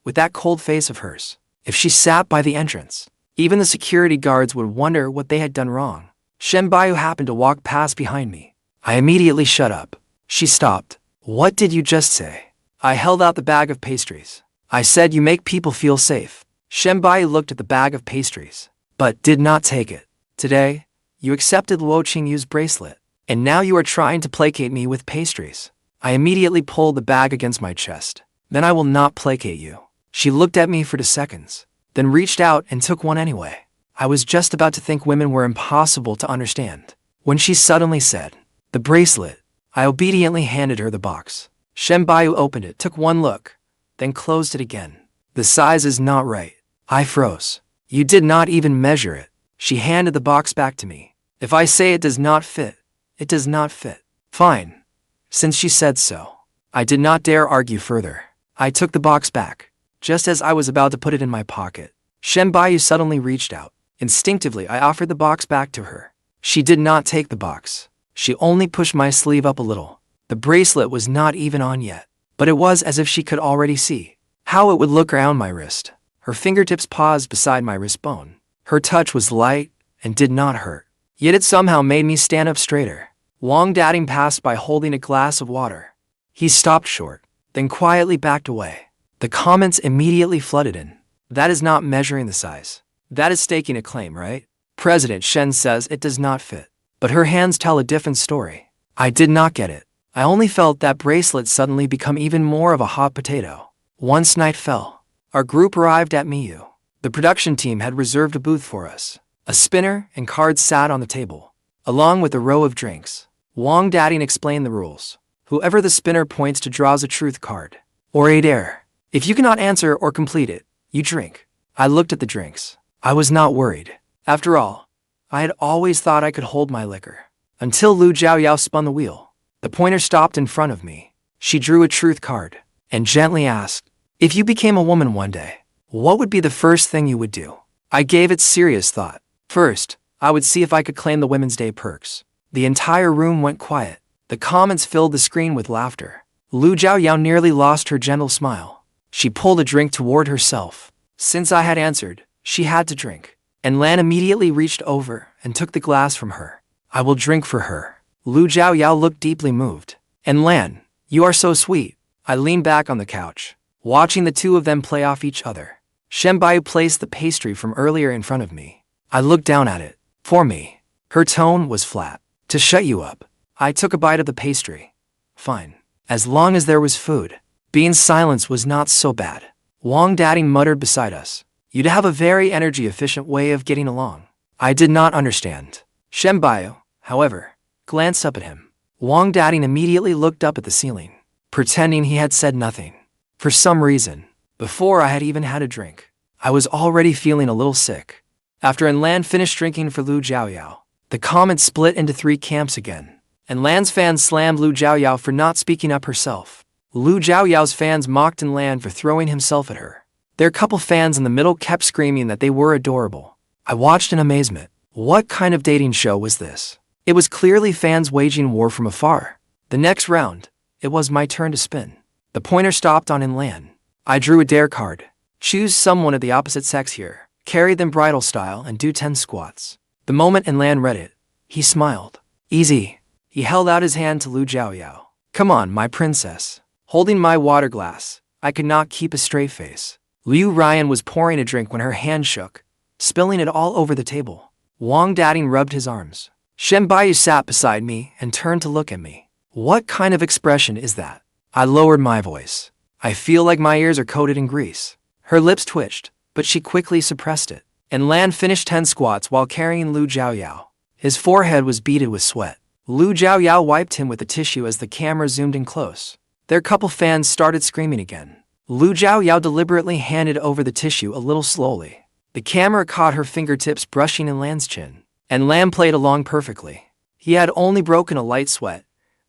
With that cold face of hers, if she sat by the entrance, even the security guards would wonder what they had done wrong. Shen Buyu happened to walk past behind me. I immediately shut up. She stopped. What did you just say? I held out the bag of pastries. I said you make people feel safe. Shen Buyu looked at the bag of pastries, but did not take it. Today, you accepted Luo Qingyue's bracelet, and now you are trying to placate me with pastries. I immediately pulled the bag against my chest. Then I will not placate you. She looked at me for 2 seconds, then reached out and took one anyway. I was just about to think women were impossible to understand, when she suddenly said, the bracelet. I obediently handed her the box. Shen Buyu opened it, took one look, then closed it again. The size is not right. I froze. You did not even measure it. She handed the box back to me. If I say it does not fit, it does not fit. Fine. Since she said so, I did not dare argue further. I took the box back, just as I was about to put it in my pocket. Shen Buyu suddenly reached out. Instinctively, I offered the box back to her. She did not take the box. She only pushed my sleeve up a little. The bracelet was not even on yet, but it was as if she could already see how it would look around my wrist. Her fingertips paused beside my wrist bone. Her touch was light and did not hurt, yet it somehow made me stand up straighter. Wang Dating passed by holding a glass of water. He stopped short, then quietly backed away. The comments immediately flooded in. That is not measuring the size. That is staking a claim, right? President Shen says it does not fit. But her hands tell a different story. I did not get it. I only felt that bracelet suddenly become even more of a hot potato. Once night fell, our group arrived at Meiyu. The production team had reserved a booth for us. A spinner and cards sat on the table, along with a row of drinks. Wang Dating explained the rules. Whoever the spinner points to draws a truth card, or a dare. If you cannot answer or complete it, you drink. I looked at the drinks. I was not worried. After all, I had always thought I could hold my liquor. Until Lu Zhaoyao spun the wheel. The pointer stopped in front of me. She drew a truth card, and gently asked, if you became a woman one day, what would be the first thing you would do? I gave it serious thought. First, I would see if I could claim the Women's Day perks. The entire room went quiet. The comments filled the screen with laughter. Lu Zhaoyao nearly lost her gentle smile. She pulled a drink toward herself. Since I had answered, she had to drink. And Lan immediately reached over and took the glass from her. I will drink for her. Lu Zhaoyao looked deeply moved. And Lan, you are so sweet. I leaned back on the couch, watching the two of them play off each other. Shen Buyu placed the pastry from earlier in front of me. I looked down at it. For me. Her tone was flat. To shut you up. I took a bite of the pastry. Fine. As long as there was food. Being silenced was not so bad. Wang Dating muttered beside us. You'd have a very energy-efficient way of getting along. I did not understand. Shen Buyu, however, glanced up at him. Wang Dating immediately looked up at the ceiling, pretending he had said nothing. For some reason, before I had even had a drink, I was already feeling a little sick. After Lan finished drinking for Lu Zhaoyao, the comments split into 3 camps again. And Lan's fans slammed Lu Zhaoyao for not speaking up herself. Lu Zhaoyao's fans mocked Lan for throwing himself at her. Their couple fans in the middle kept screaming that they were adorable. I watched in amazement. What kind of dating show was this? It was clearly fans waging war from afar. The next round, it was my turn to spin. The pointer stopped on Lan. I drew a dare card. Choose someone of the opposite sex here. Carry them bridal style and do 10 squats. The moment Lan read it, he smiled. Easy. He held out his hand to Lu Zhaoyao. Come on, my princess. Holding my water glass, I could not keep a straight face. Liu Ryan was pouring a drink when her hand shook, spilling it all over the table. Wang Dating rubbed his arms. Shen Bayu sat beside me and turned to look at me. What kind of expression is that? I lowered my voice. I feel like my ears are coated in grease. Her lips twitched, but she quickly suppressed it. And Lan finished 10 squats while carrying Lu Zhaoyao. His forehead was beaded with sweat. Lu Zhaoyao wiped him with a tissue as the camera zoomed in close. Their couple fans started screaming again. Lu Zhaoyao deliberately handed over the tissue a little slowly. The camera caught her fingertips brushing in Lan's chin. And Lan played along perfectly. He had only broken a light sweat,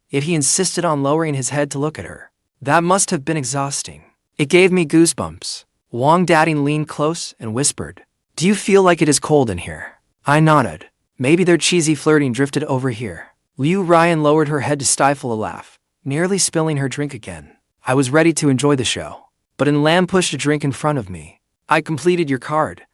yet he insisted on lowering his head to look at her. That must have been exhausting. It gave me goosebumps. Wang Dating leaned close and whispered, "Do you feel like it is cold in here?" I nodded. Maybe their cheesy flirting drifted over here. Liu Ryan lowered her head to stifle a laugh, nearly spilling her drink again. I was ready to enjoy the show. But Lan pushed a drink in front of me. I completed your card.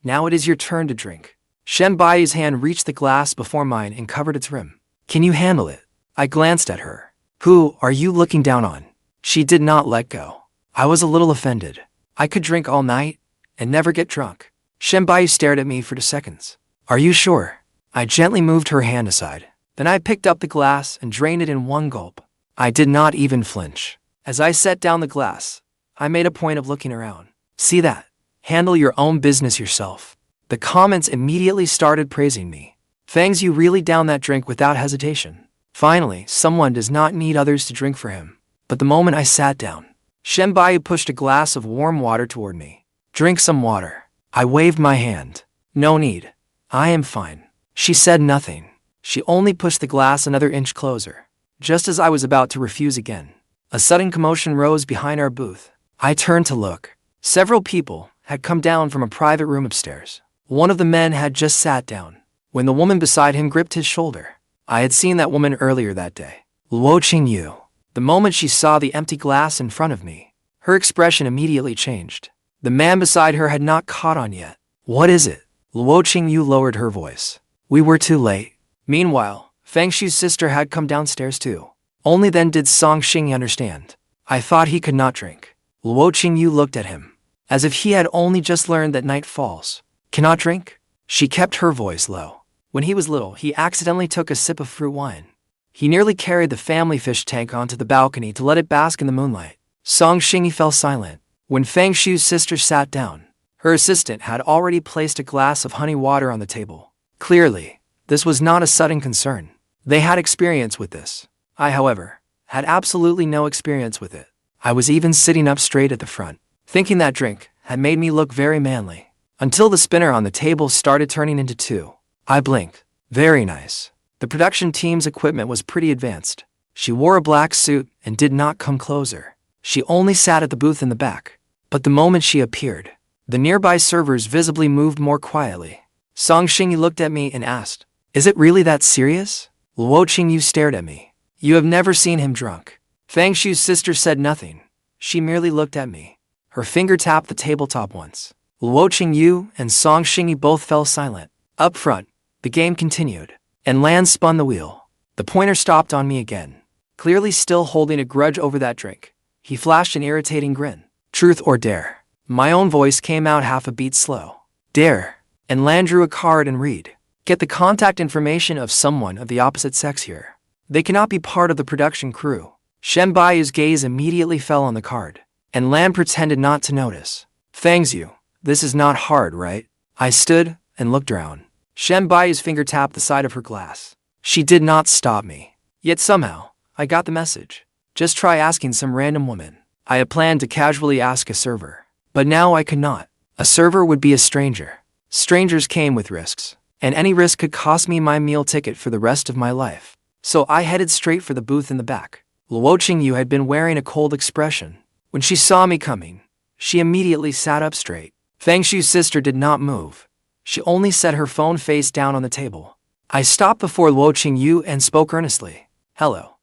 Now it is your turn to drink. Shen Bai's hand reached the glass before mine and covered its rim. Can you handle it? I glanced at her. Who are you looking down on? She did not let go. I was a little offended. I could drink all night and never get drunk. Shen Bai stared at me for 2 seconds. Are you sure? I gently moved her hand aside. Then I picked up the glass and drained it in one gulp. I did not even flinch. As I set down the glass, I made a point of looking around. See that? Handle your own business yourself. The comments immediately started praising me. Fang Xiu really downed that drink without hesitation. Finally, someone does not need others to drink for him. But the moment I sat down, Shen Bai pushed a glass of warm water toward me. Drink some water. I waved my hand. No need. I am fine. She said nothing. She only pushed the glass another inch closer. Just as I was about to refuse again, a sudden commotion rose behind our booth. I turned to look. Several people had come down from a private room upstairs. One of the men had just sat down, when the woman beside him gripped his shoulder. I had seen that woman earlier that day. Qingyue. The moment she saw the empty glass in front of me, her expression immediately changed. The man beside her had not caught on yet. What is it? Qingyue lowered her voice. We were too late. Meanwhile, Fang Xiu's sister had come downstairs too. Only then did Song Xingyi understand. I thought he could not drink. Qingyue looked at him, as if he had only just learned that night falls. Cannot drink? She kept her voice low. When he was little, he accidentally took a sip of fruit wine. He nearly carried the family fish tank onto the balcony to let it bask in the moonlight. Song Xingyi fell silent. When Fang Xiu's sister sat down, her assistant had already placed a glass of honey water on the table. Clearly, this was not a sudden concern. They had experience with this. I, however, had absolutely no experience with it. I was even sitting up straight at the front, thinking that drink had made me look very manly. Until the spinner on the table started turning into 2. I blinked. Very nice. The production team's equipment was pretty advanced. She wore a black suit and did not come closer. She only sat at the booth in the back. But the moment she appeared, the nearby servers visibly moved more quietly. Song Xingyi looked at me and asked, "Is it really that serious?" Qingyue stared at me. You have never seen him drunk. Fang Xiu's sister said nothing. She merely looked at me. Her finger tapped the tabletop once. Qingyue and Song Xingyi both fell silent. Up front, the game continued, and Lan spun the wheel. The pointer stopped on me again, clearly still holding a grudge over that drink. He flashed an irritating grin. Truth or dare? My own voice came out half a beat slow. Dare. And Lan drew a card and read. Get the contact information of someone of the opposite sex here. They cannot be part of the production crew. Shen Bai's gaze immediately fell on the card, and Lan pretended not to notice. Fang Xiu, this is not hard, right? I stood and looked around. Shen Bai's finger tapped the side of her glass. She did not stop me. Yet somehow, I got the message. Just try asking some random woman. I had planned to casually ask a server, but now I could not. A server would be a stranger. Strangers came with risks, and any risk could cost me my meal ticket for the rest of my life. So I headed straight for the booth in the back. Qingyue had been wearing a cold expression. When she saw me coming, she immediately sat up straight. Fang Xiu's sister did not move. She only set her phone face down on the table. I stopped before Luo Qingyue and spoke earnestly. Hello.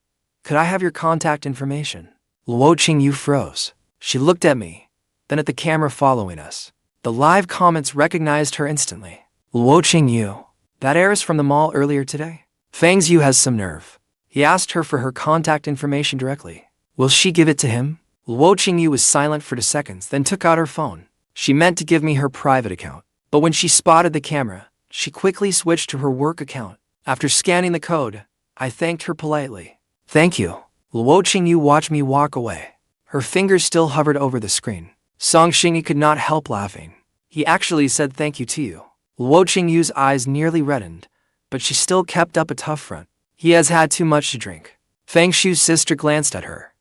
Could I have your contact information? Luo Qingyue froze. She looked at me, then at the camera following us. The live comments recognized her instantly. Luo Qingyue, that heiress from the mall earlier today? Fang Xiu has some nerve. He asked her for her contact information directly. Will she give it to him? Luo Qingyue was silent for 2 seconds, then took out her phone. She meant to give me her private account, but when she spotted the camera, she quickly switched to her work account. After scanning the code, I thanked her politely. Thank you. Luo Qingyue watched me walk away. Her fingers still hovered over the screen. Song Xingyi could not help laughing. He actually said thank you to you. Luo Qingyue's eyes nearly reddened, but she still kept up a tough front. He has had too much to drink. Fang Xiu's sister glanced at her.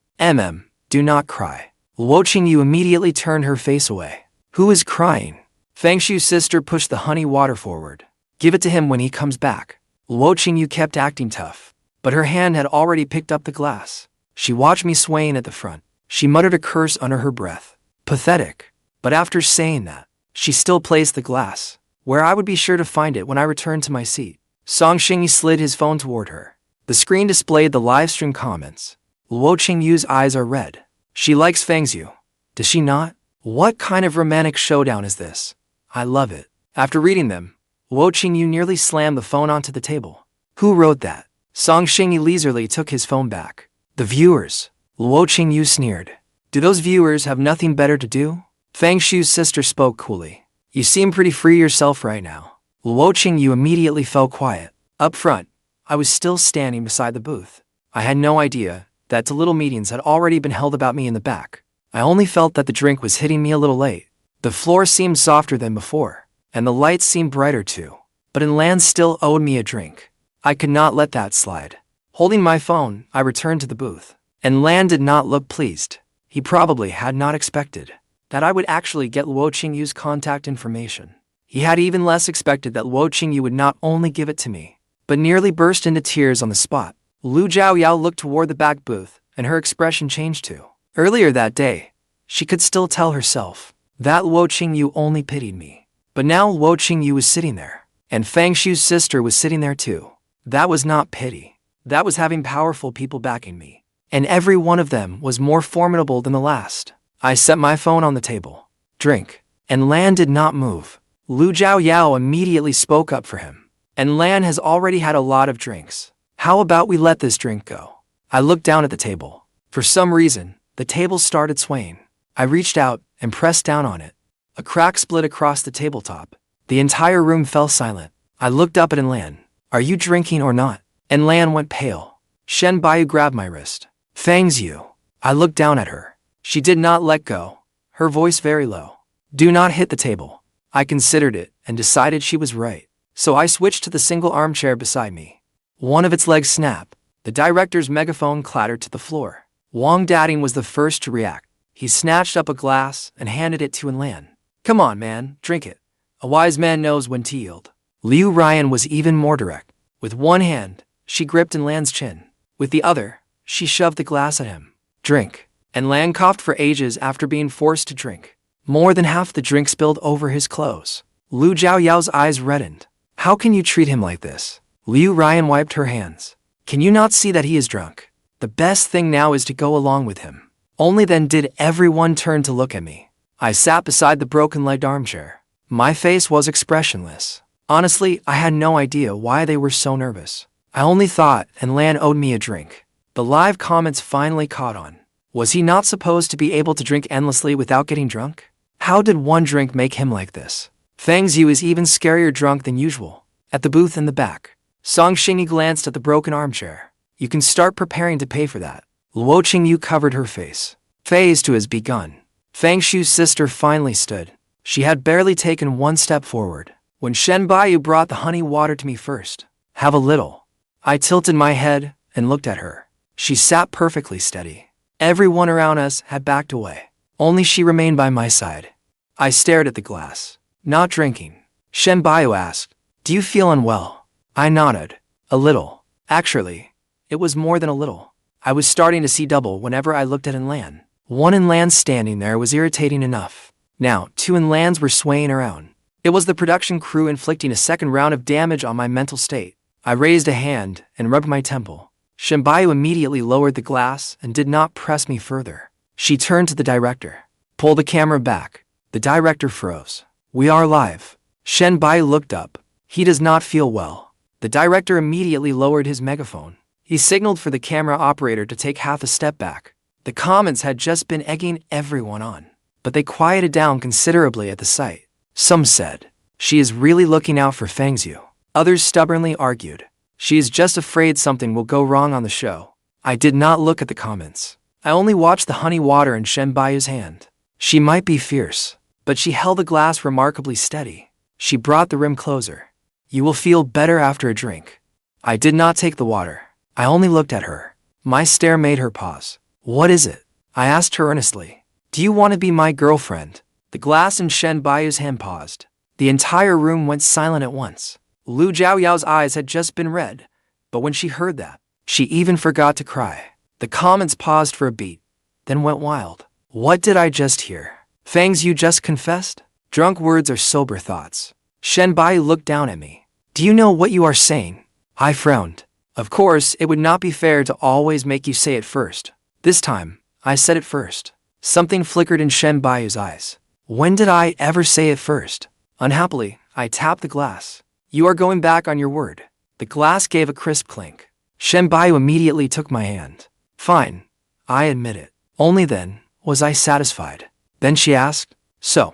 Do not cry. Luo Qingyue immediately turned her face away. Who is crying? Fang Xiu's sister pushed the honey water forward. Give it to him when he comes back. Luo Qingyue kept acting tough, but her hand had already picked up the glass. She watched me swaying at the front. She muttered a curse under her breath. Pathetic. But after saying that, she still placed the glass where I would be sure to find it when I returned to my seat. Song Xingyi slid his phone toward her. The screen displayed the livestream comments. Luo Qingyue's eyes are red. She likes Fang Xiu. Does she not? What kind of romantic showdown is this? I love it. After reading them, Luo Qingyue nearly slammed the phone onto the table. Who wrote that? Song Xingyi leisurely took his phone back. The viewers. Luo Qingyue sneered. Do those viewers have nothing better to do? Fang Xiu's sister spoke coolly. You seem pretty free yourself right now. Luo Qingyue immediately fell quiet. Up front, I was still standing beside the booth. I had no idea that 2 little meetings had already been held about me in the back. I only felt that the drink was hitting me a little late. The floor seemed softer than before, and the lights seemed brighter too. But Lan still owed me a drink. I could not let that slide. Holding my phone, I returned to the booth. And Lan did not look pleased. He probably had not expected that I would actually get Luo Qingyue's contact information. He had even less expected that Luo Qingyue would not only give it to me, but nearly burst into tears on the spot. Lu Zhaoyao looked toward the back booth, and her expression changed too. Earlier that day, she could still tell herself that Luo Qingyue only pitied me. But now Luo Qingyue was sitting there, and Fang Xiu's sister was sitting there too. That was not pity. That was having powerful people backing me. And every one of them was more formidable than the last. I set my phone on the table. Drink. And Lan did not move. Lu Zhaoyao immediately spoke up for him. And Lan has already had a lot of drinks. How about we let this drink go? I looked down at the table. For some reason, the table started swaying. I reached out and pressed down on it. A crack split across the tabletop. The entire room fell silent. I looked up at Lan. Are you drinking or not? And Lan went pale. Shen Bayu grabbed my wrist. Fang Xiu. I looked down at her. She did not let go, her voice very low. Do not hit the table. I considered it and decided she was right. So I switched to the single armchair beside me. One of its legs snapped. The director's megaphone clattered to the floor. Wang Dating was the first to react. He snatched up a glass and handed it to Lan. Come on, man, drink it. A wise man knows when to yield. Liu Ryan was even more direct. With one hand, she gripped Lan's chin. With the other, she shoved the glass at him. Drink. And Lan coughed for ages after being forced to drink. More than half the drink spilled over his clothes. Lu Zhaoyao's eyes reddened. How can you treat him like this? Liu Ryan wiped her hands. Can you not see that he is drunk? The best thing now is to go along with him. Only then did everyone turn to look at me. I sat beside the broken-legged armchair. My face was expressionless. Honestly, I had no idea why they were so nervous. I only thought Lan owed me a drink. The live comments finally caught on. Was he not supposed to be able to drink endlessly without getting drunk? How did one drink make him like this? Fang Xiu is even scarier drunk than usual. At the booth in the back, Song Xingyi glanced at the broken armchair. You can start preparing to pay for that. Luo Qingyue covered her face. Phase 2 has begun. Fang Xiu's sister finally stood. She had barely taken one step forward when Shen Bayu brought the honey water to me first. Have a little. I tilted my head and looked at her. She sat perfectly steady. Everyone around us had backed away. Only she remained by my side. I stared at the glass. Not drinking. Shen Bayu asked, do you feel unwell? I nodded. A little. Actually, it was more than a little. I was starting to see double whenever I looked at Lan. One Lan standing there was irritating enough. Now, 2 Lans were swaying around. It was the production crew inflicting a second round of damage on my mental state. I raised a hand and rubbed my temple. Shen Baiyu immediately lowered the glass and did not press me further. She turned to the director. Pull the camera back. The director froze. We are live. Shen Baiyu looked up. He does not feel well. The director immediately lowered his megaphone. He signaled for the camera operator to take half a step back. The comments had just been egging everyone on, but they quieted down considerably at the sight. Some said, "She is really looking out for Fang Xiu." Others stubbornly argued, "She is just afraid something will go wrong on the show." I did not look at the comments. I only watched the honey water in Shen Baiyu's hand. She might be fierce, but she held the glass remarkably steady. She brought the rim closer. "You will feel better after a drink." I did not take the water. I only looked at her. My stare made her pause. "What is it?" I asked her earnestly. "Do you want to be my girlfriend?" The glass in Shen Baiyu's hand paused. The entire room went silent at once. Lu Zhaoyao's eyes had just been red, but when she heard that, she even forgot to cry. The comments paused for a beat, then went wild. What did I just hear? Fang Xiu just confessed? Drunk words are sober thoughts. Shen Baiyu looked down at me. "Do you know what you are saying?" I frowned. Of course, it would not be fair to always make you say it first. This time, I said it first. Something flickered in Shen Baiyu's eyes. When did I ever say it first? Unhappily, I tapped the glass. "You are going back on your word." The glass gave a crisp clink. Shen Baiyu immediately took my hand. "Fine, I admit it." Only then was I satisfied. Then she asked, "So,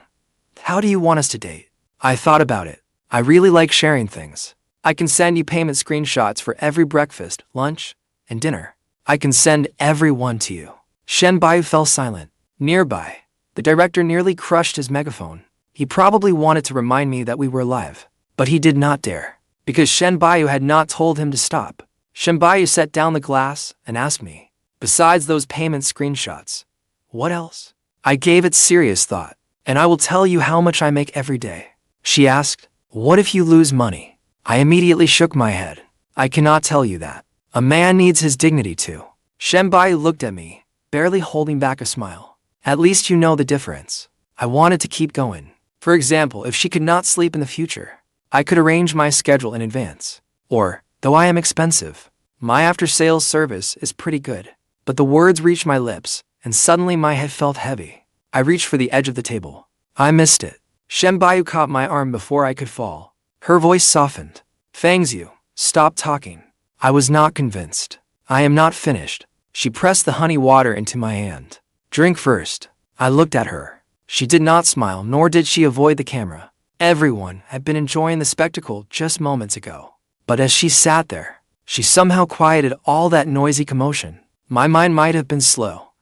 how do you want us to date?" I thought about it. I really like sharing things. I can send you payment screenshots for every breakfast, lunch, and dinner. I can send every one to you. Shen Baiyu fell silent. Nearby, the director nearly crushed his megaphone. He probably wanted to remind me that we were live, but he did not dare, because Shen Baiyu had not told him to stop. Shen Baiyu set down the glass and asked me, "Besides those payment screenshots, what else?" I gave it serious thought. "And I will tell you how much I make every day." She asked, "What if you lose money?" I immediately shook my head. "I cannot tell you that. A man needs his dignity too." Shen Baiyu looked at me, barely holding back a smile. "At least you know the difference." I wanted to keep going. For example, if she could not sleep in the future, I could arrange my schedule in advance. Or, though I am expensive, my after-sales service is pretty good. But the words reached my lips, and suddenly my head felt heavy. I reached for the edge of the table. I missed it. Shen Baiyu caught my arm before I could fall. Her voice softened. "Fang Xiu, stop talking." I was not convinced. "I am not finished." She pressed the honey water into my hand. "Drink first." I looked at her. She did not smile, nor did she avoid the camera. Everyone had been enjoying the spectacle just moments ago. But as she sat there, she somehow quieted all that noisy commotion. My mind might have been slow,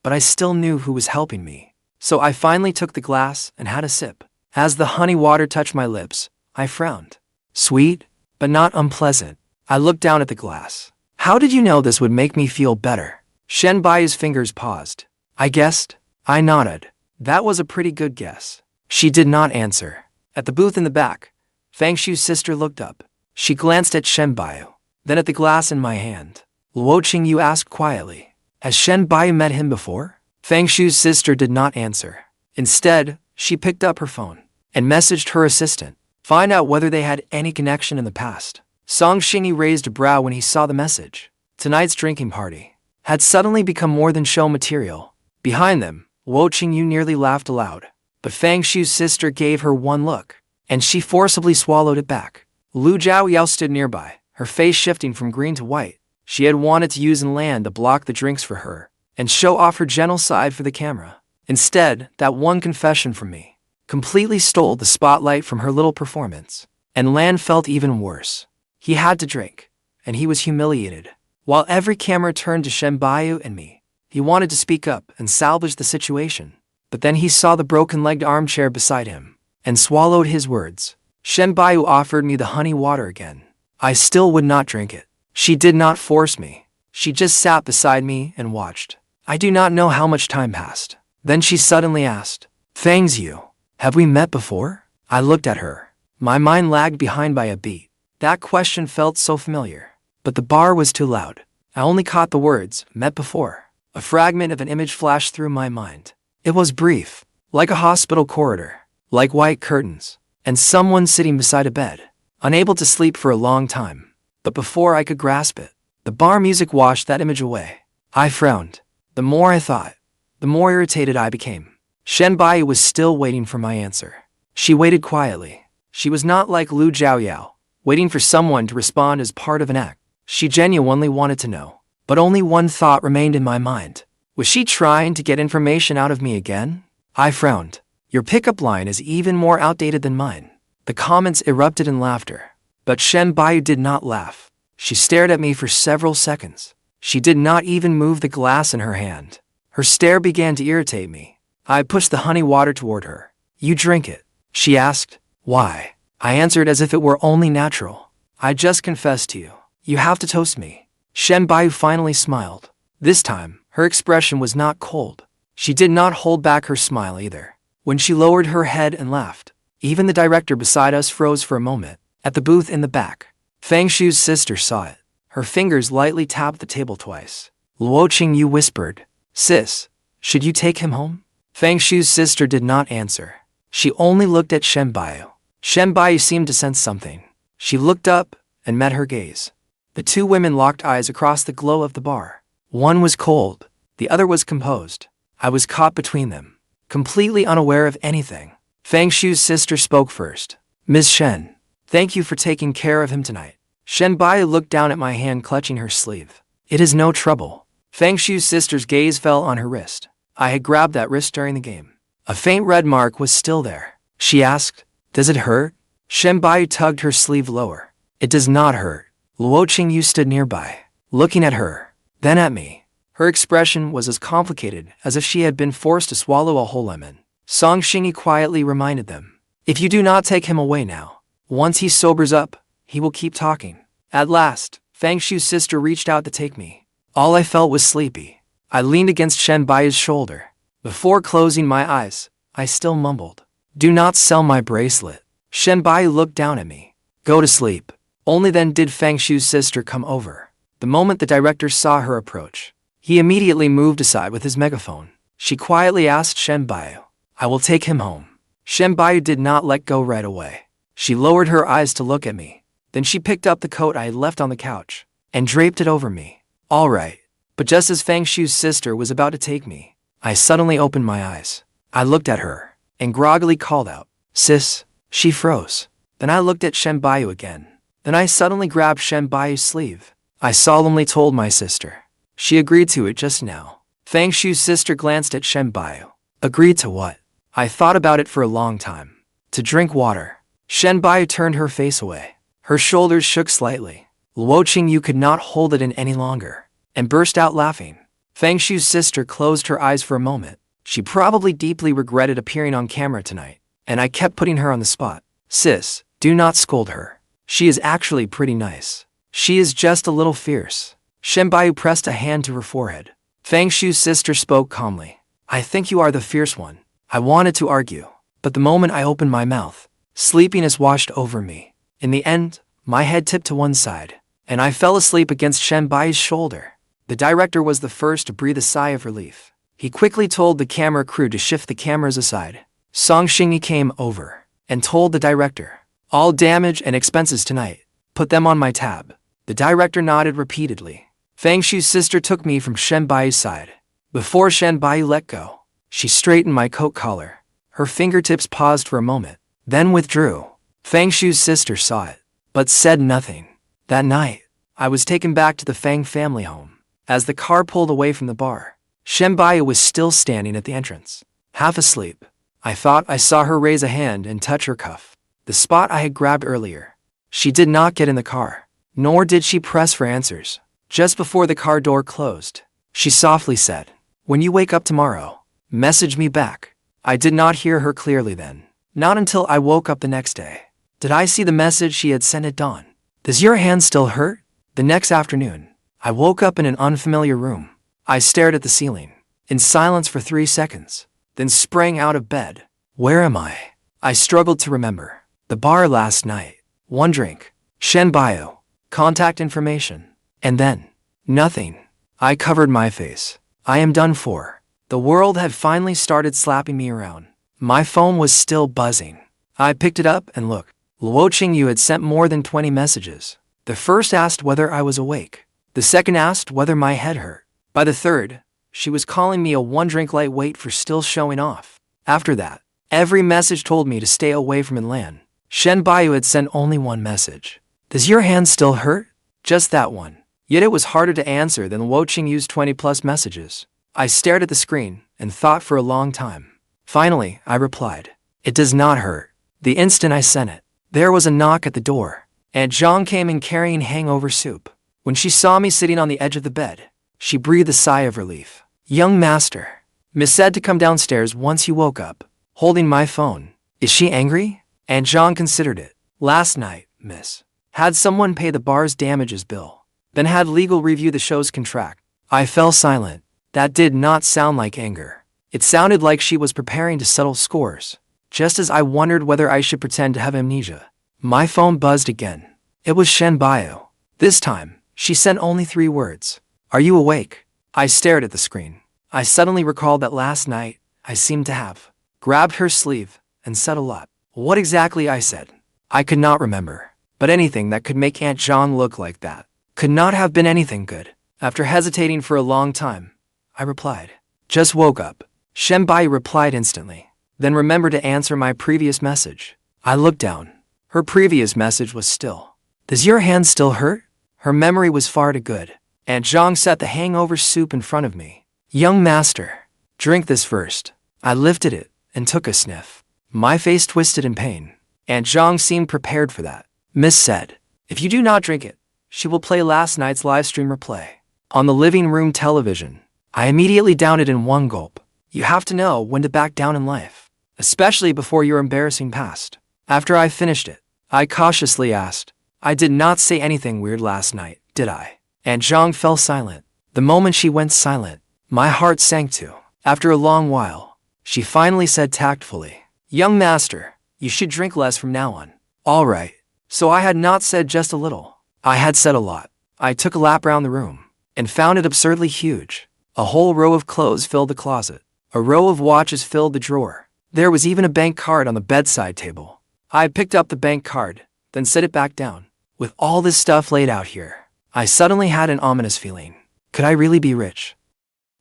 but I still knew who was helping me. So I finally took the glass and had a sip. As the honey water touched my lips, I frowned. Sweet, but not unpleasant. I looked down at the glass. "How did you know this would make me feel better?" Shen Baiyu's fingers paused. I guessed. I nodded. That was a pretty good guess. She did not answer. At the booth in the back, Fang Xiu's sister looked up. She glanced at Shen Baiyu, then at the glass in my hand. Qingyue asked quietly, "Has Shen Baiyu met him before?" Fang Xiu's sister did not answer. Instead, she picked up her phone and messaged her assistant. Find out whether they had any connection in the past. Qingyue raised a brow when he saw the message. Tonight's drinking party had suddenly become more than show material. Behind them, Qingyue nearly laughed aloud. But Fang Xiu's sister gave her one look, and she forcibly swallowed it back. Lu Zhaoyao stood nearby, her face shifting from green to white. She had wanted to use land to block the drinks for her and show off her gentle side for the camera. Instead, that one confession from me completely stole the spotlight from her little performance. And Lan felt even worse. He had to drink, and he was humiliated. While every camera turned to Shen Baiyu and me, he wanted to speak up and salvage the situation. But then he saw the broken-legged armchair beside him and swallowed his words. Shen Baiyu offered me the honey water again. I still would not drink it. She did not force me. She just sat beside me and watched. I do not know how much time passed. Then she suddenly asked, "Fang Xiu, have we met before?" I looked at her. My mind lagged behind by a beat. That question felt so familiar. But the bar was too loud. I only caught the words, "met before." A fragment of an image flashed through my mind. It was brief, like a hospital corridor, like white curtains, and someone sitting beside a bed, unable to sleep for a long time. but before I could grasp it, the bar music washed that image away. I frowned. The more I thought, the more irritated I became. Shen Bayu was still waiting for my answer. She waited quietly. She was not like Lu Zhaoyao, waiting for someone to respond as part of an act. She genuinely wanted to know. But only one thought remained in my mind. Was she trying to get information out of me again? I frowned. Your pickup line is even more outdated than mine. The comments erupted in laughter. But Shen Bayu did not laugh. She stared at me for several seconds. She did not even move the glass in her hand. Her stare began to irritate me. I pushed the honey water toward her. You drink it, she asked. Why? I answered as if it were only natural. I just confessed to you. You have to toast me. Shen Bayu finally smiled. This time, her expression was not cold. She did not hold back her smile either. When she lowered her head and laughed, even the director beside us froze for a moment. At the booth in the back, Fang Xiu's sister saw it. Her fingers lightly tapped the table twice. Qingyue whispered, Sis, should you take him home? Fang Xiu's sister did not answer. She only looked at Shen Bayu. Shen Bayu seemed to sense something. She looked up and met her gaze. The two women locked eyes across the glow of the bar. One was cold, the other was composed. I was caught between them, completely unaware of anything. Fang Xiu's sister spoke first. Ms. Shen, thank you for taking care of him tonight. Shen Bayu looked down at my hand clutching her sleeve. It is no trouble. Fang Xiu's sister's gaze fell on her wrist. I had grabbed that wrist during the game. A faint red mark was still there. She asked, Does it hurt? Shen Bayu tugged her sleeve lower. It does not hurt. Qingyue stood nearby, looking at her, then at me. Her expression was as complicated as if she had been forced to swallow a whole lemon. Qingyue quietly reminded them, If you do not take him away now, once he sobers up, he will keep talking. At last, Fang Xiu's sister reached out to take me. All I felt was sleepy. I leaned against Shen Bayu's shoulder. Before closing my eyes, I still mumbled, Do not sell my bracelet. Shen Bayu looked down at me. Go to sleep. Only then did Fang Xiu's sister come over. The moment the director saw her approach, he immediately moved aside with his megaphone. She quietly asked Shen Bayu, I will take him home. Shen Bayu did not let go right away. She lowered her eyes to look at me. Then she picked up the coat I had left on the couch and draped it over me. All right. But just as Fang Xiu's sister was about to take me, I suddenly opened my eyes. I looked at her and groggily called out, Sis. She froze. Then I looked at Shen Bayu again. Then I suddenly grabbed Shen Bayu's sleeve. I solemnly told my sister. She agreed to it just now. Fang Xiu's sister glanced at Shen Bayu. Agreed to what? I thought about it for a long time. To drink water. Shen Bayu turned her face away. Her shoulders shook slightly. Qingyue could not hold it in any longer, and burst out laughing. Fang Xiu's sister closed her eyes for a moment. She probably deeply regretted appearing on camera tonight, and I kept putting her on the spot. Sis, do not scold her. She is actually pretty nice. She is just a little fierce. Shen Bayu pressed a hand to her forehead. Fang Xiu's sister spoke calmly. I think you are the fierce one. I wanted to argue, but the moment I opened my mouth, sleepiness washed over me. In the end, my head tipped to one side, and I fell asleep against Shen Bai's shoulder. The director was the first to breathe a sigh of relief. He quickly told the camera crew to shift the cameras aside. Qingyue came over and told the director, All damage and expenses tonight, put them on my tab. The director nodded repeatedly. Fang Xiu's sister took me from Shen Bai's side. Before Shen Bayu let go, she straightened my coat collar. Her fingertips paused for a moment, then withdrew. Fang Xiu's sister saw it, but said nothing. That night, I was taken back to the Fang family home. As the car pulled away from the bar, Shen Bayu was still standing at the entrance, half asleep. I thought I saw her raise a hand and touch her cuff, the spot I had grabbed earlier. She did not get in the car, nor did she press for answers. Just before the car door closed, she softly said, When you wake up tomorrow, message me back. I did not hear her clearly then, not until I woke up the next day. Did I see the message she had sent at dawn? Does your hand still hurt? The next afternoon, I woke up in an unfamiliar room. I stared at the ceiling, in silence for 3 seconds, then sprang out of bed. Where am I? I struggled to remember. The bar last night. One drink. Shen Bayu. Contact information. And then, nothing. I covered my face. I am done for. The world had finally started slapping me around. My phone was still buzzing. I picked it up and looked. Qingyue had sent more than 20 messages. The first asked whether I was awake. The second asked whether my head hurt. By the third, she was calling me a one-drink lightweight for still showing off. After that, every message told me to stay away from inland. Shen Bayu had sent only one message. Does your hand still hurt? Just that one. Yet it was harder to answer than Wo Qingyue's 20+ messages. I stared at the screen and thought for a long time. Finally, I replied, "It does not hurt." The instant I sent it, there was a knock at the door. Aunt Zhang came in carrying hangover soup. When she saw me sitting on the edge of the bed, she breathed a sigh of relief. "Young master, Miss said to come downstairs once you woke up." Holding my phone. "Is she angry?" Aunt Zhang considered it. "Last night, miss, had someone pay the bar's damages bill, then had legal review the show's contract." I fell silent. That did not sound like anger. It sounded like she was preparing to settle scores, just as I wondered whether I should pretend to have amnesia. My phone buzzed again. It was Shen Bayu. This time, she sent only 3 words. "Are you awake?" I stared at the screen. I suddenly recalled that last night, I seemed to have grabbed her sleeve and said a lot. What exactly I said, I could not remember, but anything that could make Aunt Zhang look like that could not have been anything good. After hesitating for a long time, I replied, "Just woke up." Shen Bayu replied instantly, then remembered to answer my previous message. I looked down. Her previous message was still, "Does your hand still hurt?" Her memory was far too good. Aunt Zhang set the hangover soup in front of me. "Young master, drink this first." I lifted it and took a sniff. My face twisted in pain. Aunt Zhang seemed prepared for that. Miss said, "If you do not drink it, she will play last night's livestream replay on the living room television." I immediately downed it in one gulp. You have to know when to back down in life, especially before your embarrassing past. After I finished it, I cautiously asked, "I did not say anything weird last night, did I?" Aunt Zhang fell silent. The moment she went silent, my heart sank too. After a long while, she finally said tactfully, "Young master, you should drink less from now on." All right. So I had not said just a little. I had said a lot. I took a lap round the room and found it absurdly huge. A whole row of clothes filled the closet. A row of watches filled the drawer. There was even a bank card on the bedside table. I picked up the bank card, then set it back down. With all this stuff laid out here, I suddenly had an ominous feeling. Could I really be rich?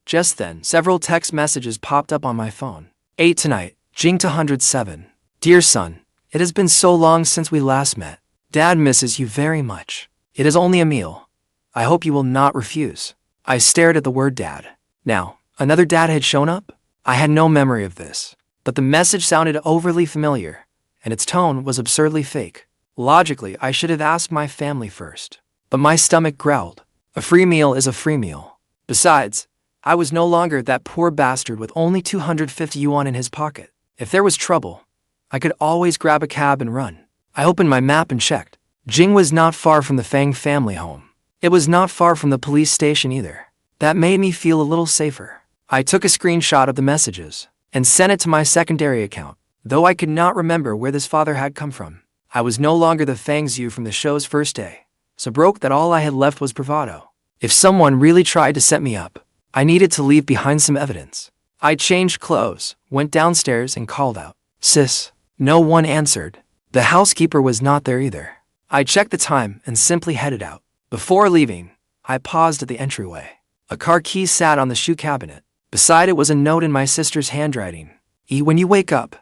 Just then, several text messages popped up on my phone. 8 tonight, Jing to 107. Dear son, it has been so long since we last met. Dad misses you very much. It is only a meal. I hope you will not refuse. I stared at the word dad. Now, another dad had shown up? I had no memory of this, but the message sounded overly familiar, and its tone was absurdly fake. Logically, I should have asked my family first, but my stomach growled. A free meal is a free meal. Besides, I was no longer that poor bastard with only 250 yuan in his pocket. If there was trouble, I could always grab a cab and run. I opened my map and checked. Jing was not far from the Fang family home. It was not far from the police station either. That made me feel a little safer. I took a screenshot of the messages and sent it to my secondary account. Though I could not remember where this father had come from, I was no longer the Fang Xiu from the show's first day, so broke that all I had left was bravado. If someone really tried to set me up, I needed to leave behind some evidence. I changed clothes, went downstairs and called out, "Sis." No one answered. The housekeeper was not there either. I checked the time and simply headed out. Before leaving, I paused at the entryway. A car key sat on the shoe cabinet. Beside it was a note in my sister's handwriting. When you wake up,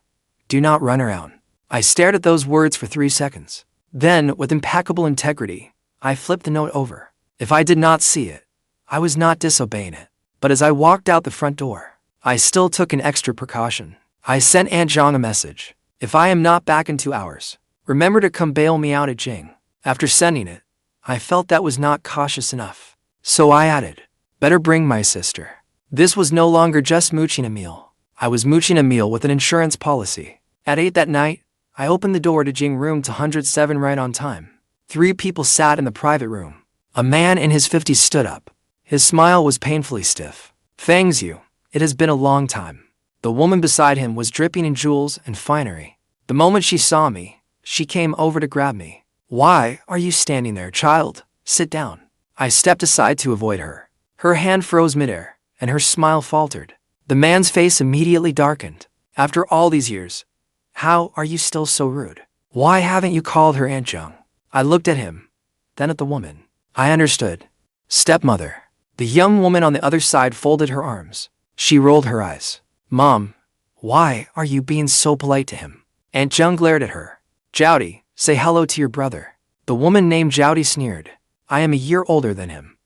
do not run around." I stared at those words for 3 seconds. Then, with impeccable integrity, I flipped the note over. If I did not see it, I was not disobeying it. But as I walked out the front door, I still took an extra precaution. I sent Aunt Zhang a message. If I am not back in 2 hours, remember to come bail me out at Jing. After sending it, I felt that was not cautious enough. So I added, better bring my sister. This was no longer just mooching a meal. I was mooching a meal with an insurance policy. At 8 that night, I opened the door to Jing room 207 right on time. 3 people sat in the private room. A man in his 50s stood up. His smile was painfully stiff. Fang Xiu, it has been a long time. The woman beside him was dripping in jewels and finery. The moment she saw me, she came over to grab me. Why are you standing there, child? Sit down. I stepped aside to avoid her. Her hand froze midair, and her smile faltered. The man's face immediately darkened. After all these years, how are you still so rude? Why haven't you called her Aunt Zhang? I looked at him, then at the woman. I understood. Stepmother. The young woman on the other side folded her arms. She rolled her eyes. Mom, why are you being so polite to him? Aunt Zheng glared at her. Zhaodi, say hello to your brother. The woman named Zhaodi sneered. I am a year older than him.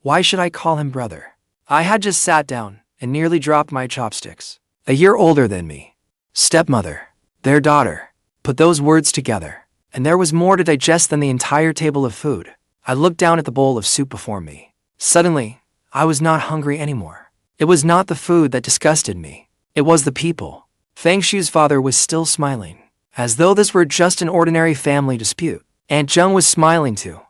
Why should I call him brother? I had just sat down and nearly dropped my chopsticks. A year older than me. Stepmother. Their daughter. Put those words together, and there was more to digest than the entire table of food. I looked down at the bowl of soup before me. Suddenly, I was not hungry anymore. It was not the food that disgusted me. It was the people. Fang Xiu's father was still smiling, as though this were just an ordinary family dispute. Aunt Zheng was smiling too,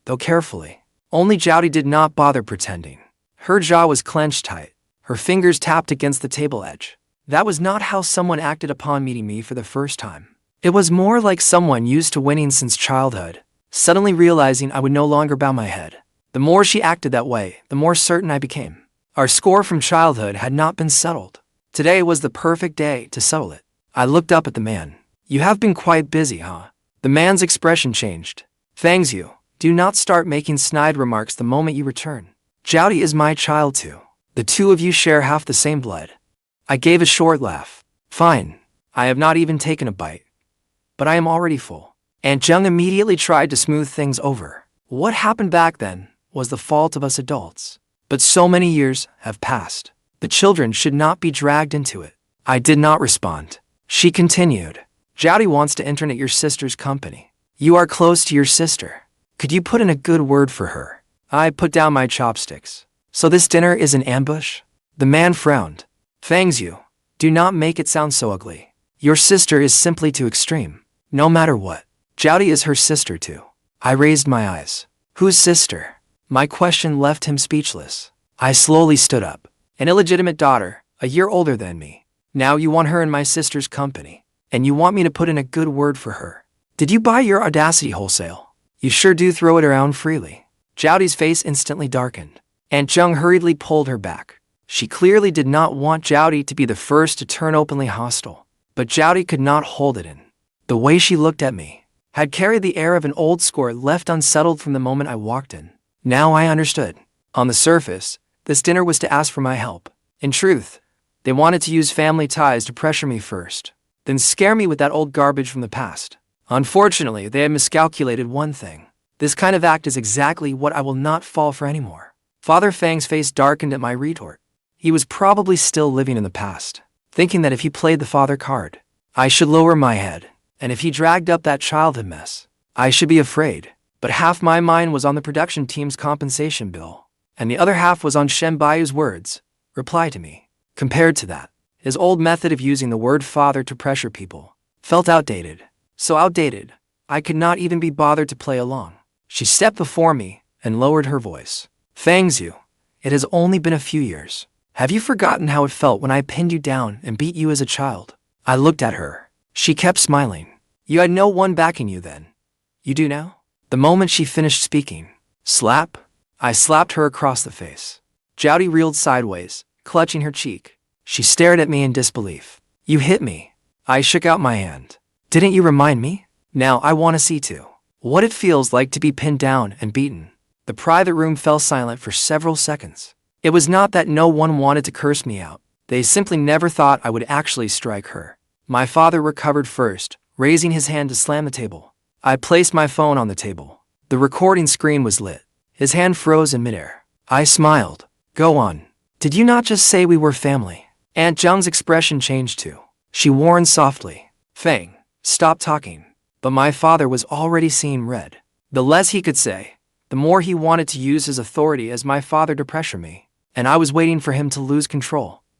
though carefully. Only Zhaodi did not bother pretending. Her jaw was clenched tight. Her fingers tapped against the table edge. That was not how someone acted upon meeting me for the first time. It was more like someone used to winning since childhood, suddenly realizing I would no longer bow my head. The more she acted that way, the more certain I became. Our score from childhood had not been settled. Today was the perfect day to settle it. I looked up at the man. You have been quite busy, huh? The man's expression changed. Fang Xiu, do not start making snide remarks the moment you return. Zhaodi is my child too. The two of you share half the same blood. I gave a short laugh. Fine. I have not even taken a bite. But I am already full. Aunt Zheng immediately tried to smooth things over. What happened back then was the fault of us adults. But so many years have passed. The children should not be dragged into it. I did not respond. She continued. Zhaodi wants to intern at your sister's company. You are close to your sister. Could you put in a good word for her? I put down my chopsticks. So this dinner is an ambush? The man frowned. Fang Xiu, do not make it sound so ugly. Your sister is simply too extreme. No matter what. Zhaodi is her sister too. I raised my eyes. Whose sister? My question left him speechless. I slowly stood up. An illegitimate daughter, a year older than me. Now you want her in my sister's company. And you want me to put in a good word for her. Did you buy your audacity wholesale? You sure do throw it around freely. Zhaodi's face instantly darkened. Aunt Zheng hurriedly pulled her back. She clearly did not want Zhaodi to be the first to turn openly hostile. But Zhaodi could not hold it in. The way she looked at me had carried the air of an old score left unsettled from the moment I walked in. Now I understood. On the surface, this dinner was to ask for my help. In truth, they wanted to use family ties to pressure me first, then scare me with that old garbage from the past. Unfortunately, they had miscalculated one thing. This kind of act is exactly what I will not fall for anymore. Father Fang's face darkened at my retort. He was probably still living in the past, thinking that if he played the father card, I should lower my head, and if he dragged up that childhood mess, I should be afraid. But half my mind was on the production team's compensation bill, and the other half was on Shen Bayu's words, reply to me. Compared to that, his old method of using the word father to pressure people felt outdated. So outdated, I could not even be bothered to play along. She stepped before me and lowered her voice. Fang Xiu, it has only been a few years. Have you forgotten how it felt when I pinned you down and beat you as a child? I looked at her. She kept smiling. You had no one backing you then. You do now? The moment she finished speaking, slap, I slapped her across the face. Zhaodi reeled sideways, clutching her cheek. She stared at me in disbelief. You hit me. I shook out my hand. Didn't you remind me? Now I want to see too what it feels like to be pinned down and beaten. The private room fell silent for several seconds. It was not that no one wanted to curse me out. They simply never thought I would actually strike her. My father recovered first, raising his hand to slam the table. I placed my phone on the table. The recording screen was lit. His hand froze in midair. I smiled. Go on. Did you not just say we were family? Aunt Zheng's expression changed too. She warned softly. Fang, stop talking. But my father was already seeing red. The less he could say, the more he wanted to use his authority as my father to pressure me. And I was waiting for him to lose control.